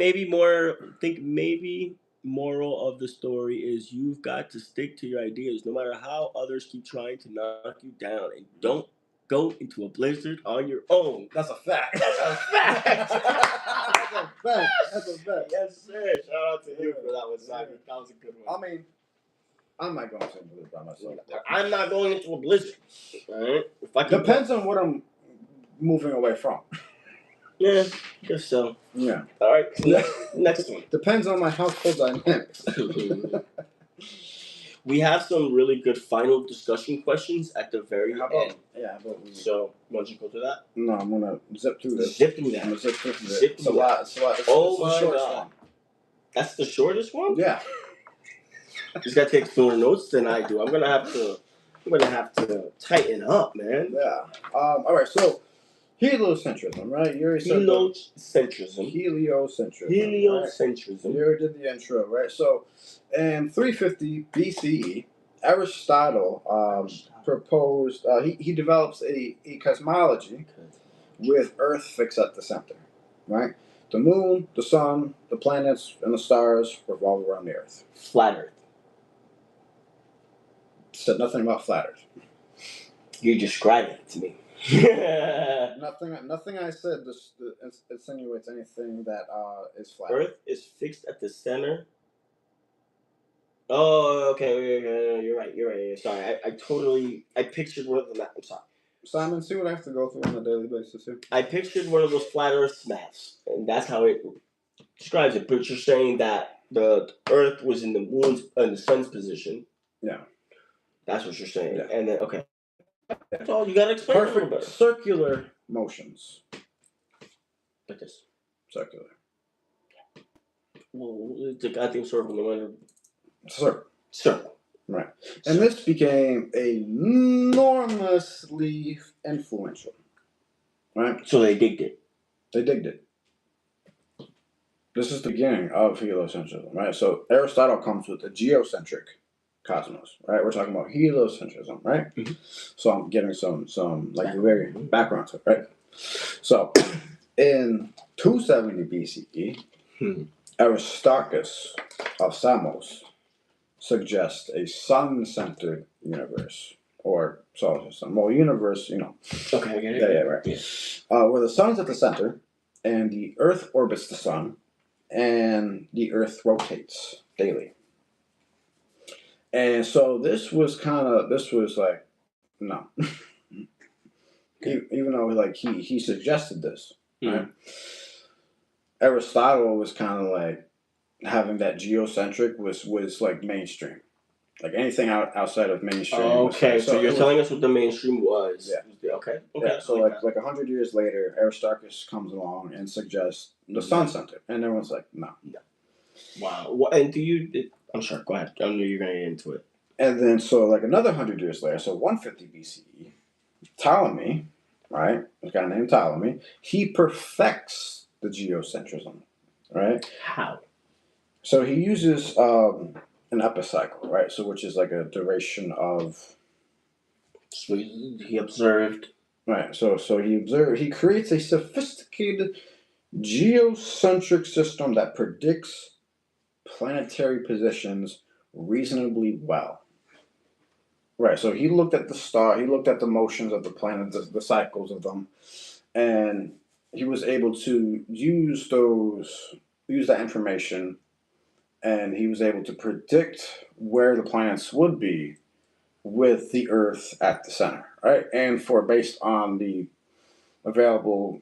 maybe moral of the story is you've got to stick to your ideas no matter how others keep trying to knock you down, and don't go into a blizzard on your own. That's a fact. That's a fact. That's a fact. That's a fact. Yes, sir. Shout out to you for that one, Simon. That was a good one. I mean, I'm not going to a blizzard by myself. I'm not going into a blizzard. All right. If I can Depends on what I'm moving away from. Yeah, I guess so. Yeah. All right. Next one. Depends on my household dynamics. We have some really good final discussion questions at the very end. Yeah. So, why don't you go to that? No, I'm going to zip through this. Zip through that. I'm going to zip through this. Zip It's a through lot. It's a lot. Oh, it's my the shortest God. one. That's the shortest one? Yeah. This guy takes more notes than I do. I'm gonna have to tighten up, man. Yeah. All right. So, heliocentrism, right? You already said Heliocentrism. Right? You already did the intro, right? So, in 350 BCE, Aristotle proposed. He develops a cosmology with Earth fixed at the center, right? The moon, the sun, the planets, and the stars revolve around the Earth. Flat Earth. Said nothing about flat Earth. You're describing it to me. Nothing I said insinuates anything that is flat. Earth is fixed at the center. Oh, okay. You're right. Sorry, I pictured one of them. I'm sorry. Simon, see what I have to go through on a daily basis here? I pictured one of those flat Earth maps, and that's how it describes it. But you're saying that the Earth was in the moon's and the sun's position. Yeah. That's what you're saying. Yeah. And then, okay. That's all. You got to explain it a little better. Circular motions. Like this. Circular. Well, it's a goddamn circle, no matter. Circle. Right. And this became enormously influential. Right? So they digged it. This is the beginning of heliocentrism, right? So Aristotle comes with a geocentric cosmos, right? We're talking about heliocentrism, right? Mm-hmm. So I'm giving some like very background to it, right? So in 270 BCE, Aristarchus of Samos suggests a sun-centered universe or solar system. Well, universe, you know. Okay, I get it. Yeah, right. Yeah. Where the sun's at the center, and the Earth orbits the sun, and the Earth rotates daily. And so this was like, no. Even though like he suggested this, right? Aristotle was kind of like having that geocentric was like mainstream. Like anything outside of mainstream. Okay, so you're telling us what the mainstream was. Yeah. Okay. Yeah, so like 100 years later, Aristarchus comes along and suggests the sun center. And everyone's like, no. Wow. And I'm sorry, go ahead. I knew you were going to get into it. And then, so like another 100 years later, so 150 BCE, Ptolemy, right? This guy named Ptolemy, he perfects the geocentrism, right? How? So he uses an epicycle, right? So which is like a duration of. So he observed. Right. So he creates a sophisticated geocentric system that predicts planetary positions reasonably well. Right. So he looked at the star. He looked at the motions of the planet, the cycles of them, and he was able to use that information. And he was able to predict where the planets would be with the Earth at the center, right? And based on the available,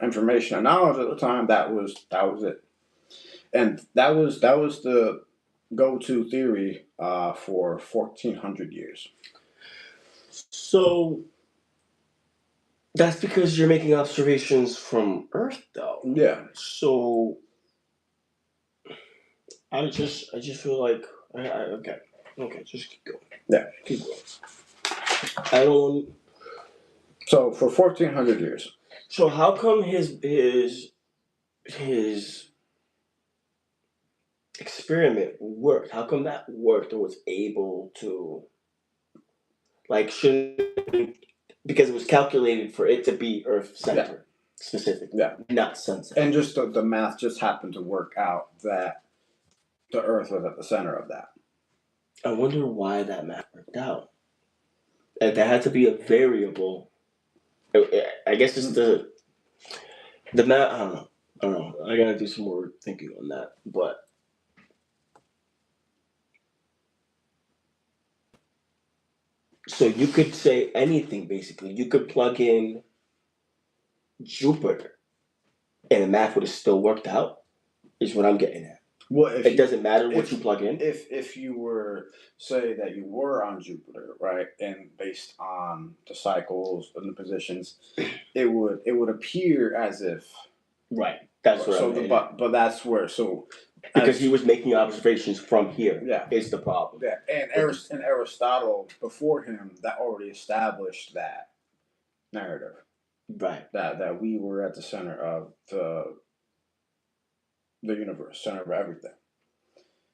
information and knowledge at the time, that was it. And that was the go-to theory for 1,400 years. So that's because you're making observations from Earth, though. Yeah. So I just feel like okay, just keep going. Yeah, keep going. I don't. So for 1,400 years. So how come his experiment worked? How come that worked and was able to, like, shouldn't, because it was calculated for it to be Earth center specifically, not sun center. And just the math just happened to work out that the Earth was at the center of that. I wonder why that math worked out. That had to be a variable. I guess it's the math. I don't know. I gotta do some more thinking on that. But so you could say anything basically. You could plug in Jupiter, and the math would have still worked out. Is what I'm getting at. Well, it doesn't matter what you plug in. If you were, say that you were on Jupiter, right, and based on the cycles and the positions, it would appear as if. Right. That's what I'm but that's where because he was making observations from here. Yeah. Is the problem. Yeah, and Aristotle before him that already established that narrative. Right. That we were at the center of the universe, center of everything.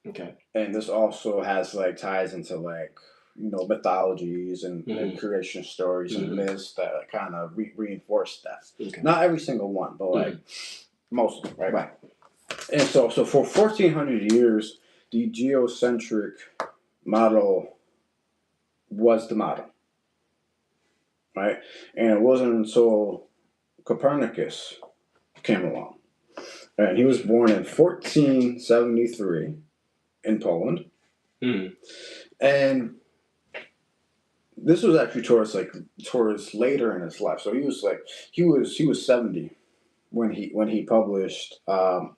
Okay. And this also has like ties into like, you know, mythologies and creation stories and myths that kind of reinforce that. Okay. Not every single one, but like most of them, right? Right. And so for 1400 years, the geocentric model was the model, right? And it wasn't until Copernicus came along. And he was born in 1473 in Poland. And this was actually towards later in his life. So he was 70 when he published on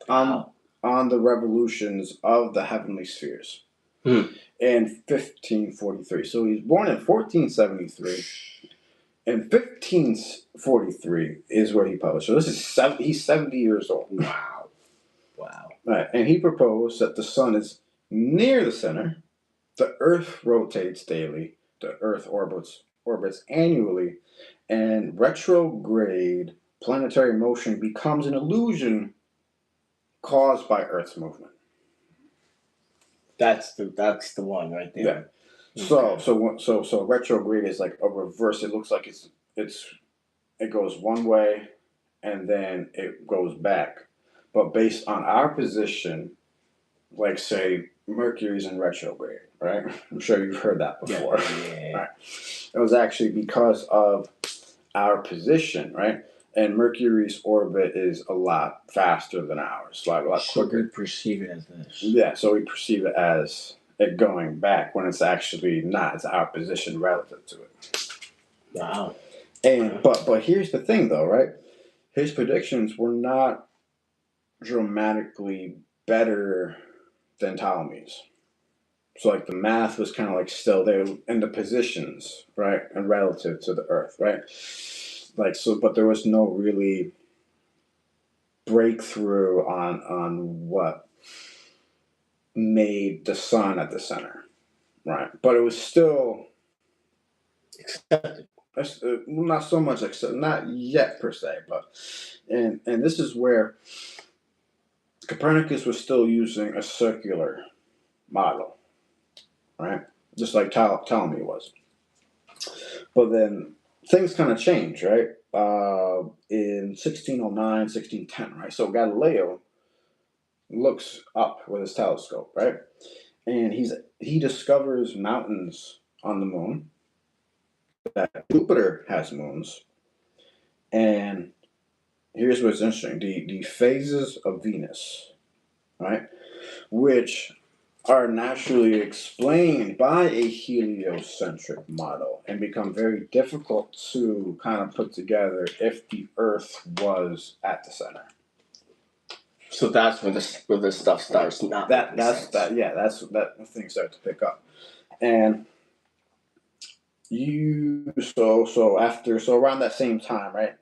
the revolutions of the heavenly spheres in 1543. So he was born in 1473. In 1543 is where he published. So he's 70 years old. Wow. Right. And he proposed that the sun is near the center, the Earth rotates daily, the Earth orbits annually, and retrograde planetary motion becomes an illusion caused by Earth's movement. That's the one right there. Yeah. So retrograde is like a reverse. It looks like it goes one way and then it goes back. But based on our position, like say Mercury's in retrograde, right? I'm sure you've heard that before. Yeah. Right. It was actually because of our position, right? And Mercury's orbit is a lot faster than ours, like a lot quicker. So we perceive it as this. Yeah, so we perceive it as it going back when it's actually not. It's our position relative to it. Wow. And but here's the thing, though, right? His predictions were not dramatically better than Ptolemy's. So like the math was kind of like still there in the positions, right, and relative to the Earth, right? Like so, but there was no really breakthrough on what made the sun at the center, right? But it was still accepted. Not so much accepted, not yet per se, but and this is where Copernicus was still using a circular model, right? Just like Ptolemy was. But then things kind of changed, right? In 1609, 1610, right? So Galileo looks up with his telescope, right? And he discovers mountains on the moon, that Jupiter has moons, and here's what's interesting: the phases of Venus, right, which are naturally explained by a heliocentric model and become very difficult to kind of put together if the Earth was at the center. So that's when the stuff starts not. That's when things start to pick up, and so around that same time, right?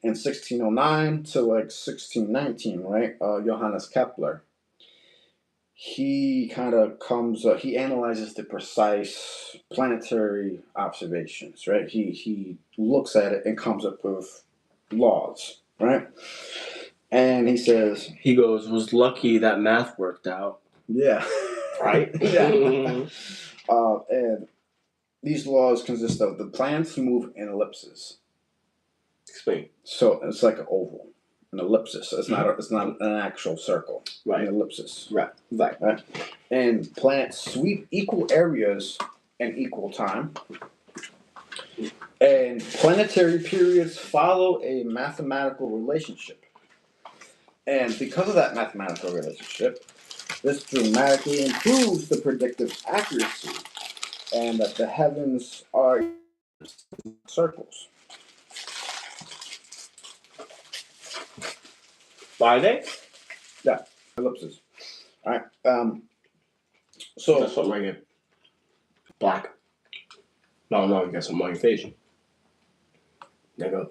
In 1609 to like 1619, right? Johannes Kepler. He kind of he analyzes the precise planetary observations, right? He looks at it and comes up with laws, right? And he says, he goes, was lucky that math worked out. Yeah. Right? Yeah. And these laws consist of the planets move in ellipses. Explain. So it's like an oval, an ellipsis. It's not an actual circle. Right. An ellipsis. Right. And planets sweep equal areas in equal time. And planetary periods follow a mathematical relationship. And because of that mathematical relationship, this dramatically improves the predictive accuracy and that the heavens are circles. Are they? Yeah, ellipses. All right. So that's something right here. Black. No, you got something on your face. There you go.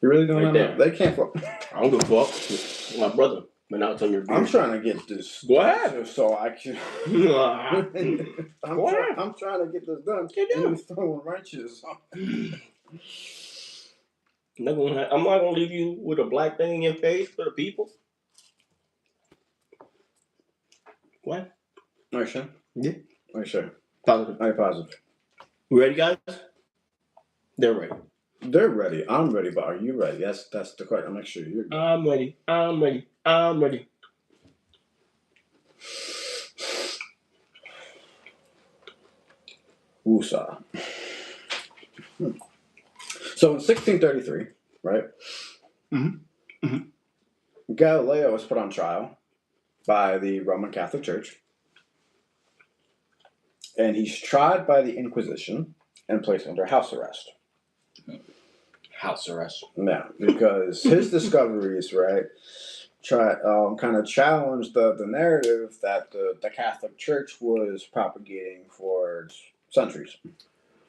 You really don't right know? They can't. I don't give a fuck. My brother. But now it's on your beard. I'm trying to get this. Go ahead. So I can. I'm trying to get this done. And you're throwing wrenches. I'm not gonna leave you with a black thing in your face for the people. What? Are you sure? Yeah. Are you sure? Positive. Are you positive? You ready, guys? They're ready. They're ready. I'm ready, but are you ready? That's the question. I'll make sure you're ready. I'm ready. Woosah. So in 1633, right? Galileo was put on trial by the Roman Catholic Church. And he's tried by the Inquisition and placed under house arrest. House arrest. Yeah, because his discoveries, right, kind of challenged the narrative that the Catholic Church was propagating for centuries.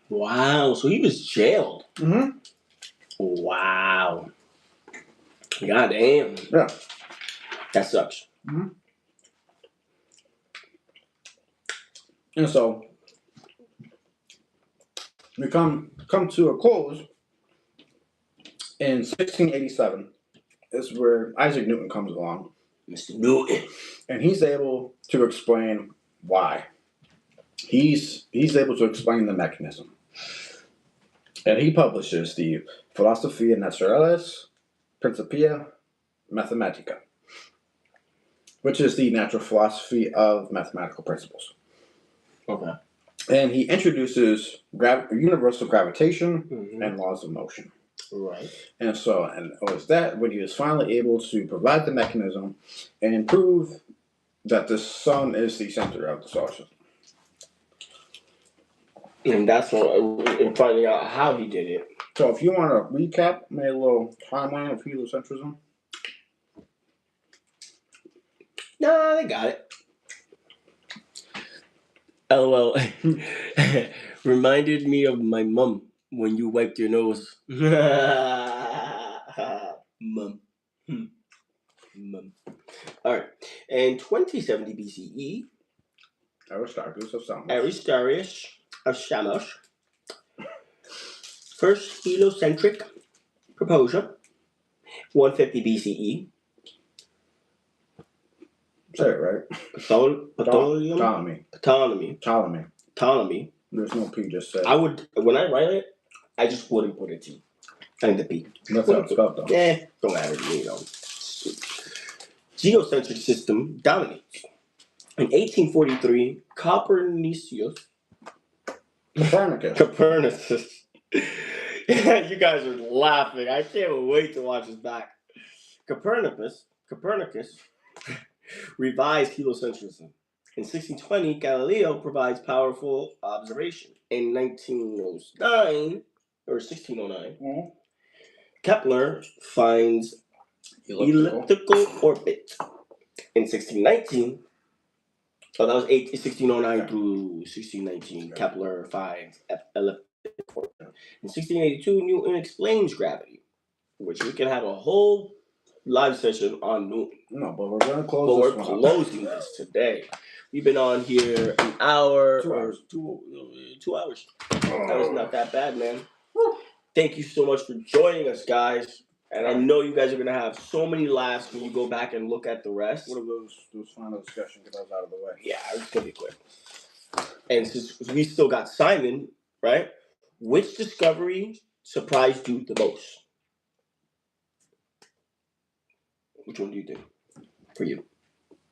Wow, so he was jailed. Mm-hmm. Wow. God damn. Yeah. That sucks. Mm-hmm. And so we come to a close in 1687. Is where Isaac Newton comes along. Mr. Newton. And he's able to explain why. He's able to explain the mechanism. And he publishes the Philosophia Naturalis Principia Mathematica, which is the natural philosophy of mathematical principles. Okay. And he introduces universal gravitation and laws of motion. Right. And it was that when he was finally able to provide the mechanism and prove that the sun is the center of the solar system. And that's what, finding out how he did it. So if you want to recap, maybe a little timeline of heliocentrism. Nah, they got it. LOL. Reminded me of my mom when you wiped your nose. Mum. Mum. Alright. In 2070 BCE, Aristarchus of Samos, first heliocentric proposal, 150 BCE. Say it right. Ptolemy. There's no P, just say. When I write it, I just wouldn't put a T. And the P. That's how it's spelled, though. Yeah, don't matter to me, you know. Geocentric system dominates. In 1843, Copernicus. You guys are laughing. I can't wait to watch this back. Copernicus revised heliocentrism. In 1620, Galileo provides powerful observation. In 1609, Kepler finds elliptical orbit. In 1619, that was 1609 through 1619. Right. Kepler finds elliptic orbit. In 1682, Newton explains gravity, which we can have a whole live session on Newton. No, but we're going to close this one. Closing this today. We've been on here an hour 2 hours. 2 hours. That was not that bad, man. Thank you so much for joining us, guys. And I know you guys are gonna have so many laughs when you go back and look at the rest. What are those final discussion? Get those out of the way. Yeah, it's gonna be quick. And since we still got Simon, right? Which discovery surprised you the most? Which one do you think for you?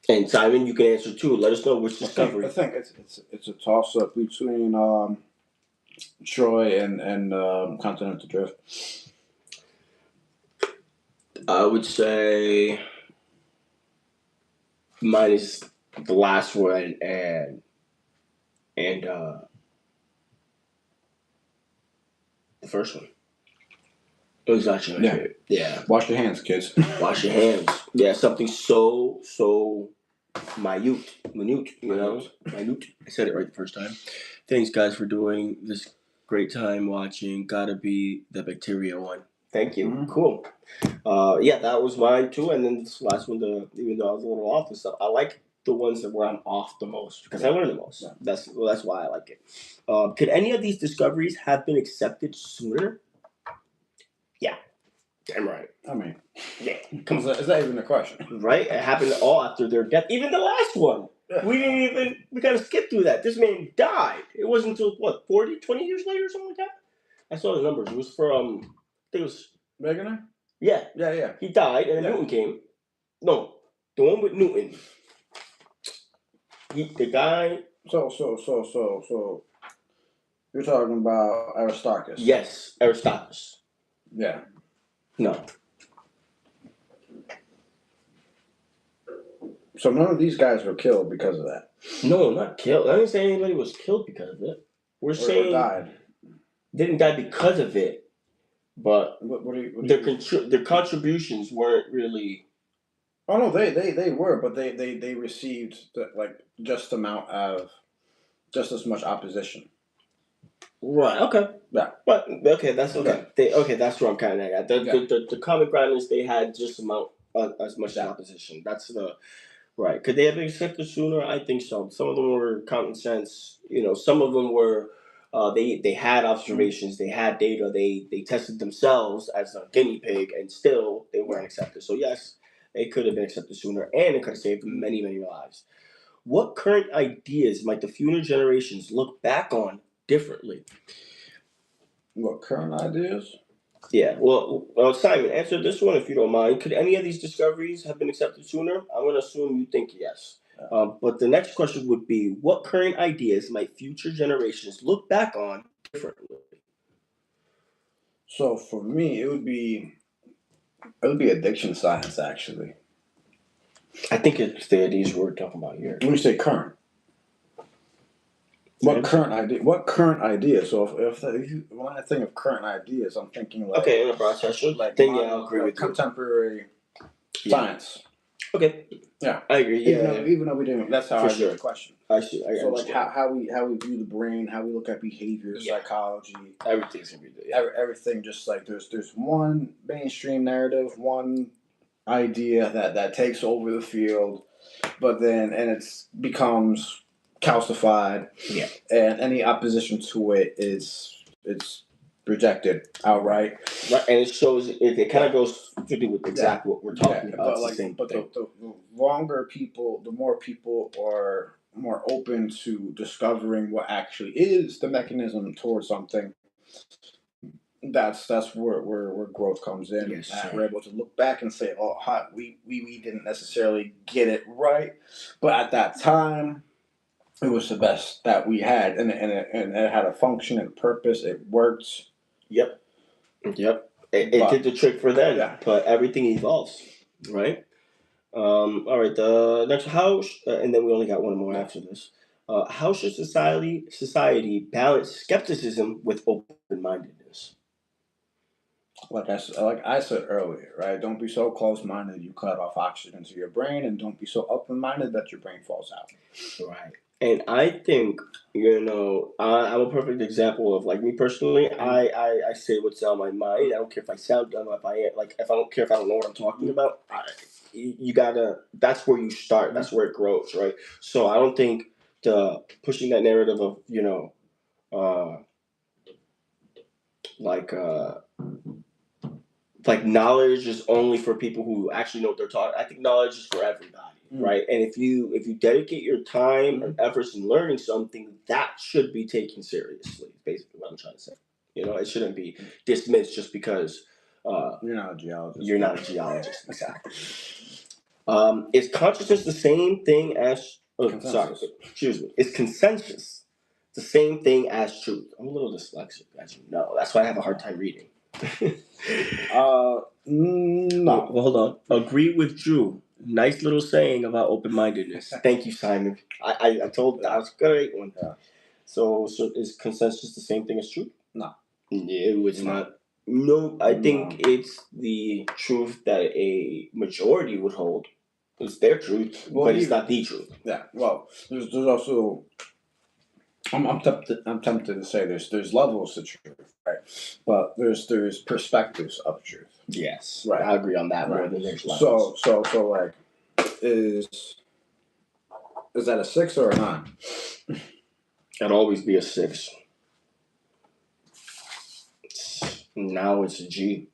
And Simon, you can answer too. Let us know which discovery. I think it's a toss up between Troy and Continental Drift. I would say mine is the last one and the first one. It was actually my favorite. Yeah. Wash your hands, kids. Wash your hands. Yeah, something so minute, you know? Minute. I said it right the first time. Thanks, guys, for doing this great time watching. Gotta be the bacteria one. Thank you. Mm-hmm. Cool. Yeah, that was mine too. And then this last one, even though I was a little off and stuff, I like the ones where I'm off the most because I learn the most. Yeah. That's why I like it. Could any of these discoveries have been accepted sooner? Yeah. Damn right. I mean, yeah. Is that even a question? Right? It happened all after their death. Even the last one. Yeah. We got to skip through that. This man died. It wasn't until, 20 years later or something like that? I saw the numbers. It was for, I think it was... Wegener? Yeah. Yeah. He died and then Newton came. No, the one with Newton. The guy... So, you're talking about Aristarchus? Yes, Aristarchus. Yeah. No. So none of these guys were killed because of that? No, not killed. I didn't say anybody was killed because of it. We're saying... died. Didn't die because of it, but their contributions weren't really... Oh, no, they were, but they received, just as much opposition. Right. Okay. Yeah. But okay, that's okay. That's where I'm kind of at. The common ground is they had just as much opposition. That's the right. Could they have been accepted sooner? I think so. Some of them were common sense. Some of them were. They had observations. They had data. They tested themselves as a guinea pig, and still they weren't accepted. So yes, they could have been accepted sooner, and it could have saved many lives. What current ideas might the future generations look back on differently? What current ideas? Yeah, well, Simon, answer this one if you don't mind. Could any of these discoveries have been accepted sooner? I'm going to assume you think yes. But the next question would be, what current ideas might future generations look back on differently? So for me, it would be addiction science, actually. I think it's the ideas we're talking about here. When you say current. What current idea? So when I think of current ideas, I'm thinking like in a process. I'll agree with contemporary science. Okay. Yeah, I agree. Yeah, even though we didn't. That's how I view the question. I see. So like how we view the brain, how we look at behavior, psychology. Everything's gonna be there. Yeah. Everything just like there's one mainstream narrative, one idea that takes over the field, but then it becomes calcified. Yeah. And any opposition to it it's rejected outright. Right, and it shows it kind of goes to do with exactly what we're talking about. But the longer people, the more people are more open to discovering what actually is the mechanism towards something. That's where growth comes in. Yes, we're able to look back and say, "Oh, we didn't necessarily get it right, but at that time, it was the best that we had, and it had a function and purpose. It worked." Yep. It did the trick for them, but everything evolves, right? All right. The next and then we only got one more after this. How should society balance skepticism with open-mindedness? Like I said earlier, right? Don't be so close-minded you cut off oxygen to your brain, and don't be so open-minded that your brain falls out. Right. And I think, I'm a perfect example of, like, me personally, I say what's on my mind. I don't care if I sound dumb, if I don't care if I don't know what I'm talking about. You gotta, that's where you start. That's where it grows, right? So I don't think pushing that narrative of, like knowledge is only for people who actually know what they're talking. I think knowledge is for everybody, right? And if you dedicate your time and efforts in learning something, that should be taken seriously. Basically, what I'm trying to say. It shouldn't be dismissed just because you're not a geologist. You're not a geologist, exactly. Is consciousness the same thing as? Excuse me. Is consensus the same thing as truth? I'm a little dyslexic, as you know. That's why I have a hard time reading. No. Well, hold on. Agree with Drew. Nice little saying about open-mindedness. Thank you, Simon. I told that was a great one. Yeah. So is consensus the same thing as truth? No. No, it's not. No, I think it's the truth that a majority would hold. It's their truth, but it's not the truth. Yeah. Well, there's also. I'm tempted to say there's levels to truth, right? But there's perspectives of truth. Yes, right. I agree on that more than there's levels. So like, is that a 6 or a 9? It'd always be a 6. Now it's a G.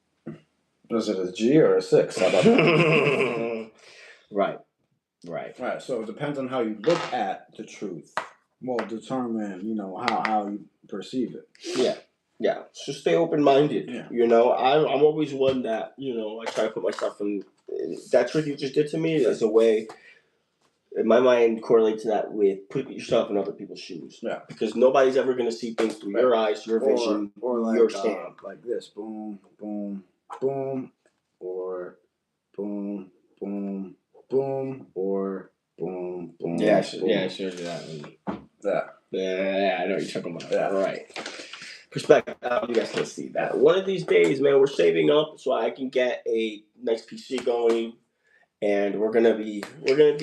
Is it a G or a 6? How about that? Right. So it depends on how you look at the truth. Will determine, how you perceive it. Yeah. So stay open-minded. Yeah. I'm always one that, I try to put myself in. That trick you just did to me is a way, in my mind, correlate to that with put yourself in other people's shoes. Yeah. Because nobody's ever going to see things through your eyes, your vision, or like, your stand. Like this. Boom, boom, boom. Or boom, boom, boom. Or boom, boom. Yeah, boom. I showed you that one. Yeah, I know what you're talking about. Yeah. Right. Perspective. You guys can see that. One of these days, man, we're saving up so I can get a nice PC going, and we're gonna be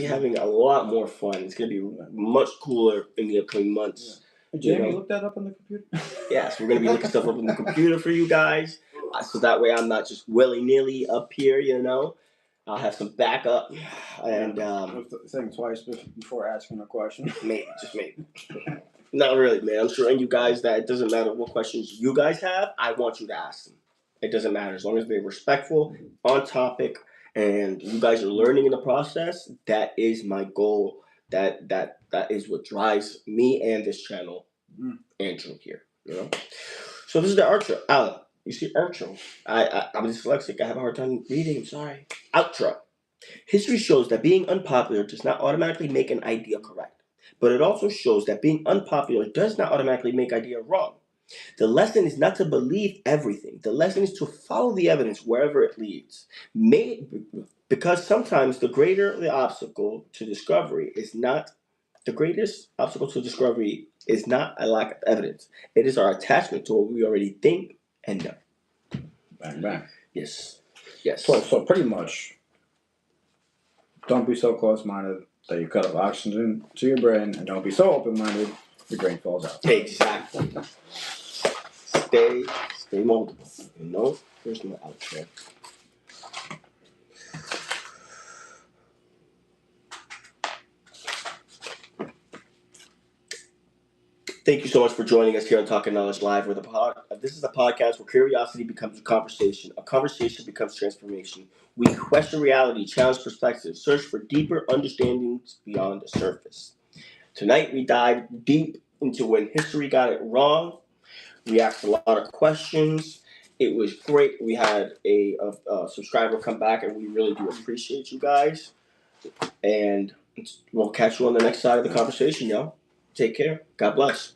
having a lot more fun. It's gonna be much cooler in the upcoming months. Yeah. Jamie, look that up on the computer. Yes, we're gonna be looking stuff up on the computer for you guys, so that way I'm not just willy-nilly up here. I'll have some backup, and think twice before asking a question. Maybe. Not really, man. I'm showing you guys that it doesn't matter what questions you guys have. I want you to ask them. It doesn't matter as long as they're respectful, on topic, and you guys are learning in the process. That is my goal. That is what drives me and this channel, Andrew here. So this is the outro. Alan, you see outro? I'm dyslexic. I have a hard time reading. I'm sorry. Outro. History shows that being unpopular does not automatically make an idea correct, but it also shows that being unpopular does not automatically make idea wrong. The lesson is not to believe everything. The lesson is to follow the evidence wherever it leads. Because sometimes the greatest obstacle to discovery is not a lack of evidence. It is our attachment to what we already think and know. Bang, bang. Yes. So pretty much, don't be so close-minded that you cut off oxygen to your brain, and don't be so open-minded your brain falls out. Exactly. Stay moldable. There's no outro. Thank you so much for joining us here on Talking Knowledge Live. This is a podcast where curiosity becomes a conversation becomes transformation. We question reality, challenge perspectives, search for deeper understandings beyond the surface. Tonight we dived deep into when history got it wrong. We asked a lot of questions. It was great. We had a subscriber come back, and we really do appreciate you guys. And we'll catch you on the next side of the conversation, y'all. Take care. God bless.